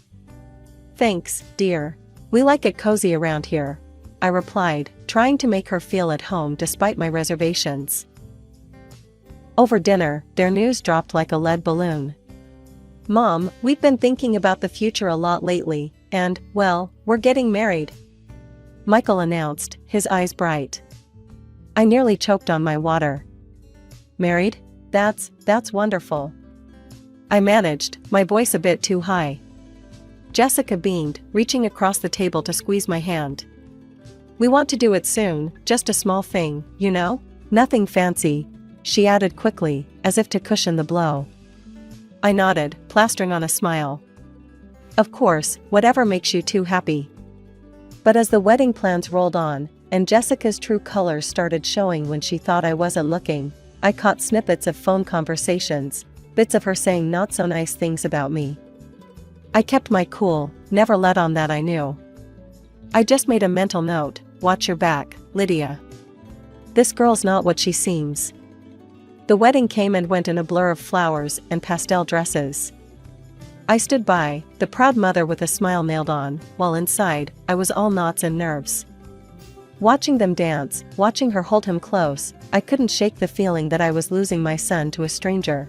Speaker 2: "Thanks, dear. We like it cozy around here," I replied, trying to make her feel at home despite my reservations. Over dinner, their news dropped like a lead balloon. "Mom, we've been thinking about the future a lot lately, and, well, we're getting married," Michael announced, his eyes bright. I nearly choked on my water. "Married? That's wonderful," I managed, my voice a bit too high. Jessica beamed, reaching across the table to squeeze my hand. "We want to do it soon, just a small thing, you know? Nothing fancy," she added quickly, as if to cushion the blow. I nodded, plastering on a smile. "Of course, whatever makes you two happy." But as the wedding plans rolled on, and Jessica's true colors started showing when she thought I wasn't looking, I caught snippets of phone conversations, bits of her saying not so nice things about me. I kept my cool, never let on that I knew. I just made a mental note: watch your back, Lydia. This girl's not what she seems. The wedding came and went in a blur of flowers and pastel dresses. I stood by, the proud mother with a smile nailed on, while inside, I was all knots and nerves. Watching them dance, watching her hold him close, I couldn't shake the feeling that I was losing my son to a stranger.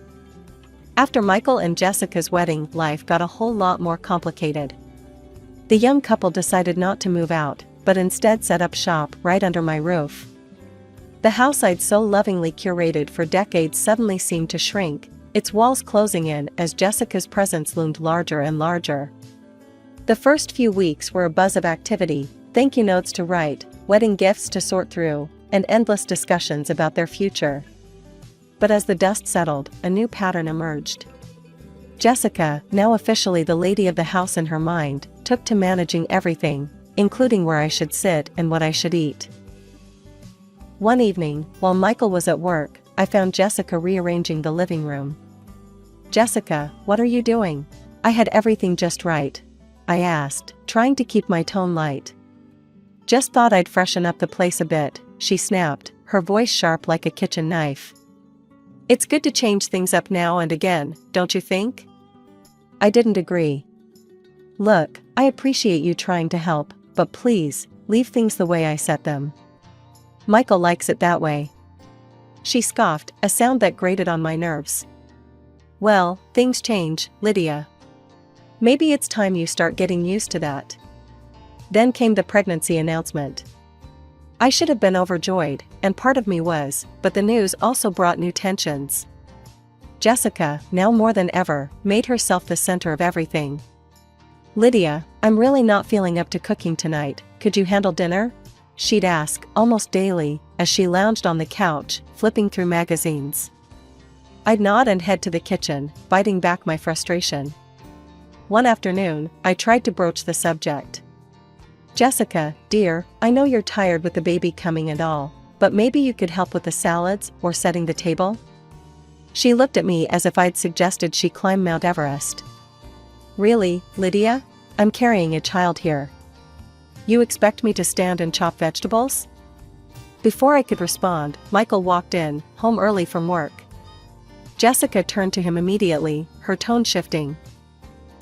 Speaker 2: After Michael and Jessica's wedding, life got a whole lot more complicated. The young couple decided not to move out, but instead set up shop right under my roof. The house I'd so lovingly curated for decades suddenly seemed to shrink, its walls closing in as Jessica's presence loomed larger and larger. The first few weeks were a buzz of activity, thank you notes to write, wedding gifts to sort through, and endless discussions about their future. But as the dust settled, a new pattern emerged. Jessica, now officially the lady of the house in her mind, took to managing everything, including where I should sit and what I should eat. One evening, while Michael was at work, I found Jessica rearranging the living room. "Jessica, what are you doing? I had everything just right," I asked, trying to keep my tone light. "Just thought I'd freshen up the place a bit," she snapped, her voice sharp like a kitchen knife. "It's good to change things up now and again, don't you think?" I didn't agree. "Look, I appreciate you trying to help, but please, leave things the way I set them. Michael likes it that way." She scoffed, a sound that grated on my nerves. "Well, things change, Lydia. Maybe it's time you start getting used to that." Then came the pregnancy announcement. I should have been overjoyed, and part of me was, but the news also brought new tensions. Jessica, now more than ever, made herself the center of everything. "Lydia, I'm really not feeling up to cooking tonight, could you handle dinner?" she'd ask, almost daily, as she lounged on the couch, flipping through magazines. I'd nod and head to the kitchen, biting back my frustration. One afternoon, I tried to broach the subject. "Jessica, dear, I know you're tired with the baby coming and all, but maybe you could help with the salads or setting the table?" She looked at me as if I'd suggested she climb Mount Everest. "Really, Lydia? I'm carrying a child here. You expect me to stand and chop vegetables?" Before I could respond, Michael walked in, home early from work. Jessica turned to him immediately, her tone shifting.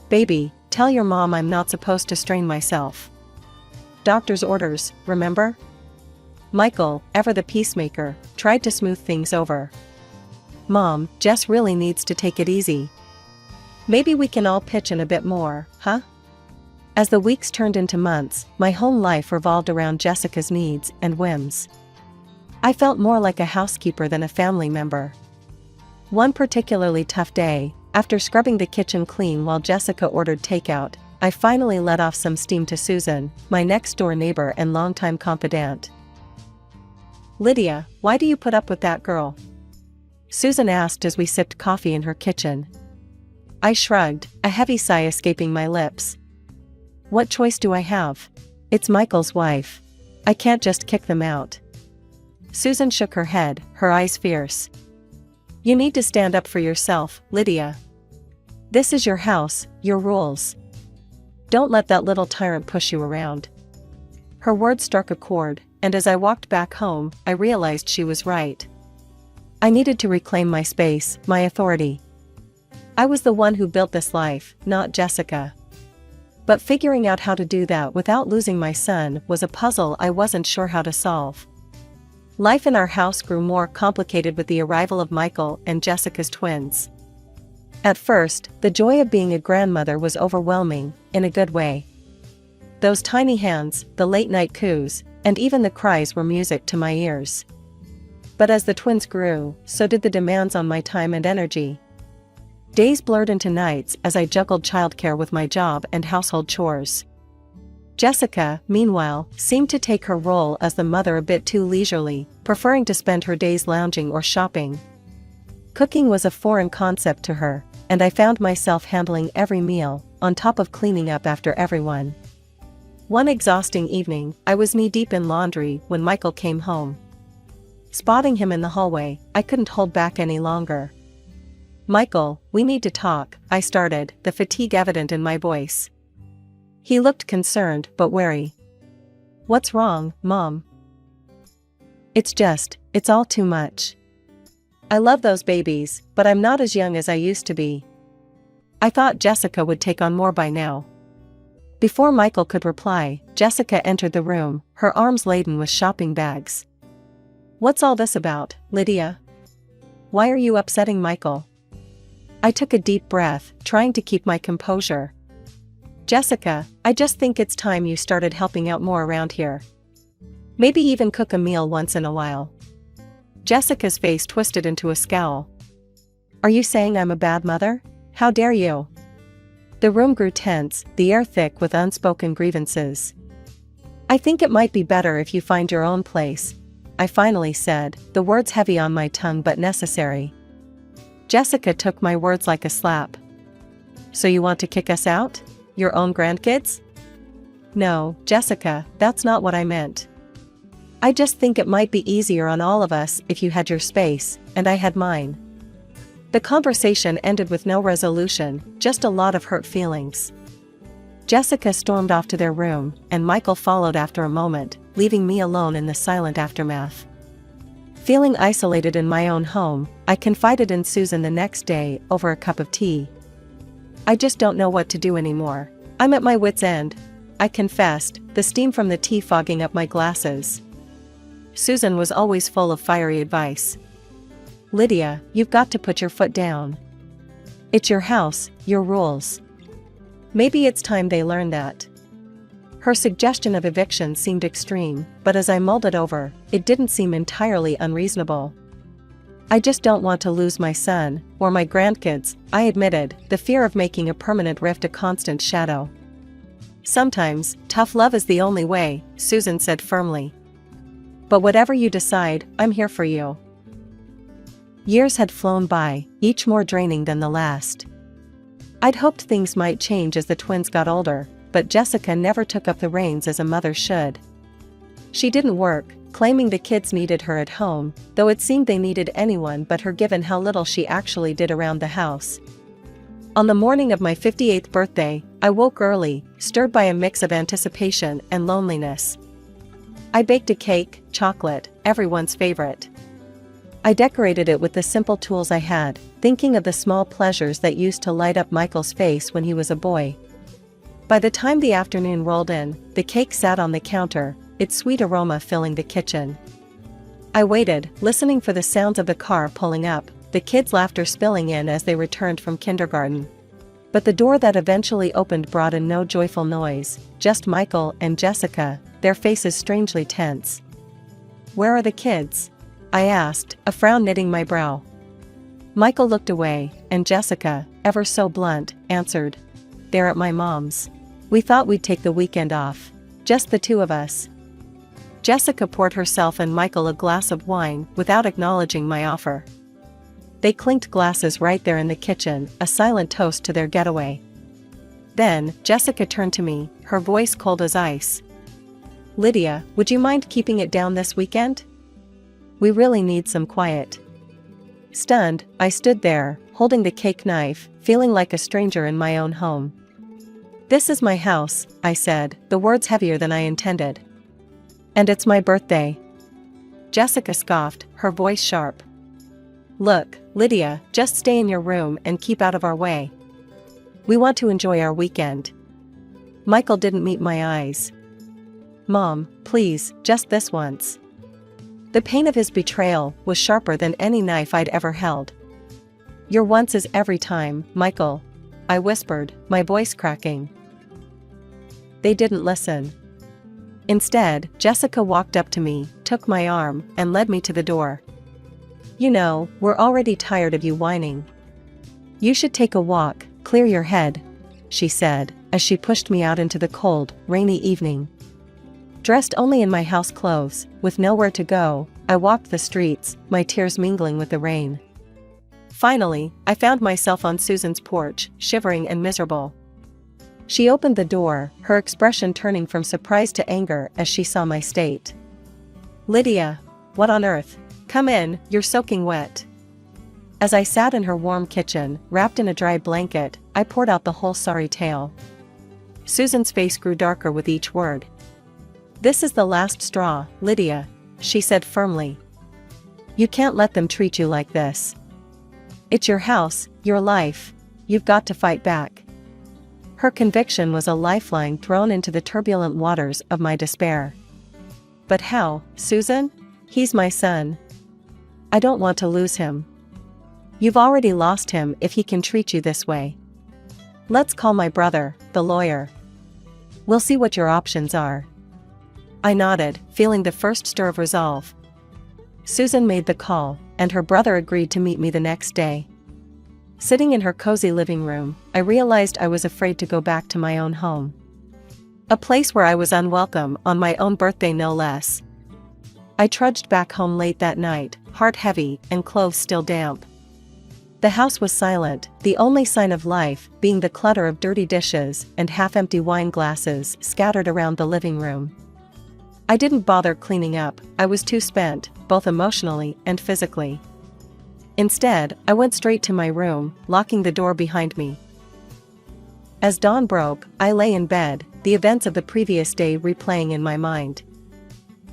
Speaker 2: "Baby, tell your mom I'm not supposed to strain myself. Doctor's orders, remember?" Michael, ever the peacemaker, tried to smooth things over. "Mom, Jess really needs to take it easy. Maybe we can all pitch in a bit more, huh?" As the weeks turned into months, my home life revolved around Jessica's needs and whims. I felt more like a housekeeper than a family member. One particularly tough day, after scrubbing the kitchen clean while Jessica ordered takeout, I finally let off some steam to Susan, my next-door neighbor and longtime confidant. "Lydia, why do you put up with that girl?" Susan asked as we sipped coffee in her kitchen. I shrugged, a heavy sigh escaping my lips. "What choice do I have? It's Michael's wife. I can't just kick them out." Susan shook her head, her eyes fierce. "You need to stand up for yourself, Lydia. This is your house, your rules. Don't let that little tyrant push you around." Her words struck a chord, and as I walked back home, I realized she was right. I needed to reclaim my space, my authority. I was the one who built this life, not Jessica. But figuring out how to do that without losing my son was a puzzle I wasn't sure how to solve. Life in our house grew more complicated with the arrival of Michael and Jessica's twins. At first, the joy of being a grandmother was overwhelming, in a good way. Those tiny hands, the late-night coos, and even the cries were music to my ears. But as the twins grew, so did the demands on my time and energy. Days blurred into nights as I juggled childcare with my job and household chores. Jessica, meanwhile, seemed to take her role as the mother a bit too leisurely, preferring to spend her days lounging or shopping. Cooking was a foreign concept to her, and I found myself handling every meal, on top of cleaning up after everyone. One exhausting evening, I was knee-deep in laundry when Michael came home. Spotting him in the hallway, I couldn't hold back any longer. "Michael, we need to talk," I started, the fatigue evident in my voice. He looked concerned but wary. "What's wrong, Mom?" It's all too much. I love those babies, but I'm not as young as I used to be. I thought Jessica would take on more by now." Before Michael could reply, Jessica entered the room, her arms laden with shopping bags. "What's all this about, Lydia? Why are you upsetting Michael?" I took a deep breath, trying to keep my composure. "Jessica, I just think it's time you started helping out more around here. Maybe even cook a meal once in a while." Jessica's face twisted into a scowl. "Are you saying I'm a bad mother? How dare you?" The room grew tense, the air thick with unspoken grievances. "I think it might be better if you find your own place," I finally said, the words heavy on my tongue but necessary. Jessica took my words like a slap. "So you want to kick us out? Your own grandkids?" "No, Jessica, that's not what I meant. I just think it might be easier on all of us if you had your space, and I had mine." The conversation ended with no resolution, just a lot of hurt feelings. Jessica stormed off to their room, and Michael followed after a moment, leaving me alone in the silent aftermath. Feeling isolated in my own home, I confided in Susan the next day over a cup of tea. "I just don't know what to do anymore. I'm at my wit's end," I confessed, the steam from the tea fogging up my glasses. Susan was always full of fiery advice. "Lydia, you've got to put your foot down. It's your house, your rules. Maybe it's time they learn that." Her suggestion of eviction seemed extreme, but as I mulled it over, it didn't seem entirely unreasonable. "I just don't want to lose my son, or my grandkids," I admitted, the fear of making a permanent rift a constant shadow. "Sometimes, tough love is the only way," Susan said firmly. "But whatever you decide, I'm here for you." Years had flown by, each more draining than the last. I'd hoped things might change as the twins got older, but Jessica never took up the reins as a mother should. She didn't work, claiming the kids needed her at home, though it seemed they needed anyone but her given how little she actually did around the house. On the morning of my 58th birthday, I woke early, stirred by a mix of anticipation and loneliness. I baked a cake, chocolate, everyone's favorite. I decorated it with the simple tools I had, thinking of the small pleasures that used to light up Michael's face when he was a boy. By the time the afternoon rolled in, the cake sat on the counter, its sweet aroma filling the kitchen. I waited, listening for the sounds of the car pulling up, the kids' laughter spilling in as they returned from kindergarten. But the door that eventually opened brought in no joyful noise, just Michael and Jessica, their faces strangely tense. "Where are the kids?" I asked, a frown knitting my brow. Michael looked away, and Jessica, ever so blunt, answered, "They're at my mom's. We thought we'd take the weekend off. Just the two of us." Jessica poured herself and Michael a glass of wine without acknowledging my offer. They clinked glasses right there in the kitchen, a silent toast to their getaway. Then, Jessica turned to me, her voice cold as ice. "Lydia, would you mind keeping it down this weekend? We really need some quiet." Stunned, I stood there, holding the cake knife, feeling like a stranger in my own home. "This is my house," I said, the words heavier than I intended. And it's my birthday. Jessica scoffed, her voice sharp. Look, Lydia, just stay in your room and keep out of our way. We want to enjoy our weekend. Michael didn't meet my eyes. Mom, please, just this once. The pain of his betrayal was sharper than any knife I'd ever held. Your once is every time, Michael, I whispered, my voice cracking. They didn't listen. Instead, Jessica walked up to me, took my arm, and led me to the door. You know, we're already tired of you whining. You should take a walk, clear your head, she said, as she pushed me out into the cold, rainy evening. Dressed only in my house clothes, with nowhere to go, I walked the streets, my tears mingling with the rain. Finally, I found myself on Susan's porch, shivering and miserable. She opened the door, her expression turning from surprise to anger as she saw my state. Lydia, what on earth? Come in, you're soaking wet. As I sat in her warm kitchen, wrapped in a dry blanket, I poured out the whole sorry tale. Susan's face grew darker with each word. This is the last straw, Lydia, she said firmly. You can't let them treat you like this. It's your house, your life. You've got to fight back. Her conviction was a lifeline thrown into the turbulent waters of my despair. But how, Susan? He's my son. I don't want to lose him. You've already lost him if he can treat you this way. Let's call my brother, the lawyer. We'll see what your options are. I nodded, feeling the first stir of resolve. Susan made the call, and her brother agreed to meet me the next day. Sitting in her cozy living room, I realized I was afraid to go back to my own home. A place where I was unwelcome on my own birthday no less. I trudged back home late that night, heart heavy and clothes still damp. The house was silent, the only sign of life being the clutter of dirty dishes and half-empty wine glasses scattered around the living room. I didn't bother cleaning up, I was too spent, both emotionally and physically. Instead, I went straight to my room, locking the door behind me. As dawn broke, I lay in bed, the events of the previous day replaying in my mind.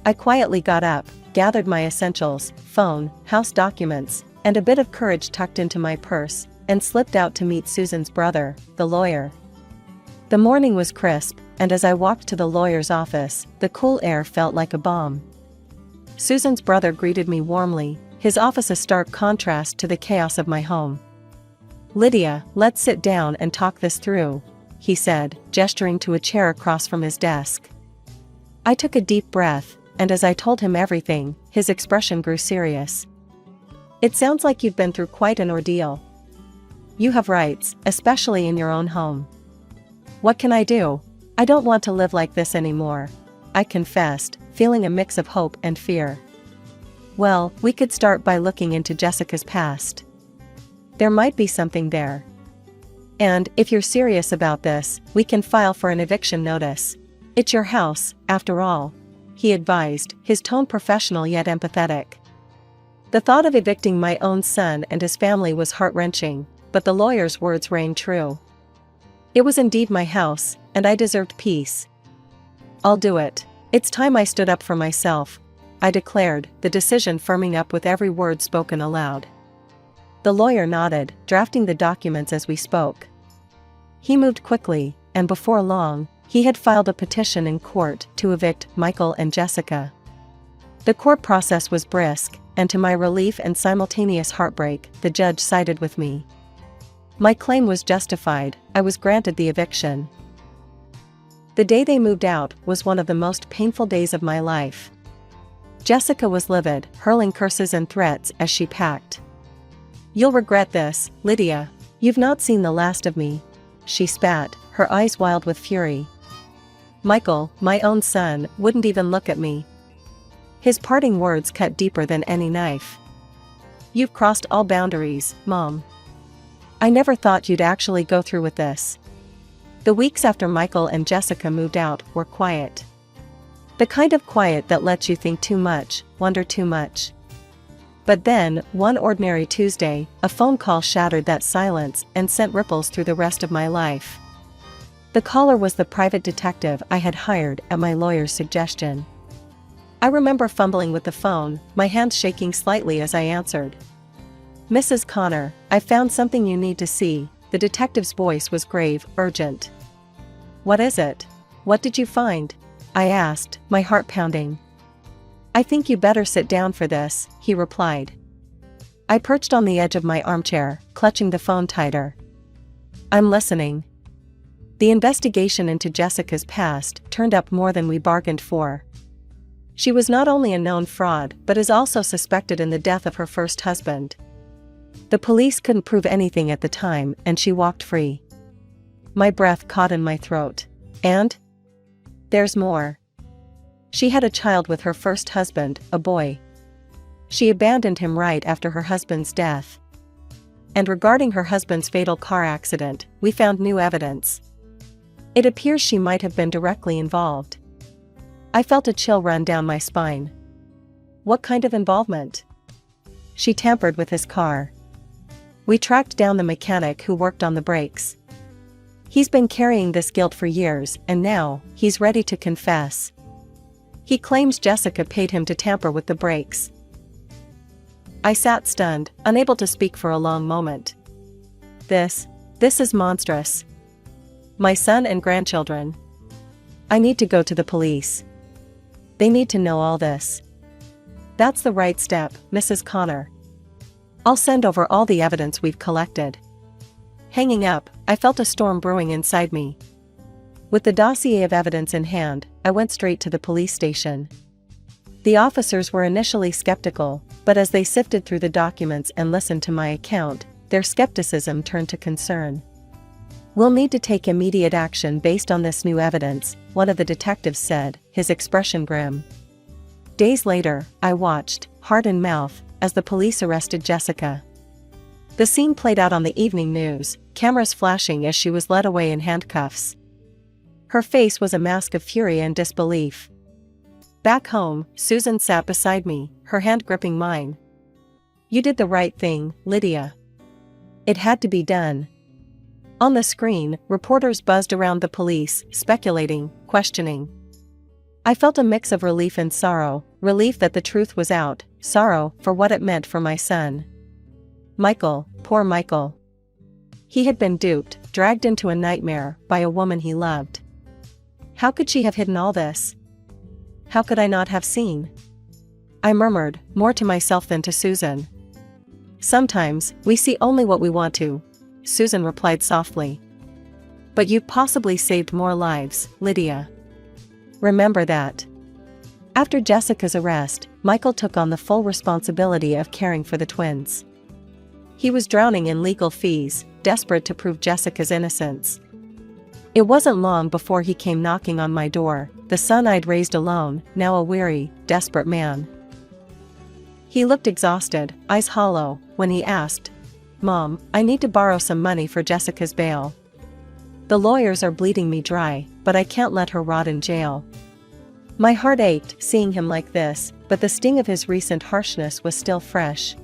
Speaker 2: I quietly got up, gathered my essentials, phone, house documents, and a bit of courage tucked into my purse, and slipped out to meet Susan's brother, the lawyer. The morning was crisp, and as I walked to the lawyer's office, the cool air felt like a balm. Susan's brother greeted me warmly, his office a stark contrast to the chaos of my home. Lydia, let's sit down and talk this through, he said, gesturing to a chair across from his desk. I took a deep breath, and as I told him everything, his expression grew serious. It sounds like you've been through quite an ordeal. You have rights, especially in your own home. What can I do? I don't want to live like this anymore, I confessed, feeling a mix of hope and fear. Well, we could start by looking into Jessica's past. There might be something there. And, if you're serious about this, we can file for an eviction notice. It's your house, after all, he advised, his tone professional yet empathetic. The thought of evicting my own son and his family was heart-wrenching, but the lawyer's words rang true. It was indeed my house, and I deserved peace. I'll do it. It's time I stood up for myself, I declared, the decision firming up with every word spoken aloud. The lawyer nodded, drafting the documents as we spoke. He moved quickly, and before long, he had filed a petition in court to evict Michael and Jessica. The court process was brisk, and to my relief and simultaneous heartbreak, the judge sided with me. My claim was justified, I was granted the eviction. The day they moved out was one of the most painful days of my life. Jessica was livid, hurling curses and threats as she packed. You'll regret this, Lydia. You've not seen the last of me, she spat, her eyes wild with fury. Michael, my own son, wouldn't even look at me. His parting words cut deeper than any knife. You've crossed all boundaries, Mom. I never thought you'd actually go through with this. The weeks after Michael and Jessica moved out were quiet. The kind of quiet that lets you think too much, wonder too much. But then, one ordinary Tuesday, a phone call shattered that silence and sent ripples through the rest of my life. The caller was the private detective I had hired at my lawyer's suggestion. I remember fumbling with the phone, my hands shaking slightly as I answered. Mrs. Connor, I found something you need to see. The detective's voice was grave, urgent. What is it? What did you find? I asked, my heart pounding. I think you better sit down for this, he replied. I perched on the edge of my armchair, clutching the phone tighter. I'm listening. The investigation into Jessica's past turned up more than we bargained for. She was not only a known fraud but is also suspected in the death of her first husband. The police couldn't prove anything at the time and she walked free. My breath caught in my throat. And? There's more. She had a child with her first husband, a boy. She abandoned him right after her husband's death. And regarding her husband's fatal car accident, we found new evidence. It appears she might have been directly involved. I felt a chill run down my spine. What kind of involvement? She tampered with his car. We tracked down the mechanic who worked on the brakes. He's been carrying this guilt for years and now he's ready to confess. He claims Jessica paid him to tamper with the brakes. I sat stunned, unable to speak for a long moment. This is monstrous. My son and grandchildren. I need to go to the police. They need to know all this. That's the right step, Mrs. Connor. I'll send over all the evidence we've collected. Hanging up, I felt a storm brewing inside me. With the dossier of evidence in hand, I went straight to the police station. The officers were initially skeptical, but as they sifted through the documents and listened to my account, their skepticism turned to concern. We'll need to take immediate action based on this new evidence, one of the detectives said, his expression grim. Days later, I watched, heart in mouth, as the police arrested Jessica. The scene played out on the evening news, cameras flashing as she was led away in handcuffs. Her face was a mask of fury and disbelief. Back home, Susan sat beside me, her hand gripping mine. You did the right thing, Lydia. It had to be done. On the screen, reporters buzzed around the police, speculating, questioning. I felt a mix of relief and sorrow, relief that the truth was out, sorrow for what it meant for my son. Michael, poor Michael. He had been duped, dragged into a nightmare, by a woman he loved. How could she have hidden all this? How could I not have seen? I murmured, more to myself than to Susan. Sometimes, we see only what we want to, Susan replied softly. But you've possibly saved more lives, Lydia. Remember that. After Jessica's arrest, Michael took on the full responsibility of caring for the twins. He was drowning in legal fees, desperate to prove Jessica's innocence. It wasn't long before he came knocking on my door, the son I'd raised alone, now a weary, desperate man. He looked exhausted, eyes hollow, when he asked, "Mom, I need to borrow some money for Jessica's bail. The lawyers are bleeding me dry, but I can't let her rot in jail." My heart ached seeing him like this, but the sting of his recent harshness was still fresh.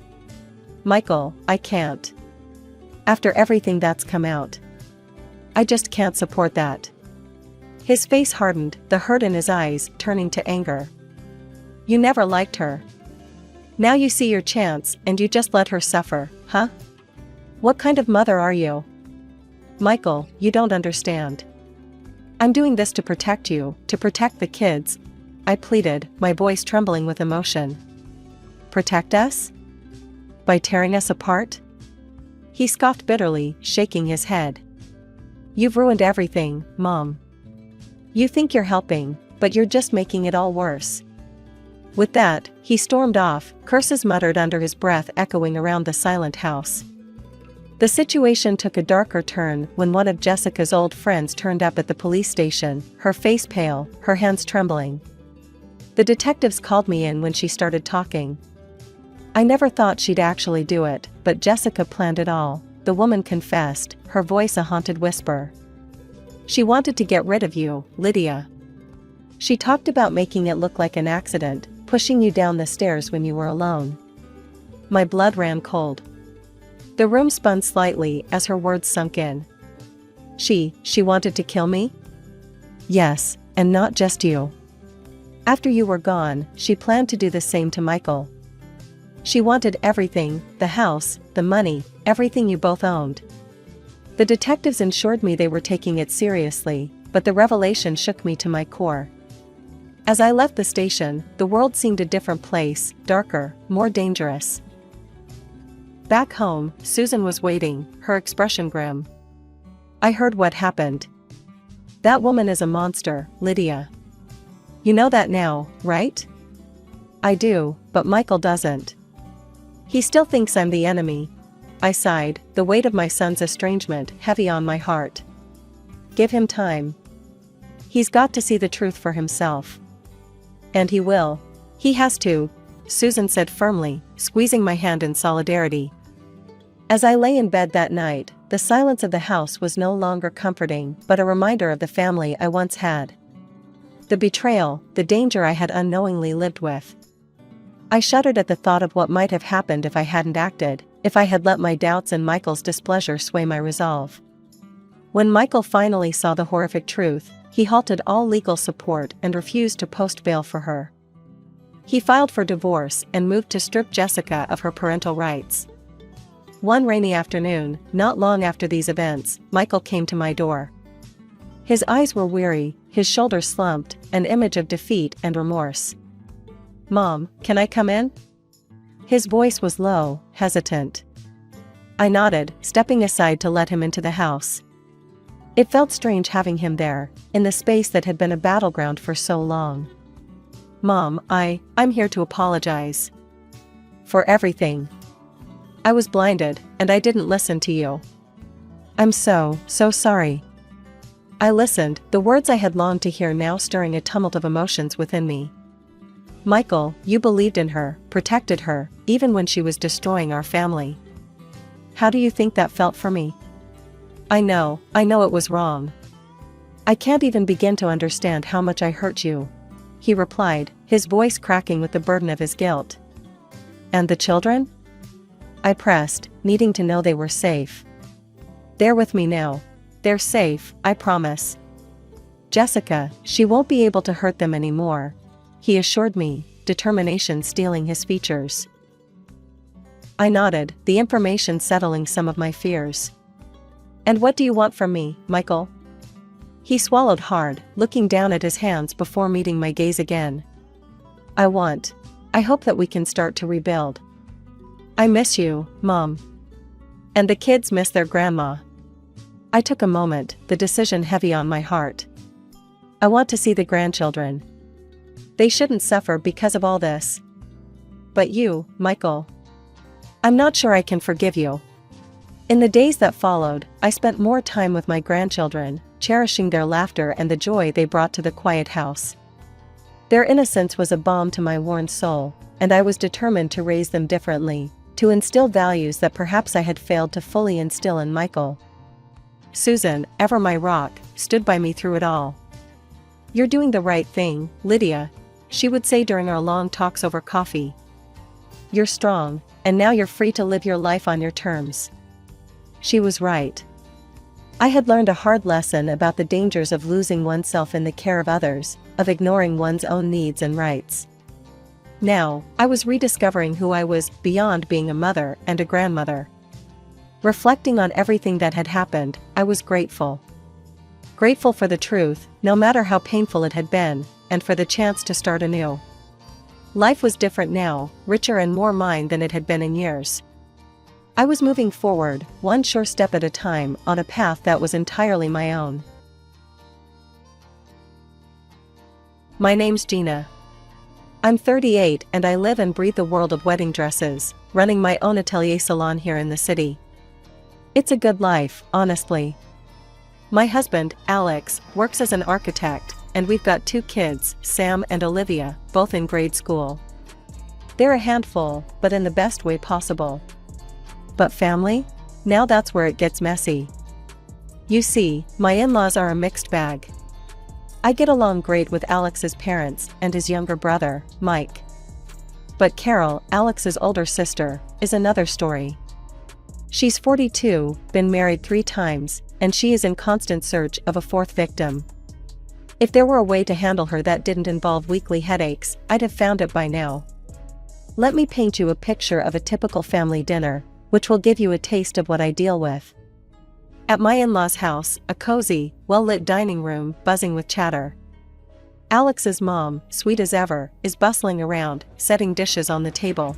Speaker 2: "Michael, I can't. After everything that's come out. I just can't support that." His face hardened, the hurt in his eyes turning to anger. "You never liked her. Now you see your chance and you just let her suffer, huh? What kind of mother are you?" "Michael, you don't understand. I'm doing this to protect you, to protect the kids," I pleaded, my voice trembling with emotion. "Protect us? By tearing us apart?" He scoffed bitterly, shaking his head. "You've ruined everything, Mom. You think you're helping, but you're just making it all worse." With that, he stormed off, curses muttered under his breath echoing around the silent house. The situation took a darker turn when one of Jessica's old friends turned up at the police station, her face pale, her hands trembling. The detectives called me in when she started talking. "I never thought she'd actually do it, but Jessica planned it all," the woman confessed, her voice a haunted whisper. "She wanted to get rid of you, Lydia. She talked about making it look like an accident, pushing you down the stairs when you were alone." My blood ran cold. The room spun slightly as her words sunk in. She wanted to kill me? Yes, and not just you. After you were gone, she planned to do the same to Michael. She wanted everything, the house, the money, everything you both owned. The detectives assured me they were taking it seriously, but the revelation shook me to my core. As I left the station, the world seemed a different place, darker, more dangerous. Back home, Susan was waiting, her expression grim. I heard what happened. That woman is a monster, Lydia. You know that now, right? I do, but Michael doesn't. He still thinks I'm the enemy. I sighed, the weight of my son's estrangement heavy on my heart. Give him time. He's got to see the truth for himself. And he will. He has to, Susan said firmly, squeezing my hand in solidarity. As I lay in bed that night, the silence of the house was no longer comforting, but a reminder of the family I once had. The betrayal, the danger I had unknowingly lived with. I shuddered at the thought of what might have happened if I hadn't acted, if I had let my doubts and Michael's displeasure sway my resolve. When Michael finally saw the horrific truth, he halted all legal support and refused to post bail for her. He filed for divorce and moved to strip Jessica of her parental rights. One rainy afternoon, not long after these events, Michael came to my door. His eyes were weary, his shoulders slumped, an image of defeat and remorse. "Mom, can I come in?" His voice was low, hesitant. I nodded, stepping aside to let him into the house. It felt strange having him there, in the space that had been a battleground for so long. "Mom, I'm here to apologize. For everything. I was blinded, and I didn't listen to you. I'm so sorry." I listened, the words I had longed to hear now stirring a tumult of emotions within me. "Michael, you believed in her, protected her, even when she was destroying our family. How do you think that felt for me? I know it was wrong. I can't even begin to understand how much I hurt you," he replied, his voice cracking with the burden of his guilt. "And the children?" I pressed, needing to know they were safe. "They're with me now. They're safe, I promise. Jessica, she won't be able to hurt them anymore," he assured me, determination stealing his features. I nodded, the information settling some of my fears. "And what do you want from me, Michael?" He swallowed hard, looking down at his hands before meeting my gaze again. I hope that we can start to rebuild. I miss you, Mom. And the kids miss their grandma." I took a moment, the decision heavy on my heart. I want to see the grandchildren. They shouldn't suffer because of all this. But you, Michael. I'm not sure I can forgive you. In the days that followed, I spent more time with my grandchildren, cherishing their laughter and the joy they brought to the quiet house. Their innocence was a balm to my worn soul, and I was determined to raise them differently, to instill values that perhaps I had failed to fully instill in Michael. Susan, ever my rock, stood by me through it all. "You're doing the right thing, Lydia," she would say during our long talks over coffee. "You're strong, and now you're free to live your life on your terms." She was right. I had learned a hard lesson about the dangers of losing oneself in the care of others, of ignoring one's own needs and rights. Now, I was rediscovering who I was beyond being a mother and a grandmother. Reflecting on everything that had happened, I was grateful. Grateful for the truth, no matter how painful it had been, and for the chance to start anew. Life was different now, richer and more mine than it had been in years. I was moving forward, one sure step at a time, on a path that was entirely my own. My name's Gina. I'm 38 and I live and breathe the world of wedding dresses, running my own atelier salon here in the city. It's a good life, honestly. My husband, Alex, works as an architect, and we've got 2 kids, Sam and Olivia, both in grade school. They're a handful, but in the best way possible. But family? Now that's where it gets messy. You see, my in-laws are a mixed bag. I get along great with Alex's parents and his younger brother, Mike. But Carol, Alex's older sister, is another story. She's 42, been married 3 times, and she is in constant search of a 4th victim. If there were a way to handle her that didn't involve weekly headaches, I'd have found it by now. Let me paint you a picture of a typical family dinner, which will give you a taste of what I deal with. At my in-laws' house, a cozy, well-lit dining room buzzing with chatter. Alex's mom, sweet as ever, is bustling around, setting dishes on the table.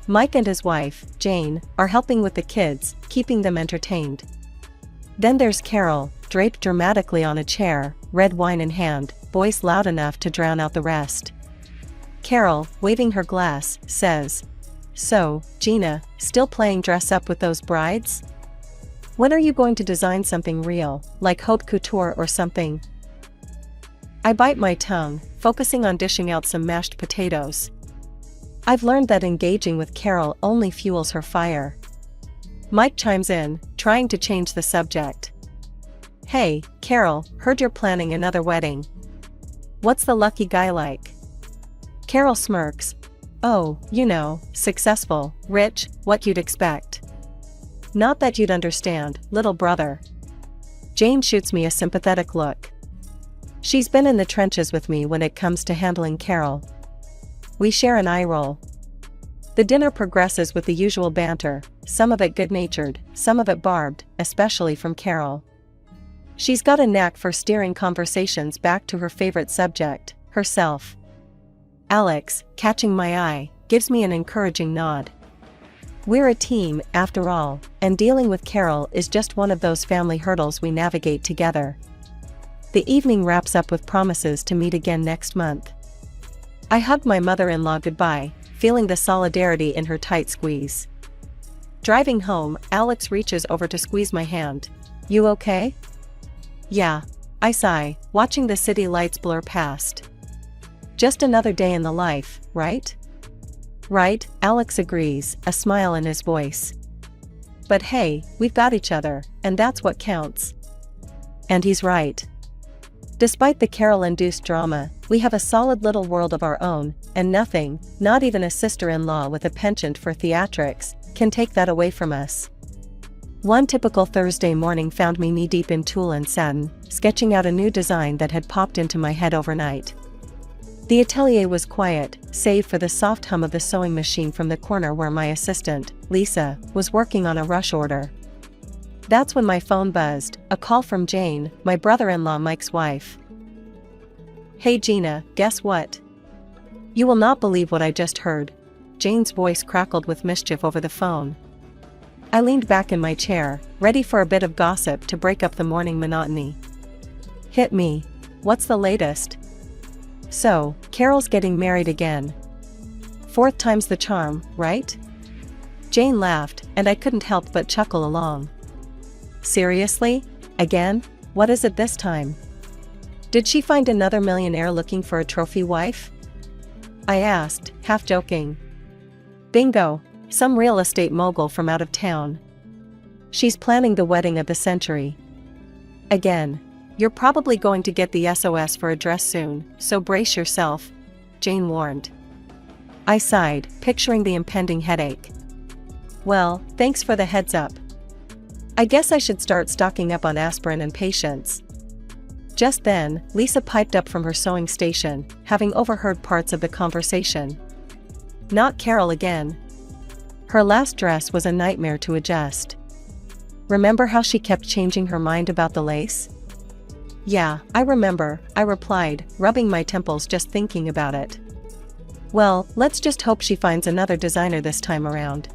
Speaker 2: Mike and his wife, Jane, are helping with the kids, keeping them entertained. Then there's Carol, draped dramatically on a chair, red wine in hand, voice loud enough to drown out the rest. Carol, waving her glass, says, "So, Gina, still playing dress up with those brides? When are you going to design something real, like haute couture or something?" I bite my tongue, focusing on dishing out some mashed potatoes. I've learned that engaging with Carol only fuels her fire. Mike chimes in, trying to change the subject. "Hey, Carol, heard you're planning another wedding. What's the lucky guy like?" Carol smirks. "Oh, you know, successful, rich, what you'd expect." "Not that you'd understand, little brother." Jane shoots me a sympathetic look. She's been in the trenches with me when it comes to handling Carol. We share an eye roll. The dinner progresses with the usual banter, some of it good-natured, some of it barbed, especially from Carol. She's got a knack for steering conversations back to her favorite subject, herself. Alex, catching my eye, gives me an encouraging nod. We're a team, after all, and dealing with Carol is just one of those family hurdles we navigate together. The evening wraps up with promises to meet again next month. I hug my mother-in-law goodbye, feeling the solidarity in her tight squeeze. Driving home, Alex reaches over to squeeze my hand. "You okay?" "Yeah," I sigh, watching the city lights blur past. "Just another day in the life, right?" "Right," Alex agrees, a smile in his voice. "But hey, we've got each other, and that's what counts." And he's right. Despite the Carol-induced drama, we have a solid little world of our own, and nothing, not even a sister-in-law with a penchant for theatrics, can take that away from us. One typical Thursday morning found me knee-deep in tulle and satin, sketching out a new design that had popped into my head overnight. The atelier was quiet, save for the soft hum of the sewing machine from the corner where my assistant, Lisa, was working on a rush order. That's when my phone buzzed, a call from Jane, my brother-in-law Mike's wife. "Hey Gina, guess what? You will not believe what I just heard." Jane's voice crackled with mischief over the phone. I leaned back in my chair, ready for a bit of gossip to break up the morning monotony. "Hit me. What's the latest?" "So, Carol's getting married again. Fourth time's the charm, right?" Jane laughed, and I couldn't help but chuckle along. "Seriously? Again? What is it this time? Did she find another millionaire looking for a trophy wife?" I asked, half joking. "Bingo, some real estate mogul from out of town. She's planning the wedding of the century. Again. You're probably going to get the SOS for a dress soon, so brace yourself," Jane warned. I sighed, picturing the impending headache. "Well, thanks for the heads up. I guess I should start stocking up on aspirin and patience." Just then, Lisa piped up from her sewing station, having overheard parts of the conversation. Not Carol again. Her last dress was a nightmare to adjust. Remember how she kept changing her mind about the lace? "Yeah, I remember," I replied, rubbing my temples just thinking about it. "Well, let's just hope she finds another designer this time around."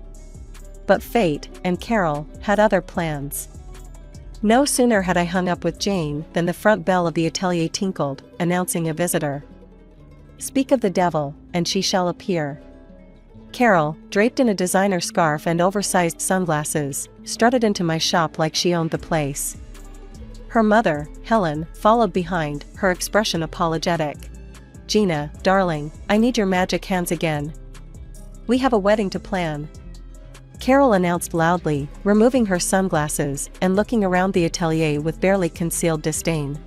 Speaker 2: But fate, and Carol, had other plans. No sooner had I hung up with Jane than the front bell of the atelier tinkled, announcing a visitor. Speak of the devil, and she shall appear. Carol, draped in a designer scarf and oversized sunglasses, strutted into my shop like she owned the place. Her mother, Helen, followed behind, her expression apologetic. "Gina, darling, I need your magic hands again. We have a wedding to plan," Carol announced loudly, removing her sunglasses and looking around the atelier with barely concealed disdain.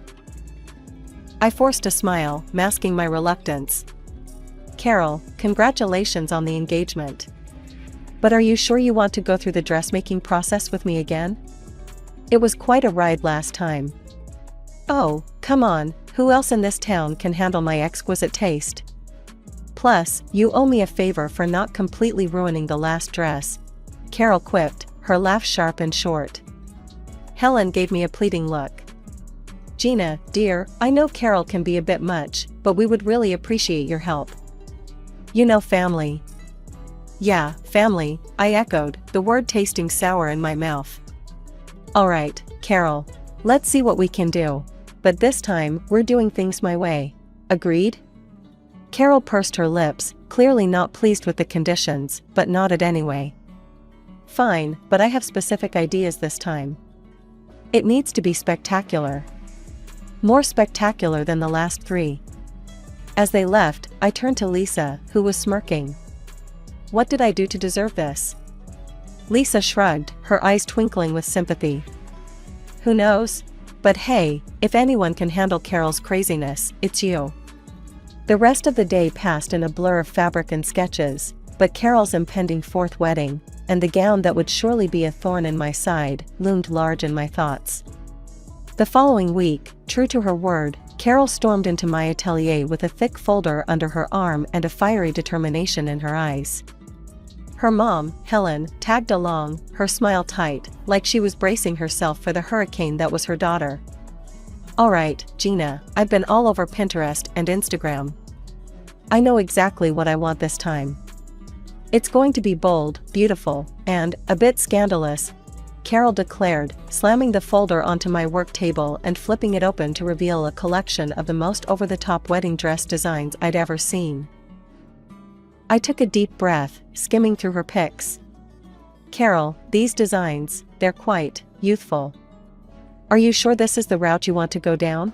Speaker 2: I forced a smile, masking my reluctance. "Carol, congratulations on the engagement. But are you sure you want to go through the dressmaking process with me again? It was quite a ride last time." "Oh, come on, Who else in this town can handle my exquisite taste? Plus, you owe me a favor for not completely ruining the last dress," Carol quipped, her laugh sharp and short. Helen gave me a pleading look. "Gina, dear, I know Carol can be a bit much, but we would really appreciate your help. You know, family." "Yeah, family," I echoed, the word tasting sour in my mouth. "Alright, Carol. Let's see what we can do. But this time, we're doing things my way. Agreed?" Carol pursed her lips, clearly not pleased with the conditions, but nodded anyway. "Fine, but I have specific ideas this time. It needs to be spectacular. More spectacular than the last 3. As they left, I turned to Lisa, who was smirking. "What did I do to deserve this?" Lisa shrugged, her eyes twinkling with sympathy. "Who knows? But hey, if anyone can handle Carol's craziness, it's you." The rest of the day passed in a blur of fabric and sketches, but Carol's impending 4th wedding, and the gown that would surely be a thorn in my side, loomed large in my thoughts. The following week, true to her word, Carol stormed into my atelier with a thick folder under her arm and a fiery determination in her eyes. Her mom, Helen, tagged along, her smile tight, like she was bracing herself for the hurricane that was her daughter. "Alright, Gina, I've been all over Pinterest and Instagram. I know exactly what I want this time. It's going to be bold, beautiful, and a bit scandalous," Carol declared, slamming the folder onto my work table and flipping it open to reveal a collection of the most over-the-top wedding dress designs I'd ever seen. I took a deep breath, skimming through her pics. "Carol, these designs, they're quite youthful. Are you sure this is the route you want to go down?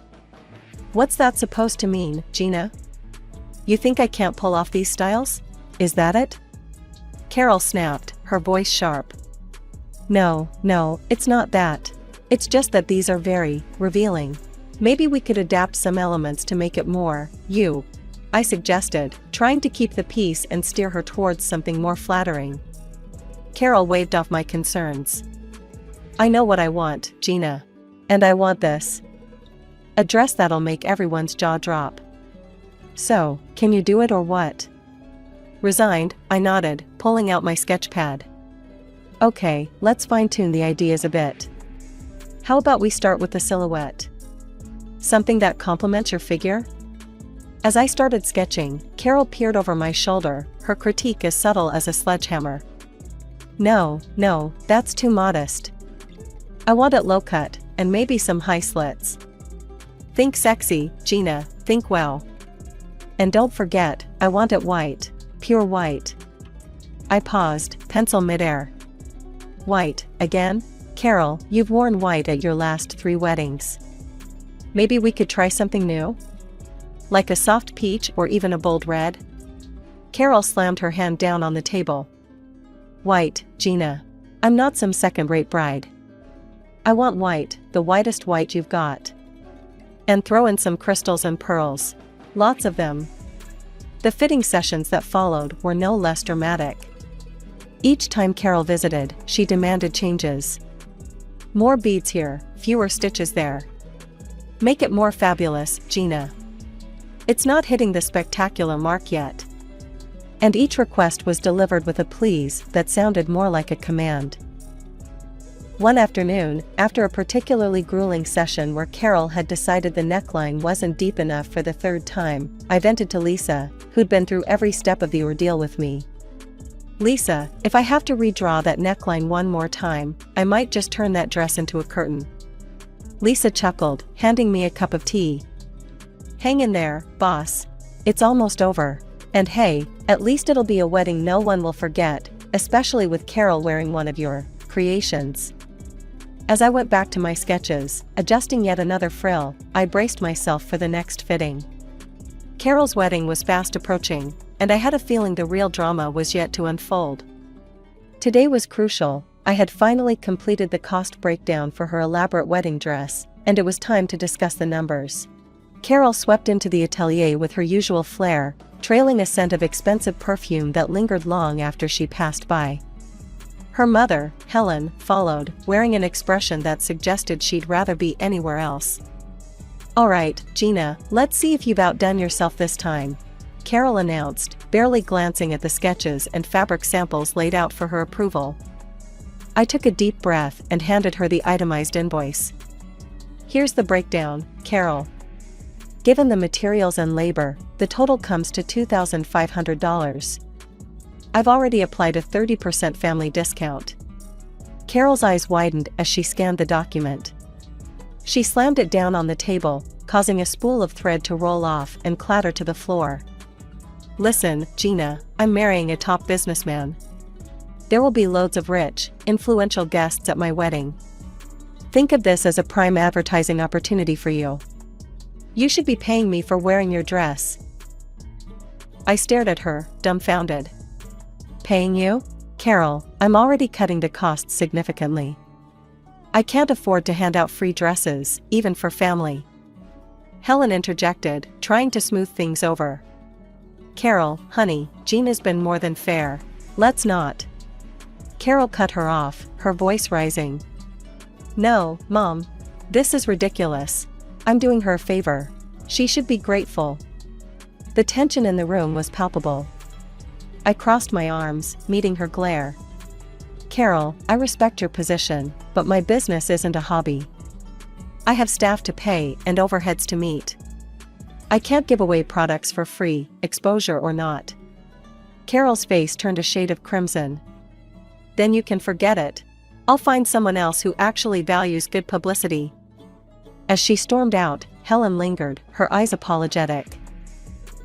Speaker 2: What's that supposed to mean, Gina? You think I can't pull off these styles? Is that it?" Carol snapped, her voice sharp. No, it's not that. It's just that these are very revealing. Maybe we could adapt some elements to make it more you," I suggested, trying to keep the peace and steer her towards something more flattering. Carol waved off my concerns. "I know what I want, Gina. And I want this. A dress that'll make everyone's jaw drop. So, can you do it or what?" Resigned, I nodded, pulling out my sketch pad. "Okay, let's fine-tune the ideas a bit. How about we start with the silhouette? Something that complements your figure?" As I started sketching, Carol peered over my shoulder, her critique as subtle as a sledgehammer. No, that's too modest. I want it low-cut, and maybe some high slits. Think sexy, Gina, think wow. And don't forget, I want it white, pure white." I paused, pencil midair. "White, again? Carol, you've worn white at your last 3 weddings. Maybe we could try something new? Like a soft peach or even a bold red?" Carol slammed her hand down on the table. "White, Gina. I'm not some second-rate bride. I want white, the whitest white you've got. And throw in some crystals and pearls. Lots of them." The fitting sessions that followed were no less dramatic. Each time Carol visited, she demanded changes. "More beads here, fewer stitches there. Make it more fabulous, Gina. It's not hitting the spectacular mark yet." And each request was delivered with a please that sounded more like a command. One afternoon, after a particularly grueling session where Carol had decided the neckline wasn't deep enough for the 3rd time, I vented to Lisa, who'd been through every step of the ordeal with me. "Lisa, if I have to redraw that neckline one more time, I might just turn that dress into a curtain." Lisa chuckled, handing me a cup of tea. "Hang in there, boss. It's almost over. And hey, at least it'll be a wedding no one will forget, especially with Carol wearing one of your creations." As I went back to my sketches, adjusting yet another frill, I braced myself for the next fitting. Carol's wedding was fast approaching, and I had a feeling the real drama was yet to unfold. Today was crucial. I had finally completed the cost breakdown for her elaborate wedding dress, and it was time to discuss the numbers. Carol swept into the atelier with her usual flair, trailing a scent of expensive perfume that lingered long after she passed by. Her mother, Helen, followed, wearing an expression that suggested she'd rather be anywhere else. Alright, Gina, let's see if you've outdone yourself this time, Carol announced, barely glancing at the sketches and fabric samples laid out for her approval. I took a deep breath and handed her the itemized invoice. Here's the breakdown, Carol. Given the materials and labor, the total comes to $2,500. I've already applied a 30% family discount. Carol's eyes widened as she scanned the document. She slammed it down on the table, causing a spool of thread to roll off and clatter to the floor. Listen, Gina, I'm marrying a top businessman. There will be loads of rich, influential guests at my wedding. Think of this as a prime advertising opportunity for you. You should be paying me for wearing your dress. I stared at her, dumbfounded. Paying you? Carol, I'm already cutting the costs significantly. I can't afford to hand out free dresses, even for family. Helen interjected, trying to smooth things over. Carol, honey, Gina's been more than fair. Let's not. Carol cut her off, her voice rising. No, Mom. This is ridiculous. I'm doing her a favor. She should be grateful. The tension in the room was palpable. I crossed my arms, meeting her glare. Carol, I respect your position, but my business isn't a hobby. I have staff to pay and overheads to meet. I can't give away products for free, exposure or not. Carol's face turned a shade of crimson. Then you can forget it. I'll find someone else who actually values good publicity. As she stormed out, Helen lingered, her eyes apologetic.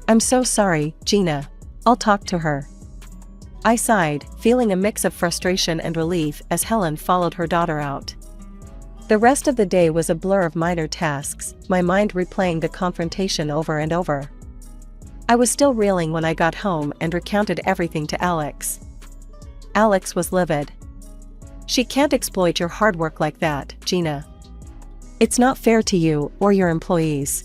Speaker 2: I'm so sorry, Gina. I'll talk to her. I sighed, feeling a mix of frustration and relief as Helen followed her daughter out. The rest of the day was a blur of minor tasks, my mind replaying the confrontation over and over. I was still reeling when I got home and recounted everything to Alex. Alex was livid. She can't exploit your hard work like that, Gina. It's not fair to you or your employees.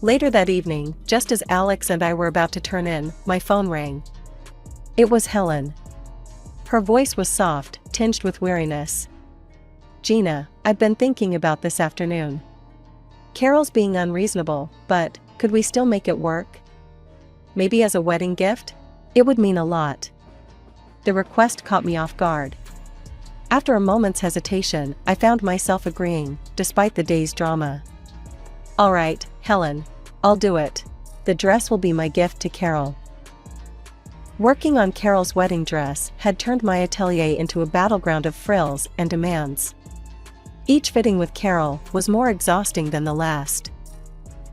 Speaker 2: Later that evening, just as Alex and I were about to turn in, my phone rang. It was Helen. Her voice was soft, tinged with weariness. Gina, I've been thinking about this afternoon. Carol's being unreasonable, but could we still make it work? Maybe as a wedding gift? It would mean a lot. The request caught me off guard. After a moment's hesitation, I found myself agreeing, despite the day's drama. All right, Helen. I'll do it. The dress will be my gift to Carol. Working on Carol's wedding dress had turned my atelier into a battleground of frills and demands. Each fitting with Carol was more exhausting than the last.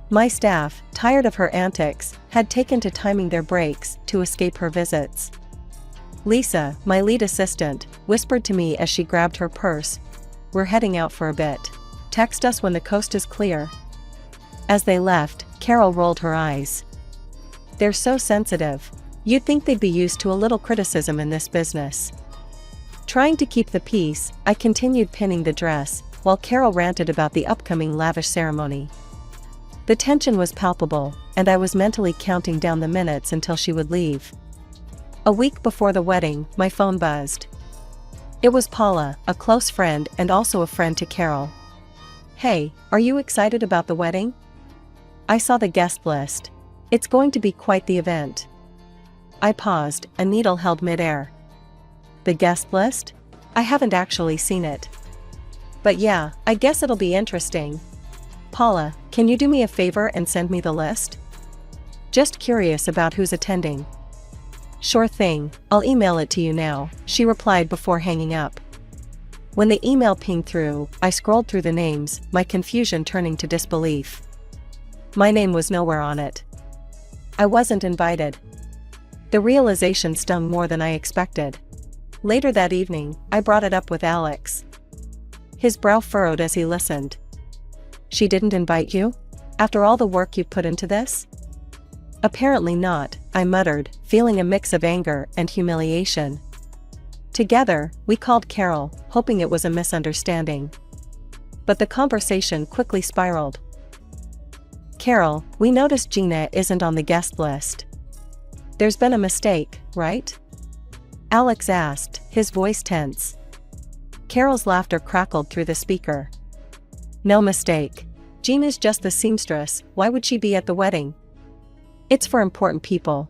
Speaker 2: My staff, tired of her antics, had taken to timing their breaks to escape her visits. Lisa, my lead assistant, whispered to me as she grabbed her purse, "We're heading out for a bit. Text us when the coast is clear." As they left, Carol rolled her eyes. They're so sensitive. You'd think they'd be used to a little criticism in this business. Trying to keep the peace, I continued pinning the dress, while Carol ranted about the upcoming lavish ceremony. The tension was palpable, and I was mentally counting down the minutes until she would leave. A week before the wedding, my phone buzzed. It was Paula, a close friend and also a friend to Carol. Hey, are you excited about the wedding? I saw the guest list. It's going to be quite the event. I paused, a needle held midair. The guest list? I haven't actually seen it. But yeah, I guess it'll be interesting. Paula, can you do me a favor and send me the list? Just curious about who's attending. Sure thing, I'll email it to you now, she replied before hanging up. When the email pinged through, I scrolled through the names, my confusion turning to disbelief. My name was nowhere on it. I wasn't invited. The realization stung more than I expected. Later that evening, I brought it up with Alex. His brow furrowed as he listened. She didn't invite you? After all the work you've put into this? Apparently not, I muttered, feeling a mix of anger and humiliation. Together, we called Carol, hoping it was a misunderstanding. But the conversation quickly spiraled. Carol, we noticed Gina isn't on the guest list. There's been a mistake, right? Alex asked, his voice tense. Carol's laughter crackled through the speaker. No mistake. Jean is just the seamstress, why would she be at the wedding? It's for important people.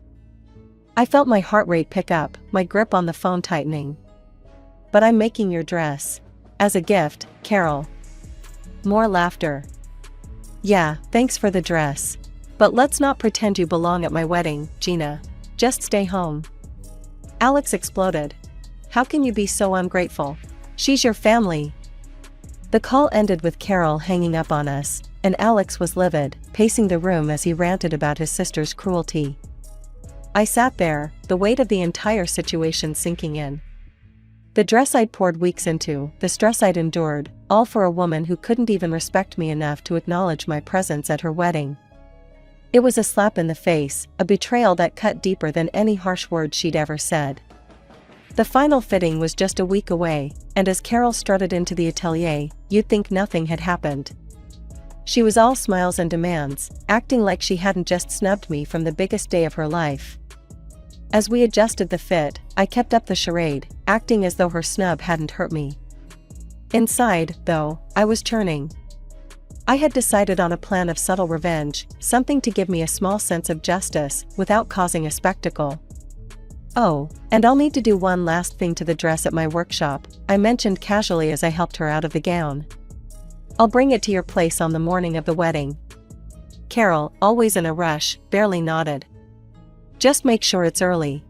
Speaker 2: I felt my heart rate pick up, my grip on the phone tightening. But I'm making your dress. As a gift, Carol. More laughter. Yeah, thanks for the dress. But let's not pretend you belong at my wedding, Gina. Just stay home. Alex exploded. How can you be so ungrateful? She's your family. The call ended with Carol hanging up on us, and Alex was livid, pacing the room as he ranted about his sister's cruelty. I sat there, the weight of the entire situation sinking in. The dress I'd poured weeks into, the stress I'd endured, all for a woman who couldn't even respect me enough to acknowledge my presence at her wedding. It was a slap in the face, a betrayal that cut deeper than any harsh word she'd ever said. The final fitting was just a week away, and as Carol strutted into the atelier, you'd think nothing had happened. She was all smiles and demands, acting like she hadn't just snubbed me from the biggest day of her life. As we adjusted the fit, I kept up the charade, acting as though her snub hadn't hurt me. Inside, though, I was churning. I had decided on a plan of subtle revenge, something to give me a small sense of justice, without causing a spectacle. Oh, and I'll need to do one last thing to the dress at my workshop, I mentioned casually as I helped her out of the gown. I'll bring it to your place on the morning of the wedding. Carol, always in a rush, barely nodded. Just make sure it's early.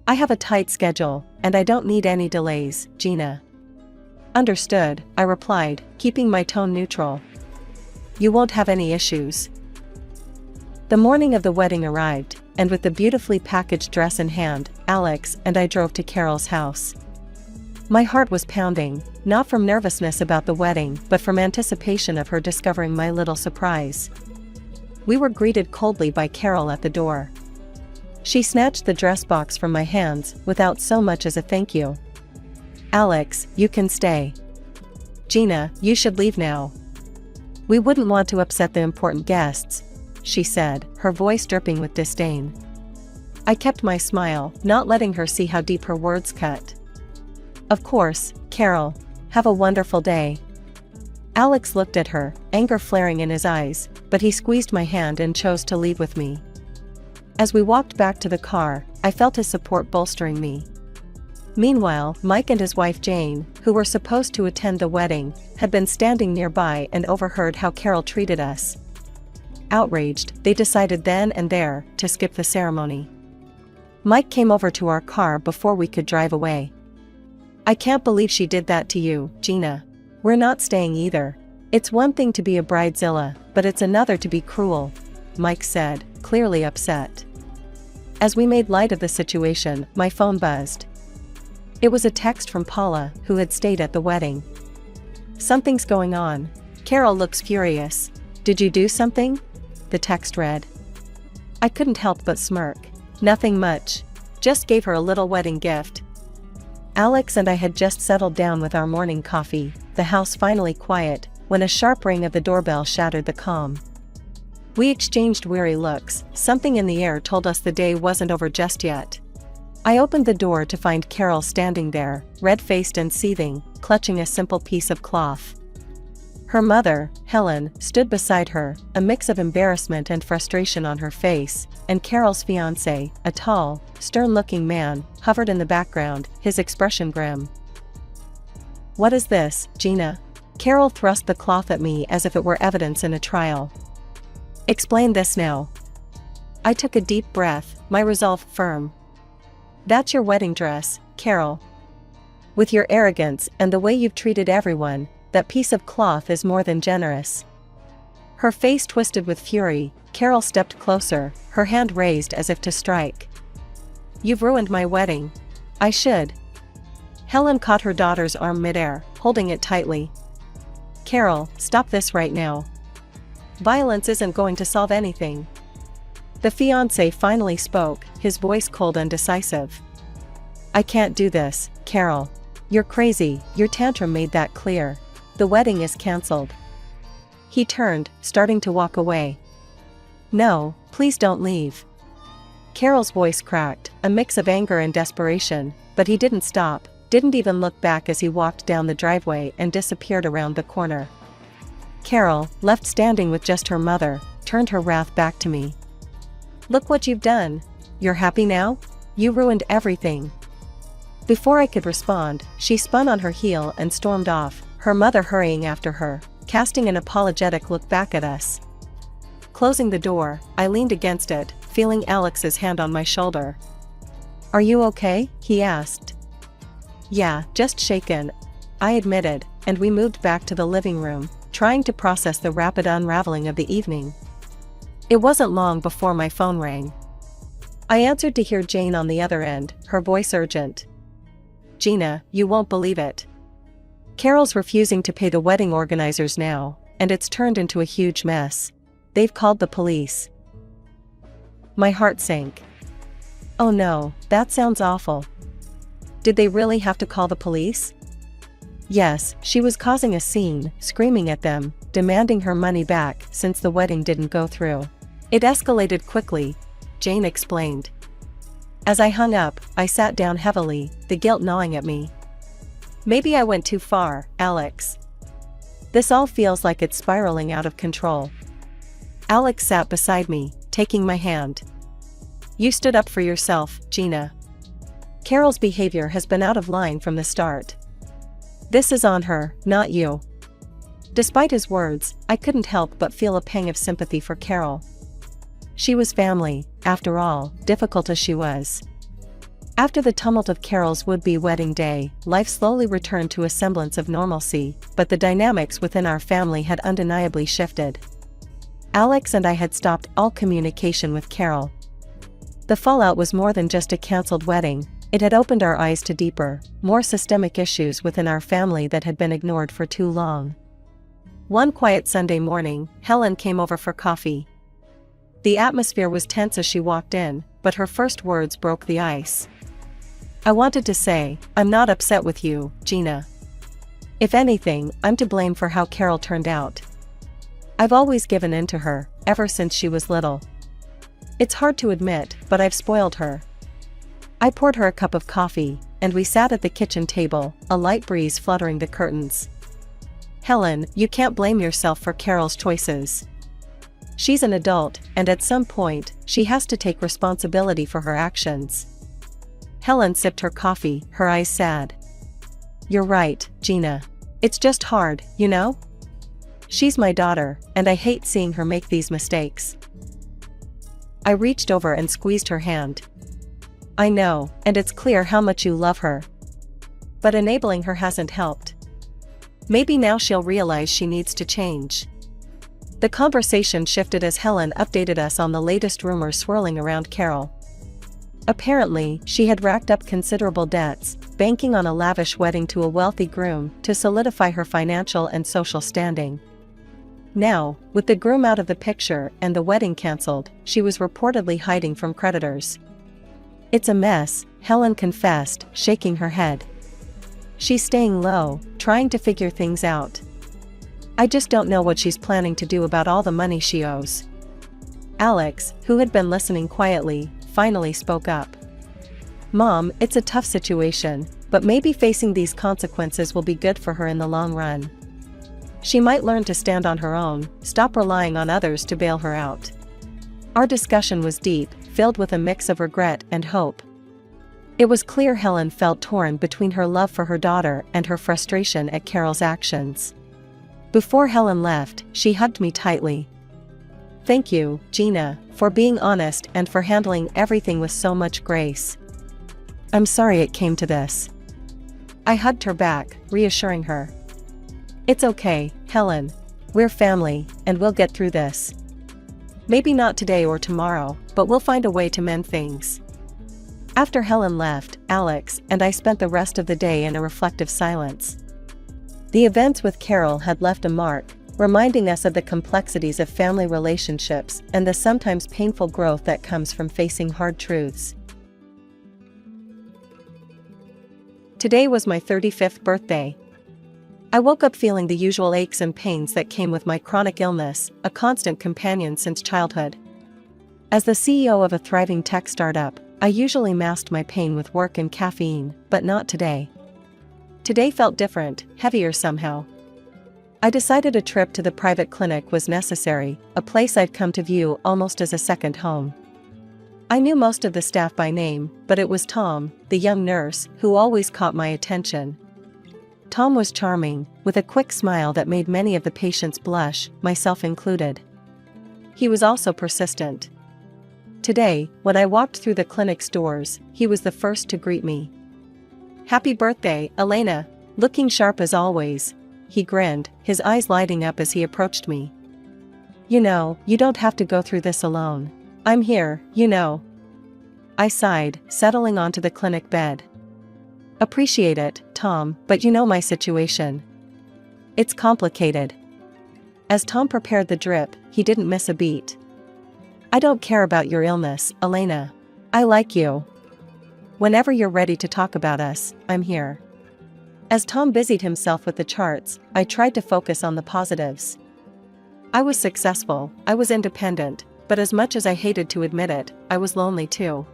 Speaker 2: I have a tight schedule, and I don't need any delays, Gina. Understood, I replied, keeping my tone neutral. You won't have any issues. The morning of the wedding arrived, and with the beautifully packaged dress in hand, Alex and I drove to Carol's house. My heart was pounding, not from nervousness about the wedding, but from anticipation of her discovering my little surprise. We were greeted coldly by Carol at the door. She snatched the dress box from my hands, without so much as a thank you. Alex, you can stay. Gina, you should leave now. We wouldn't want to upset the important guests, she said, her voice dripping with disdain. I kept my smile, not letting her see how deep her words cut. Of course, Carol. Have a wonderful day. Alex looked at her, anger flaring in his eyes, but he squeezed my hand and chose to leave with me. As we walked back to the car, I felt his support bolstering me. Meanwhile, Mike and his wife Jane, who were supposed to attend the wedding, had been standing nearby and overheard how Carol treated us. Outraged, they decided then and there to skip the ceremony. Mike came over to our car before we could drive away. I can't believe she did that to you, Gina. We're not staying either. It's one thing to be a bridezilla, but it's another to be cruel, Mike said, clearly upset. As we made light of the situation, my phone buzzed. It was a text from Paula, who had stayed at the wedding. Something's going on. Carol looks furious. Did you do something? The text read. I couldn't help but smirk. Nothing much. Just gave her a little wedding gift. Alex and I had just settled down with our morning coffee, the house finally quiet, when a sharp ring of the doorbell shattered the calm. We exchanged weary looks, something in the air told us the day wasn't over just yet. I opened the door to find Carol standing there, red-faced and seething, clutching a simple piece of cloth. Her mother, Helen, stood beside her, a mix of embarrassment and frustration on her face, and Carol's fiancé, a tall, stern-looking man, hovered in the background, his expression grim. What is this, Gina? Carol thrust the cloth at me as if it were evidence in a trial. Explain this now. I took a deep breath, my resolve firm. That's your wedding dress, Carol. With your arrogance and the way you've treated everyone, that piece of cloth is more than generous. Her face twisted with fury, Carol stepped closer, her hand raised as if to strike. You've ruined my wedding. I should. Helen caught her daughter's arm midair, holding it tightly. Carol, stop this right now. Violence isn't going to solve anything. The fiancé finally spoke, his voice cold and decisive. I can't do this, Carol. You're crazy, your tantrum made that clear. The wedding is cancelled. He turned, starting to walk away. No, please don't leave. Carol's voice cracked, a mix of anger and desperation, but he didn't stop, didn't even look back as he walked down the driveway and disappeared around the corner. Carol, left standing with just her mother, turned her wrath back to me. "Look what you've done. You're happy now? You ruined everything." Before I could respond, she spun on her heel and stormed off, her mother hurrying after her, casting an apologetic look back at us. Closing the door, I leaned against it, feeling Alex's hand on my shoulder. "Are you okay?" he asked. "Yeah, just shaken," I admitted, and we moved back to the living room, trying to process the rapid unraveling of the evening. It wasn't long before my phone rang. I answered to hear Jane on the other end, her voice urgent. "Gina, you won't believe it. Carol's refusing to pay the wedding organizers now, and it's turned into a huge mess. They've called the police." My heart sank. Oh no, that sounds awful. Did they really have to call the police? Yes, she was causing a scene, screaming at them, demanding her money back since the wedding didn't go through. "It escalated quickly," Jane explained. As I hung up, I sat down heavily, the guilt gnawing at me. "Maybe I went too far, Alex. This all feels like it's spiraling out of control." Alex sat beside me, taking my hand. "You stood up for yourself, Gina. Carol's behavior has been out of line from the start. This is on her, not you." Despite his words, I couldn't help but feel a pang of sympathy for Carol. She was family, after all, difficult as she was. After the tumult of Carol's would-be wedding day, life slowly returned to a semblance of normalcy, but the dynamics within our family had undeniably shifted. Alex and I had stopped all communication with Carol. The fallout was more than just a cancelled wedding, it had opened our eyes to deeper, more systemic issues within our family that had been ignored for too long. One quiet Sunday morning, Helen came over for coffee. The atmosphere was tense as she walked in, but her first words broke the ice. "I wanted to say, I'm not upset with you, Gina. If anything, I'm to blame for how Carol turned out. I've always given in to her, ever since she was little. It's hard to admit, but I've spoiled her." I poured her a cup of coffee, and we sat at the kitchen table, a light breeze fluttering the curtains. "Helen, you can't blame yourself for Carol's choices. She's an adult, and at some point, she has to take responsibility for her actions." Helen sipped her coffee, her eyes sad. "You're right, Gina. It's just hard, you know? She's my daughter, and I hate seeing her make these mistakes." I reached over and squeezed her hand. "I know, and it's clear how much you love her. But enabling her hasn't helped. Maybe now she'll realize she needs to change." The conversation shifted as Helen updated us on the latest rumors swirling around Carol. Apparently, she had racked up considerable debts, banking on a lavish wedding to a wealthy groom to solidify her financial and social standing. Now, with the groom out of the picture and the wedding cancelled, she was reportedly hiding from creditors. "It's a mess," Helen confessed, shaking her head. "She's staying low, trying to figure things out. I just don't know what she's planning to do about all the money she owes." Alex, who had been listening quietly, finally spoke up. "Mom, it's a tough situation, but maybe facing these consequences will be good for her in the long run. She might learn to stand on her own, stop relying on others to bail her out." Our discussion was deep, filled with a mix of regret and hope. It was clear Helen felt torn between her love for her daughter and her frustration at Carol's actions. Before Helen left, she hugged me tightly. "Thank you, Gina, for being honest and for handling everything with so much grace. I'm sorry it came to this." I hugged her back, reassuring her. "It's okay, Helen. We're family, and we'll get through this. Maybe not today or tomorrow, but we'll find a way to mend things." After Helen left, Alex and I spent the rest of the day in a reflective silence. The events with Carol had left a mark, reminding us of the complexities of family relationships and the sometimes painful growth that comes from facing hard truths. Today was my 35th birthday. I woke up feeling the usual aches and pains that came with my chronic illness, a constant companion since childhood. As the CEO of a thriving tech startup, I usually masked my pain with work and caffeine, but not today. Today felt different, heavier somehow. I decided a trip to the private clinic was necessary, a place I'd come to view almost as a second home. I knew most of the staff by name, but it was Tom, the young nurse, who always caught my attention. Tom was charming, with a quick smile that made many of the patients blush, myself included. He was also persistent. Today, when I walked through the clinic's doors, he was the first to greet me. "Happy birthday, Elena, looking sharp as always," he grinned, his eyes lighting up as he approached me. "You know, you don't have to go through this alone. I'm here, you know." I sighed, settling onto the clinic bed. "Appreciate it, Tom, but you know my situation. It's complicated." As Tom prepared the drip, he didn't miss a beat. "I don't care about your illness, Elena. I like you. Whenever you're ready to talk about us, I'm here." As Tom busied himself with the charts, I tried to focus on the positives. I was successful, I was independent, but as much as I hated to admit it, I was lonely too.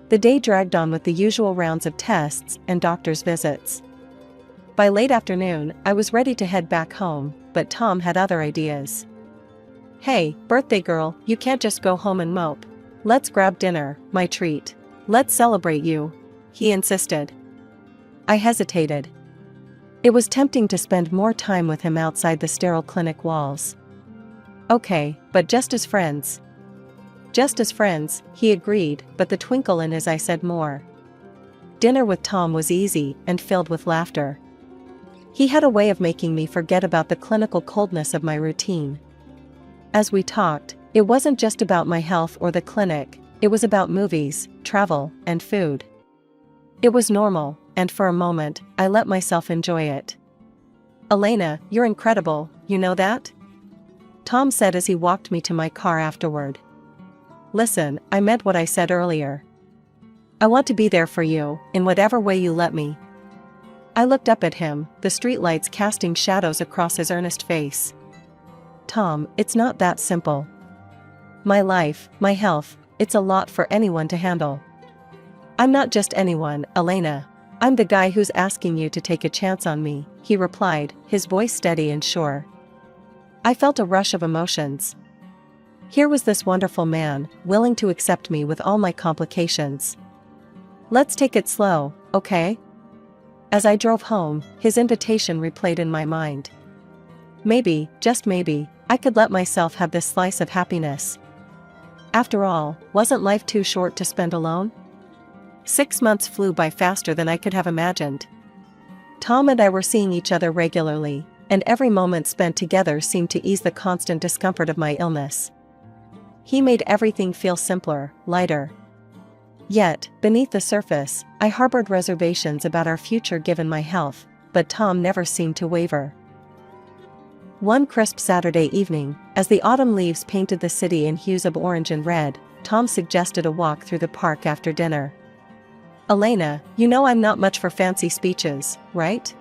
Speaker 2: The day dragged on with the usual rounds of tests and doctor's visits. By late afternoon, I was ready to head back home, but Tom had other ideas. "Hey, birthday girl, you can't just go home and mope. Let's grab dinner, my treat. Let's celebrate you," he insisted. I hesitated. It was tempting to spend more time with him outside the sterile clinic walls. "Okay, but just as friends." "Just as friends," he agreed, but the twinkle in his eye said more. Dinner with Tom was easy and filled with laughter. He had a way of making me forget about the clinical coldness of my routine. As we talked, it wasn't just about my health or the clinic, it was about movies, travel, and food. It was normal, and for a moment, I let myself enjoy it. "Elena, you're incredible, you know that?" Tom said as he walked me to my car afterward. "Listen, I meant what I said earlier. I want to be there for you, in whatever way you let me." I looked up at him, the streetlights casting shadows across his earnest face. "Tom, it's not that simple. My life, my health, it's a lot for anyone to handle." "I'm not just anyone, Elena. I'm the guy who's asking you to take a chance on me," he replied, his voice steady and sure. I felt a rush of emotions. Here was this wonderful man, willing to accept me with all my complications. "Let's take it slow, okay?" As I drove home, his invitation replayed in my mind. Maybe, just maybe, I could let myself have this slice of happiness. After all, wasn't life too short to spend alone? 6 months flew by faster than I could have imagined. Tom and I were seeing each other regularly, and every moment spent together seemed to ease the constant discomfort of my illness. He made everything feel simpler, lighter. Yet, beneath the surface, I harbored reservations about our future given my health, but Tom never seemed to waver. One crisp Saturday evening, as the autumn leaves painted the city in hues of orange and red, Tom suggested a walk through the park after dinner. "Elena, you know I'm not much for fancy speeches, right?"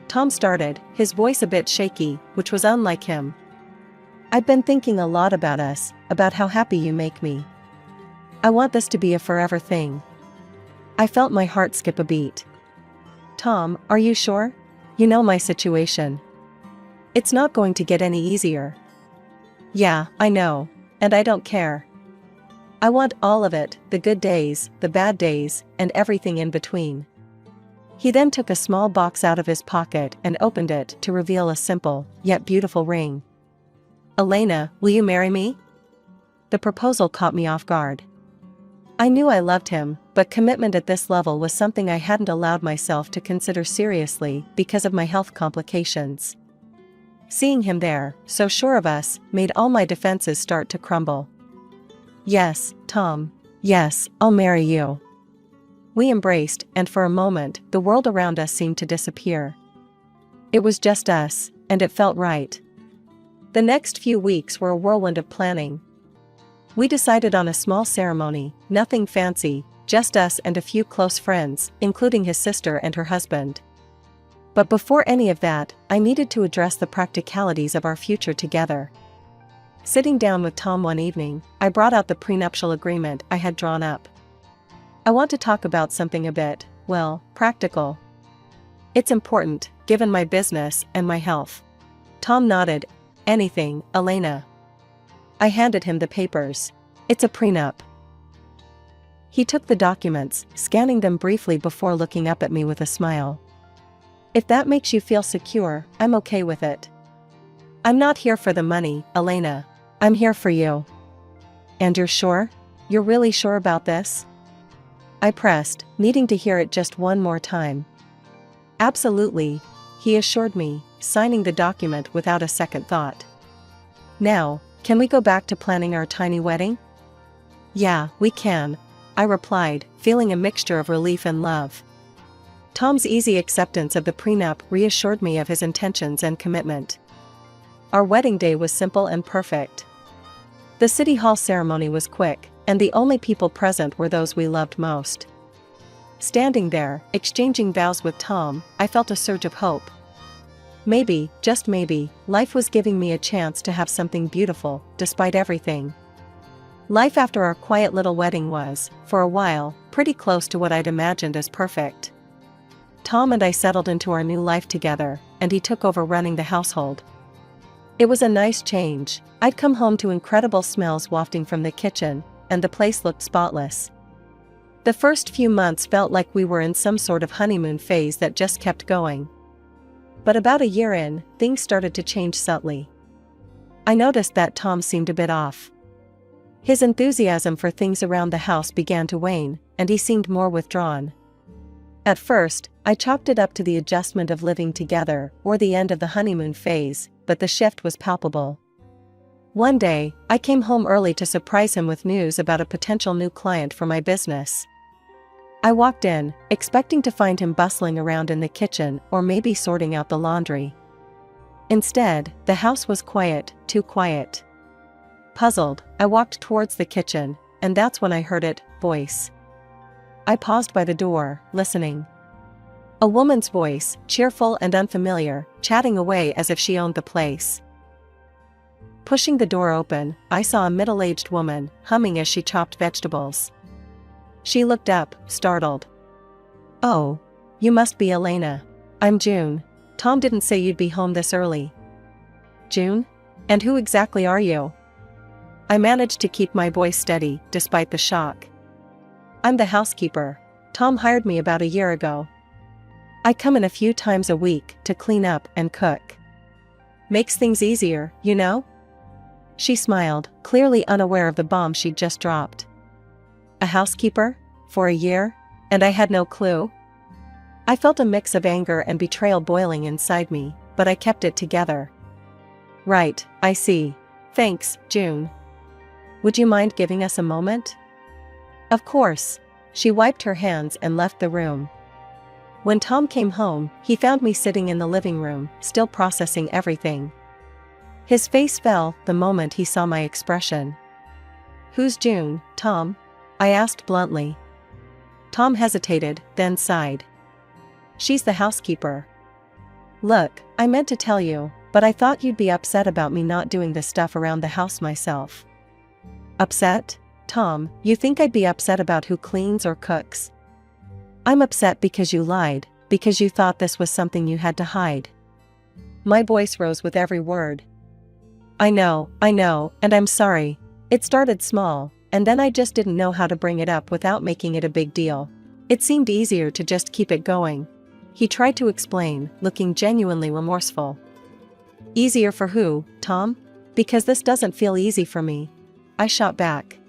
Speaker 2: Tom started, his voice a bit shaky, which was unlike him. "I've been thinking a lot about us, about how happy you make me. I want this to be a forever thing." I felt my heart skip a beat. "Tom, are you sure? You know my situation. It's not going to get any easier." "Yeah, I know. And I don't care. I want all of it, the good days, the bad days, and everything in between." He then took a small box out of his pocket and opened it to reveal a simple, yet beautiful ring. "Elena, will you marry me?" The proposal caught me off guard. I knew I loved him, but commitment at this level was something I hadn't allowed myself to consider seriously because of my health complications. Seeing him there, so sure of us, made all my defenses start to crumble. "Yes, Tom. Yes, I'll marry you." We embraced, and for a moment, the world around us seemed to disappear. It was just us, and it felt right. The next few weeks were a whirlwind of planning. We decided on a small ceremony, nothing fancy, just us and a few close friends, including his sister and her husband. But before any of that, I needed to address the practicalities of our future together. Sitting down with Tom one evening, I brought out the prenuptial agreement I had drawn up. "I want to talk about something a bit, well, practical." It's important, given my business and my health. Tom nodded. Anything, Elena. I handed him the papers. It's a prenup. He took the documents, scanning them briefly before looking up at me with a smile. If that makes you feel secure, I'm okay with it. I'm not here for the money, Elena. I'm here for you. And you're sure? You're really sure about this? I pressed, needing to hear it just one more time. Absolutely, he assured me, signing the document without a second thought. Now, can we go back to planning our tiny wedding? Yeah, we can, I replied, feeling a mixture of relief and love. Tom's easy acceptance of the prenup reassured me of his intentions and commitment. Our wedding day was simple and perfect. The City Hall ceremony was quick, and the only people present were those we loved most. Standing there, exchanging vows with Tom, I felt a surge of hope. Maybe, just maybe, life was giving me a chance to have something beautiful, despite everything. Life after our quiet little wedding was, for a while, pretty close to what I'd imagined as perfect. Tom and I settled into our new life together, and he took over running the household. It was a nice change. I'd come home to incredible smells wafting from the kitchen, and the place looked spotless. The first few months felt like we were in some sort of honeymoon phase that just kept going. But about a year in, things started to change subtly. I noticed that Tom seemed a bit off. His enthusiasm for things around the house began to wane, and he seemed more withdrawn. At first, I chalked it up to the adjustment of living together or the end of the honeymoon phase, but the shift was palpable. One day, I came home early to surprise him with news about a potential new client for my business. I walked in, expecting to find him bustling around in the kitchen or maybe sorting out the laundry. Instead, the house was quiet, too quiet. Puzzled, I walked towards the kitchen, and that's when I heard it, voice. I paused by the door, listening. A woman's voice, cheerful and unfamiliar, chatting away as if she owned the place. Pushing the door open, I saw a middle-aged woman, humming as she chopped vegetables. She looked up, startled. Oh, you must be Elena. I'm June. Tom didn't say you'd be home this early. June? And who exactly are you? I managed to keep my voice steady, despite the shock. I'm the housekeeper. Tom hired me about a year ago. I come in a few times a week to clean up and cook. Makes things easier, you know? She smiled, clearly unaware of the bomb she'd just dropped. A housekeeper? For a year? And I had no clue? I felt a mix of anger and betrayal boiling inside me, but I kept it together. Right, I see. Thanks, June. Would you mind giving us a moment? Of course. She wiped her hands and left the room. When Tom came home, he found me sitting in the living room, still processing everything. His face fell the moment he saw my expression. Who's June, Tom? I asked bluntly. Tom hesitated, then sighed. She's the housekeeper. Look, I meant to tell you, but I thought you'd be upset about me not doing the stuff around the house myself. Upset? Tom, you think I'd be upset about who cleans or cooks? I'm upset because you lied, because you thought this was something you had to hide. My voice rose with every word. I know, and I'm sorry. It started small, and then I just didn't know how to bring it up without making it a big deal. It seemed easier to just keep it going. He tried to explain, looking genuinely remorseful. Easier for who, Tom? Because this doesn't feel easy for me. I shot back.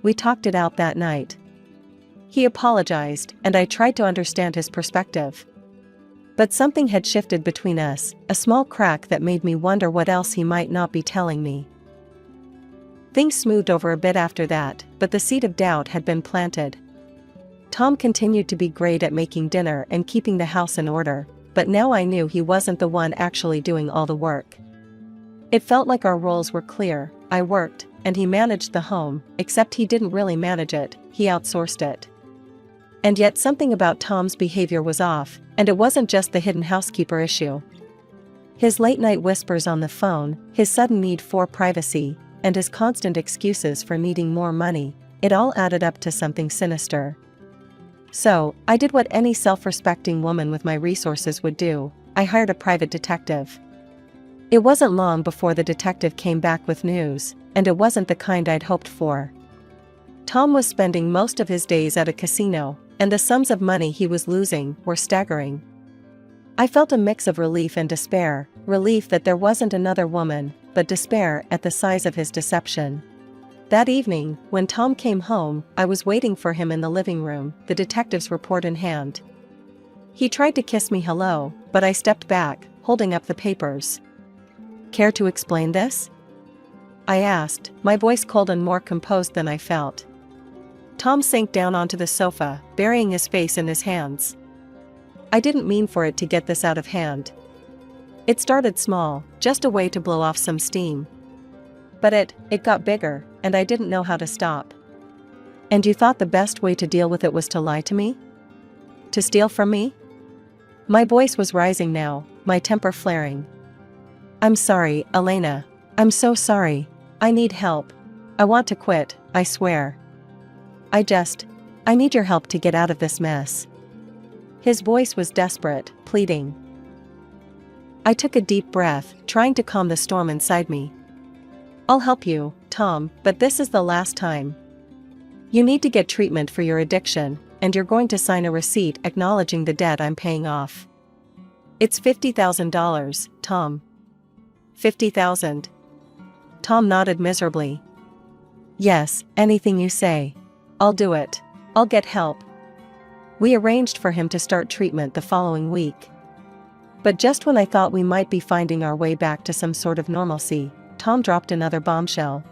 Speaker 2: We talked it out that night. He apologized, and I tried to understand his perspective. But something had shifted between us, a small crack that made me wonder what else he might not be telling me. Things smoothed over a bit after that, but the seed of doubt had been planted. Tom continued to be great at making dinner and keeping the house in order, but now I knew he wasn't the one actually doing all the work. It felt like our roles were clear. I worked, and he managed the home, except he didn't really manage it, he outsourced it. And yet something about Tom's behavior was off, and it wasn't just the hidden housekeeper issue. His late-night whispers on the phone, his sudden need for privacy, and his constant excuses for needing more money, it all added up to something sinister. So, I did what any self-respecting woman with my resources would do. I hired a private detective. It wasn't long before the detective came back with news, and it wasn't the kind I'd hoped for. Tom was spending most of his days at a casino, and the sums of money he was losing were staggering. I felt a mix of relief and despair, relief that there wasn't another woman, but despair at the size of his deception. That evening, when Tom came home, I was waiting for him in the living room, the detective's report in hand. He tried to kiss me hello, but I stepped back, holding up the papers. "Care to explain this?" I asked, my voice cold and more composed than I felt. Tom sank down onto the sofa, burying his face in his hands. "I didn't mean for it to get this out of hand. It started small, just a way to blow off some steam. But it got bigger, and I didn't know how to stop." "And you thought the best way to deal with it was to lie to me? To steal from me?" My voice was rising now, my temper flaring. "I'm sorry, Elena. I'm so sorry. I need help. I want to quit, I swear. I need your help to get out of this mess." His voice was desperate, pleading. I took a deep breath, trying to calm the storm inside me. "I'll help you, Tom, but this is the last time. You need to get treatment for your addiction, and you're going to sign a receipt acknowledging the debt I'm paying off. It's $50,000, Tom." $50,000? Tom nodded miserably. "Yes, anything you say. I'll do it. I'll get help." We arranged for him to start treatment the following week. But just when I thought we might be finding our way back to some sort of normalcy, Tom dropped another bombshell.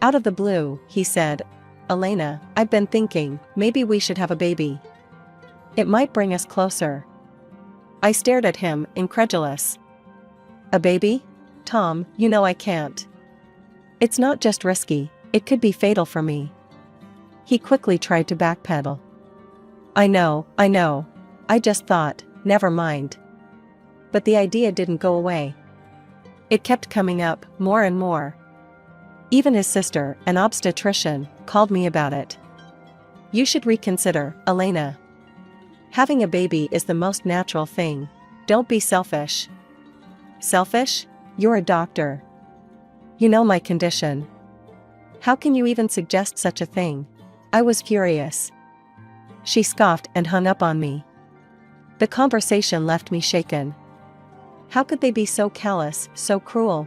Speaker 2: Out of the blue, he said, "Elena, I've been thinking, maybe we should have a baby. It might bring us closer." I stared at him, incredulous. "A baby? Tom, you know I can't. It's not just risky, it could be fatal for me." He quickly tried to backpedal. I know. I just thought, never mind." But the idea didn't go away. It kept coming up, more and more. Even his sister, an obstetrician, called me about it. "You should reconsider, Elena. Having a baby is the most natural thing. Don't be selfish." "Selfish? You're a doctor. You know my condition. How can you even suggest such a thing?" I was furious. She scoffed and hung up on me. The conversation left me shaken. How could they be so callous, so cruel?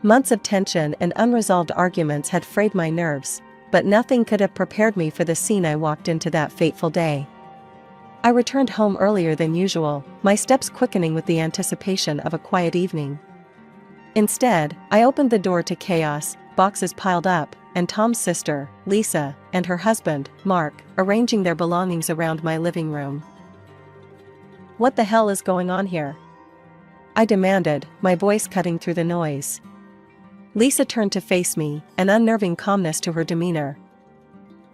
Speaker 2: Months of tension and unresolved arguments had frayed my nerves, but nothing could have prepared me for the scene I walked into that fateful day. I returned home earlier than usual, my steps quickening with the anticipation of a quiet evening. Instead, I opened the door to chaos, boxes piled up, and Tom's sister, Lisa, and her husband, Mark, arranging their belongings around my living room. "What the hell is going on here?" I demanded, my voice cutting through the noise. Lisa turned to face me, an unnerving calmness to her demeanor.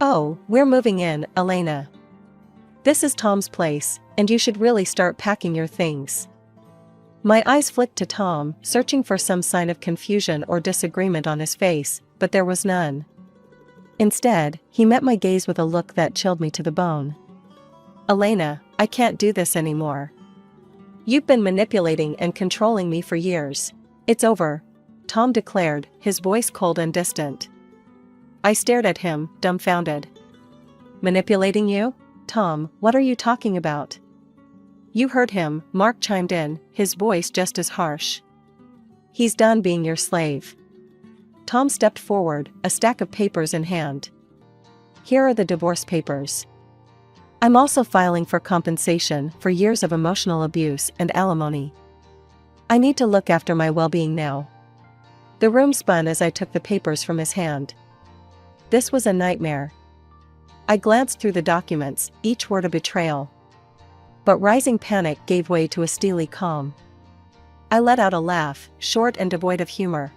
Speaker 2: "Oh, we're moving in, Elena. This is Tom's place, and you should really start packing your things." My eyes flicked to Tom, searching for some sign of confusion or disagreement on his face, but there was none. Instead, he met my gaze with a look that chilled me to the bone. "Elena, I can't do this anymore. You've been manipulating and controlling me for years. It's over," Tom declared, his voice cold and distant. I stared at him, dumbfounded. "Manipulating you? Tom, what are you talking about?" "You heard him," Mark chimed in, his voice just as harsh. "He's done being your slave." Tom stepped forward, a stack of papers in hand. "Here are the divorce papers. I'm also filing for compensation for years of emotional abuse and alimony. I need to look after my well-being now." The room spun as I took the papers from his hand. This was a nightmare. I glanced through the documents, each word a betrayal. But rising panic gave way to a steely calm. I let out a laugh, short and devoid of humor.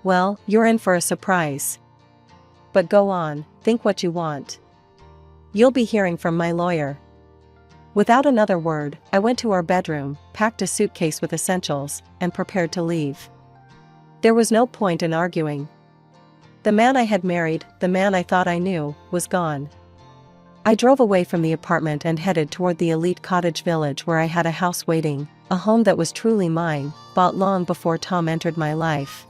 Speaker 2: "Well, you're in for a surprise. But go on, think what you want. You'll be hearing from my lawyer." Without another word, I went to our bedroom, packed a suitcase with essentials, and prepared to leave. There was no point in arguing. The man I had married, the man I thought I knew, was gone. I drove away from the apartment and headed toward the elite cottage village where I had a house waiting, a home that was truly mine, bought long before Tom entered my life.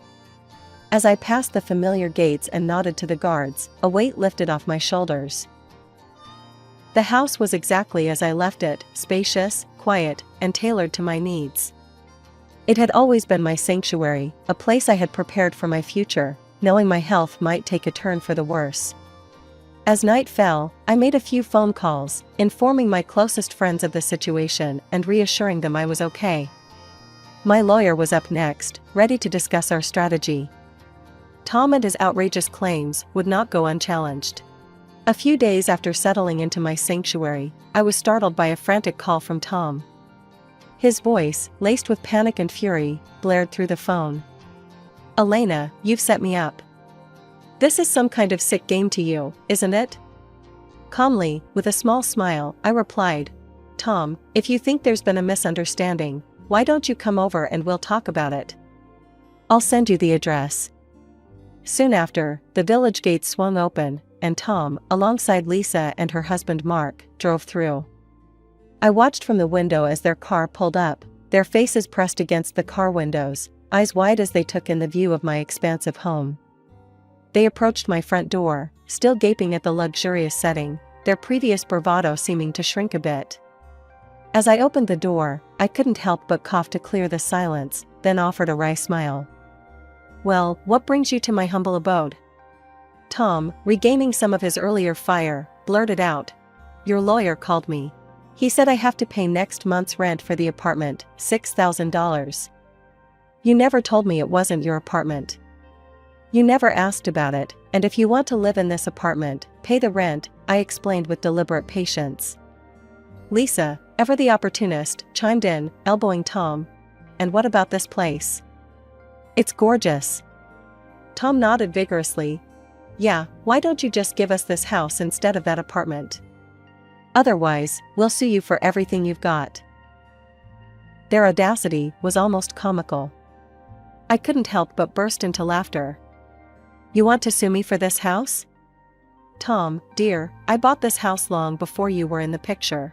Speaker 2: As I passed the familiar gates and nodded to the guards, a weight lifted off my shoulders. The house was exactly as I left it, spacious, quiet, and tailored to my needs. It had always been my sanctuary, a place I had prepared for my future, knowing my health might take a turn for the worse. As night fell, I made a few phone calls, informing my closest friends of the situation and reassuring them I was okay. My lawyer was up next, ready to discuss our strategy. Tom and his outrageous claims would not go unchallenged. A few days after settling into my sanctuary, I was startled by a frantic call from Tom. His voice, laced with panic and fury, blared through the phone. "Elena, you've set me up. This is some kind of sick game to you, isn't it?" Calmly, with a small smile, I replied, "Tom, if you think there's been a misunderstanding, why don't you come over and we'll talk about it? I'll send you the address." Soon after, the village gates swung open, and Tom, alongside Lisa and her husband Mark, drove through. I watched from the window as their car pulled up, their faces pressed against the car windows, eyes wide as they took in the view of my expansive home. They approached my front door, still gaping at the luxurious setting, their previous bravado seeming to shrink a bit. As I opened the door, I couldn't help but cough to clear the silence, then offered a wry smile. "Well, what brings you to my humble abode?" Tom, regaining some of his earlier fire, blurted out, "Your lawyer called me. He said I have to pay next month's rent for the apartment, $6,000. You never told me it wasn't your apartment. You never asked about it, and if you want to live in this apartment, pay the rent," I explained with deliberate patience. Lisa, ever the opportunist, chimed in, elbowing Tom. "And what about this place? It's gorgeous." Tom nodded vigorously. "Yeah, why don't you just give us this house instead of that apartment? Otherwise, we'll sue you for everything you've got." Their audacity was almost comical. I couldn't help but burst into laughter. "You want to sue me for this house? Tom, dear, I bought this house long before you were in the picture.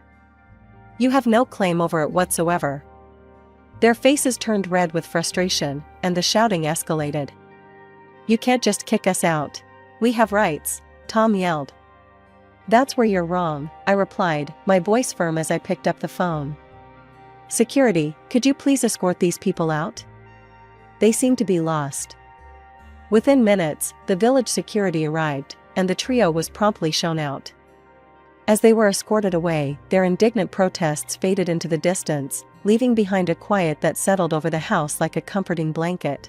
Speaker 2: You have no claim over it whatsoever." Their faces turned red with frustration, and the shouting escalated. "You can't just kick us out. We have rights," Tom yelled. "That's where you're wrong," I replied, my voice firm as I picked up the phone. "Security, could you please escort these people out? They seem to be lost." Within minutes, the village security arrived, and the trio was promptly shown out. As they were escorted away, their indignant protests faded into the distance, leaving behind a quiet that settled over the house like a comforting blanket.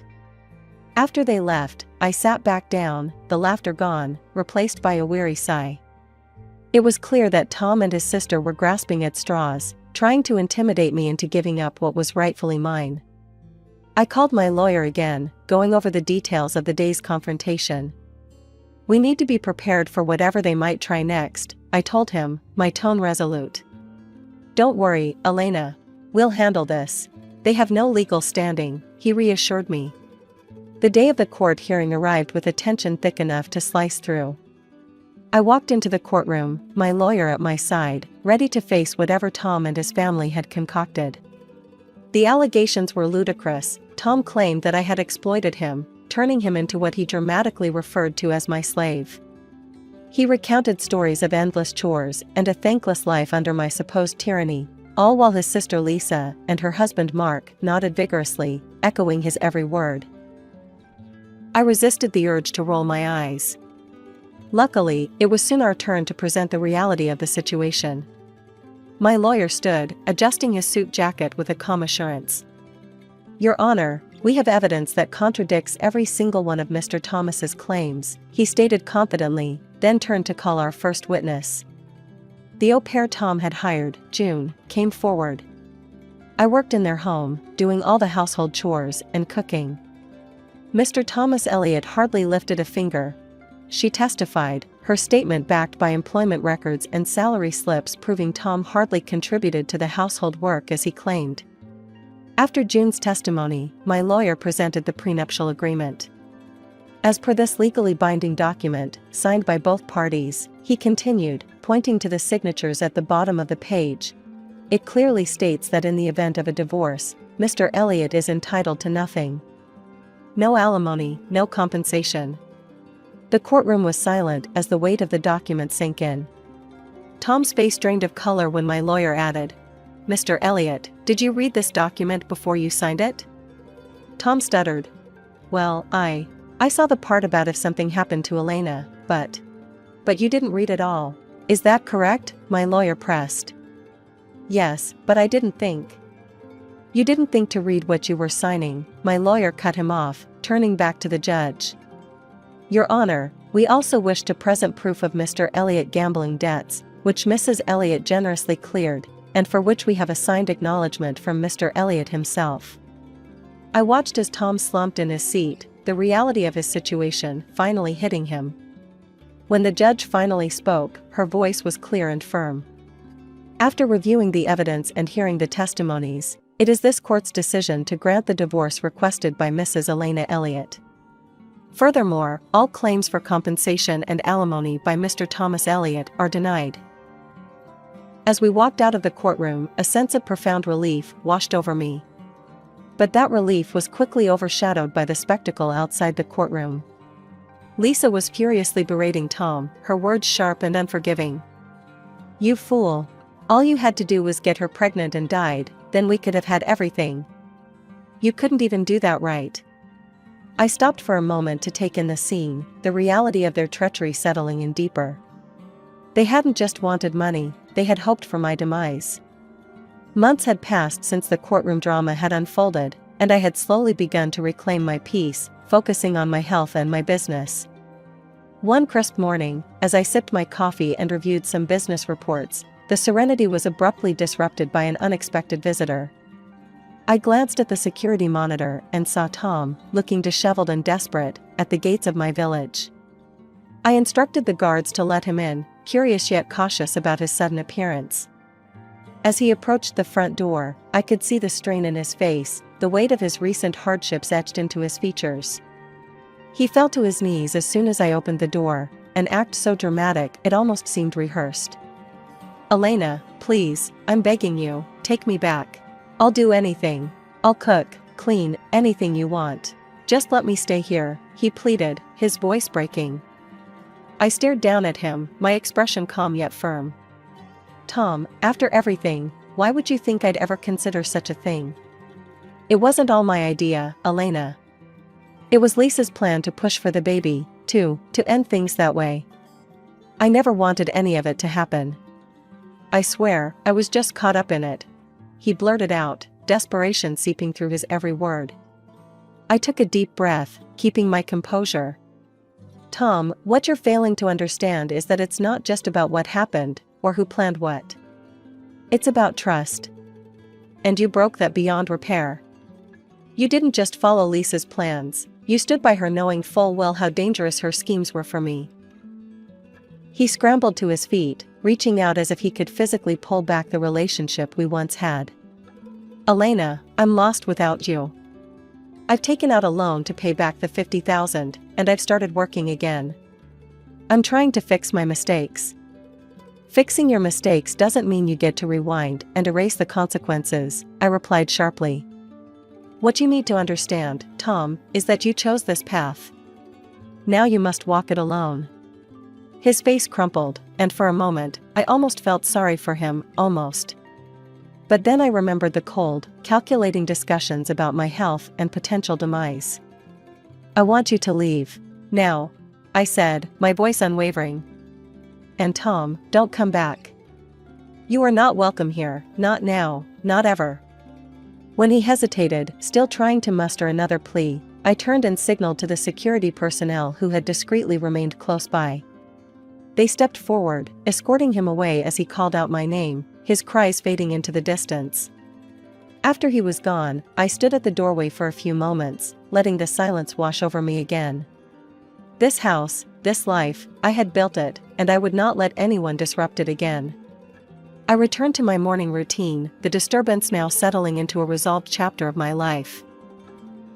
Speaker 2: After they left, I sat back down, the laughter gone, replaced by a weary sigh. It was clear that Tom and his sister were grasping at straws, trying to intimidate me into giving up what was rightfully mine. I called my lawyer again, going over the details of the day's confrontation. "We need to be prepared for whatever they might try next," I told him, my tone resolute. "Don't worry, Elena. We'll handle this. They have no legal standing," he reassured me. The day of the court hearing arrived with a tension thick enough to slice through. I walked into the courtroom, my lawyer at my side, ready to face whatever Tom and his family had concocted. The allegations were ludicrous. Tom claimed that I had exploited him, turning him into what he dramatically referred to as my slave. He recounted stories of endless chores and a thankless life under my supposed tyranny, all while his sister Lisa and her husband Mark nodded vigorously, echoing his every word. I resisted the urge to roll my eyes. Luckily, it was soon our turn to present the reality of the situation. My lawyer stood, adjusting his suit jacket with a calm assurance. "Your Honor, we have evidence that contradicts every single one of Mr. Thomas's claims," he stated confidently, then turned to call our first witness. The au pair Tom had hired, June, came forward. I worked in their home, doing all the household chores and cooking. Mr. Thomas Elliot hardly lifted a finger. She testified, her statement backed by employment records and salary slips proving Tom hardly contributed to the household work as he claimed. After June's testimony, my lawyer presented the prenuptial agreement. As per this legally binding document, signed by both parties, he continued, pointing to the signatures at the bottom of the page. It clearly states that in the event of a divorce, Mr. Elliot is entitled to nothing. No alimony, no compensation. The courtroom was silent as the weight of the document sank in. Tom's face drained of color when my lawyer added, "Mr. Elliot, did you read this document before you signed it?" Tom stuttered. "Well, I saw the part about if something happened to Elena, but you didn't read it all. Is that correct?" my lawyer pressed. "Yes, but I didn't think." "You didn't think to read what you were signing," my lawyer cut him off, turning back to the judge. "Your Honor, we also wish to present proof of Mr. Elliot gambling debts, which Mrs. Elliot generously cleared, and for which we have a signed acknowledgement from Mr. Elliot himself." I watched as Tom slumped in his seat, the reality of his situation finally hitting him. When the judge finally spoke, her voice was clear and firm. "After reviewing the evidence and hearing the testimonies, it is this court's decision to grant the divorce requested by Mrs. Elena Elliot. Furthermore, all claims for compensation and alimony by Mr. Thomas Elliot are denied." As we walked out of the courtroom, a sense of profound relief washed over me. But that relief was quickly overshadowed by the spectacle outside the courtroom. Lisa was furiously berating Tom, her words sharp and unforgiving. "You fool. All you had to do was get her pregnant and died, then we could have had everything. You couldn't even do that right." I stopped for a moment to take in the scene, the reality of their treachery settling in deeper. They hadn't just wanted money, they had hoped for my demise. Months had passed since the courtroom drama had unfolded, and I had slowly begun to reclaim my peace, focusing on my health and my business. One crisp morning, as I sipped my coffee and reviewed some business reports, the serenity was abruptly disrupted by an unexpected visitor. I glanced at the security monitor and saw Tom, looking disheveled and desperate, at the gates of my village. I instructed the guards to let him in, curious yet cautious about his sudden appearance. As he approached the front door, I could see the strain in his face, the weight of his recent hardships etched into his features. He fell to his knees as soon as I opened the door, an act so dramatic it almost seemed rehearsed. "Elena, please, I'm begging you, take me back. I'll do anything. I'll cook, clean, anything you want. Just let me stay here," he pleaded, his voice breaking. I stared down at him, my expression calm yet firm. "Tom, after everything, why would you think I'd ever consider such a thing? It wasn't all my idea, Elena. It was Lisa's plan to push for the baby, to end things that way. I never wanted any of it to happen. I swear, I was just caught up in it," he blurted out, desperation seeping through his every word. I took a deep breath, keeping my composure. "Tom, what you're failing to understand is that it's not just about what happened, or who planned what. It's about trust. And you broke that beyond repair. You didn't just follow Lisa's plans, you stood by her knowing full well how dangerous her schemes were for me." He scrambled to his feet, reaching out as if he could physically pull back the relationship we once had. "Elena, I'm lost without you. I've taken out a loan to pay back the $50,000, and I've started working again. I'm trying to fix my mistakes." "Fixing your mistakes doesn't mean you get to rewind and erase the consequences," I replied sharply. "What you need to understand, Tom, is that you chose this path. Now you must walk it alone." His face crumpled, and for a moment, I almost felt sorry for him, almost. But then I remembered the cold, calculating discussions about my health and potential demise. "I want you to leave. Now," I said, my voice unwavering. "And Tom, don't come back. You are not welcome here, not now, not ever." When he hesitated, still trying to muster another plea, I turned and signaled to the security personnel who had discreetly remained close by. They stepped forward, escorting him away as he called out my name, his cries fading into the distance. After he was gone, I stood at the doorway for a few moments, letting the silence wash over me again. This house, this life, I had built it, and I would not let anyone disrupt it again. I returned to my morning routine, the disturbance now settling into a resolved chapter of my life.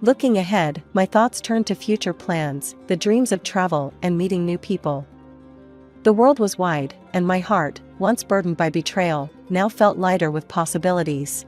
Speaker 2: Looking ahead, my thoughts turned to future plans, the dreams of travel and meeting new people. The world was wide, and my heart, once burdened by betrayal, now felt lighter with possibilities.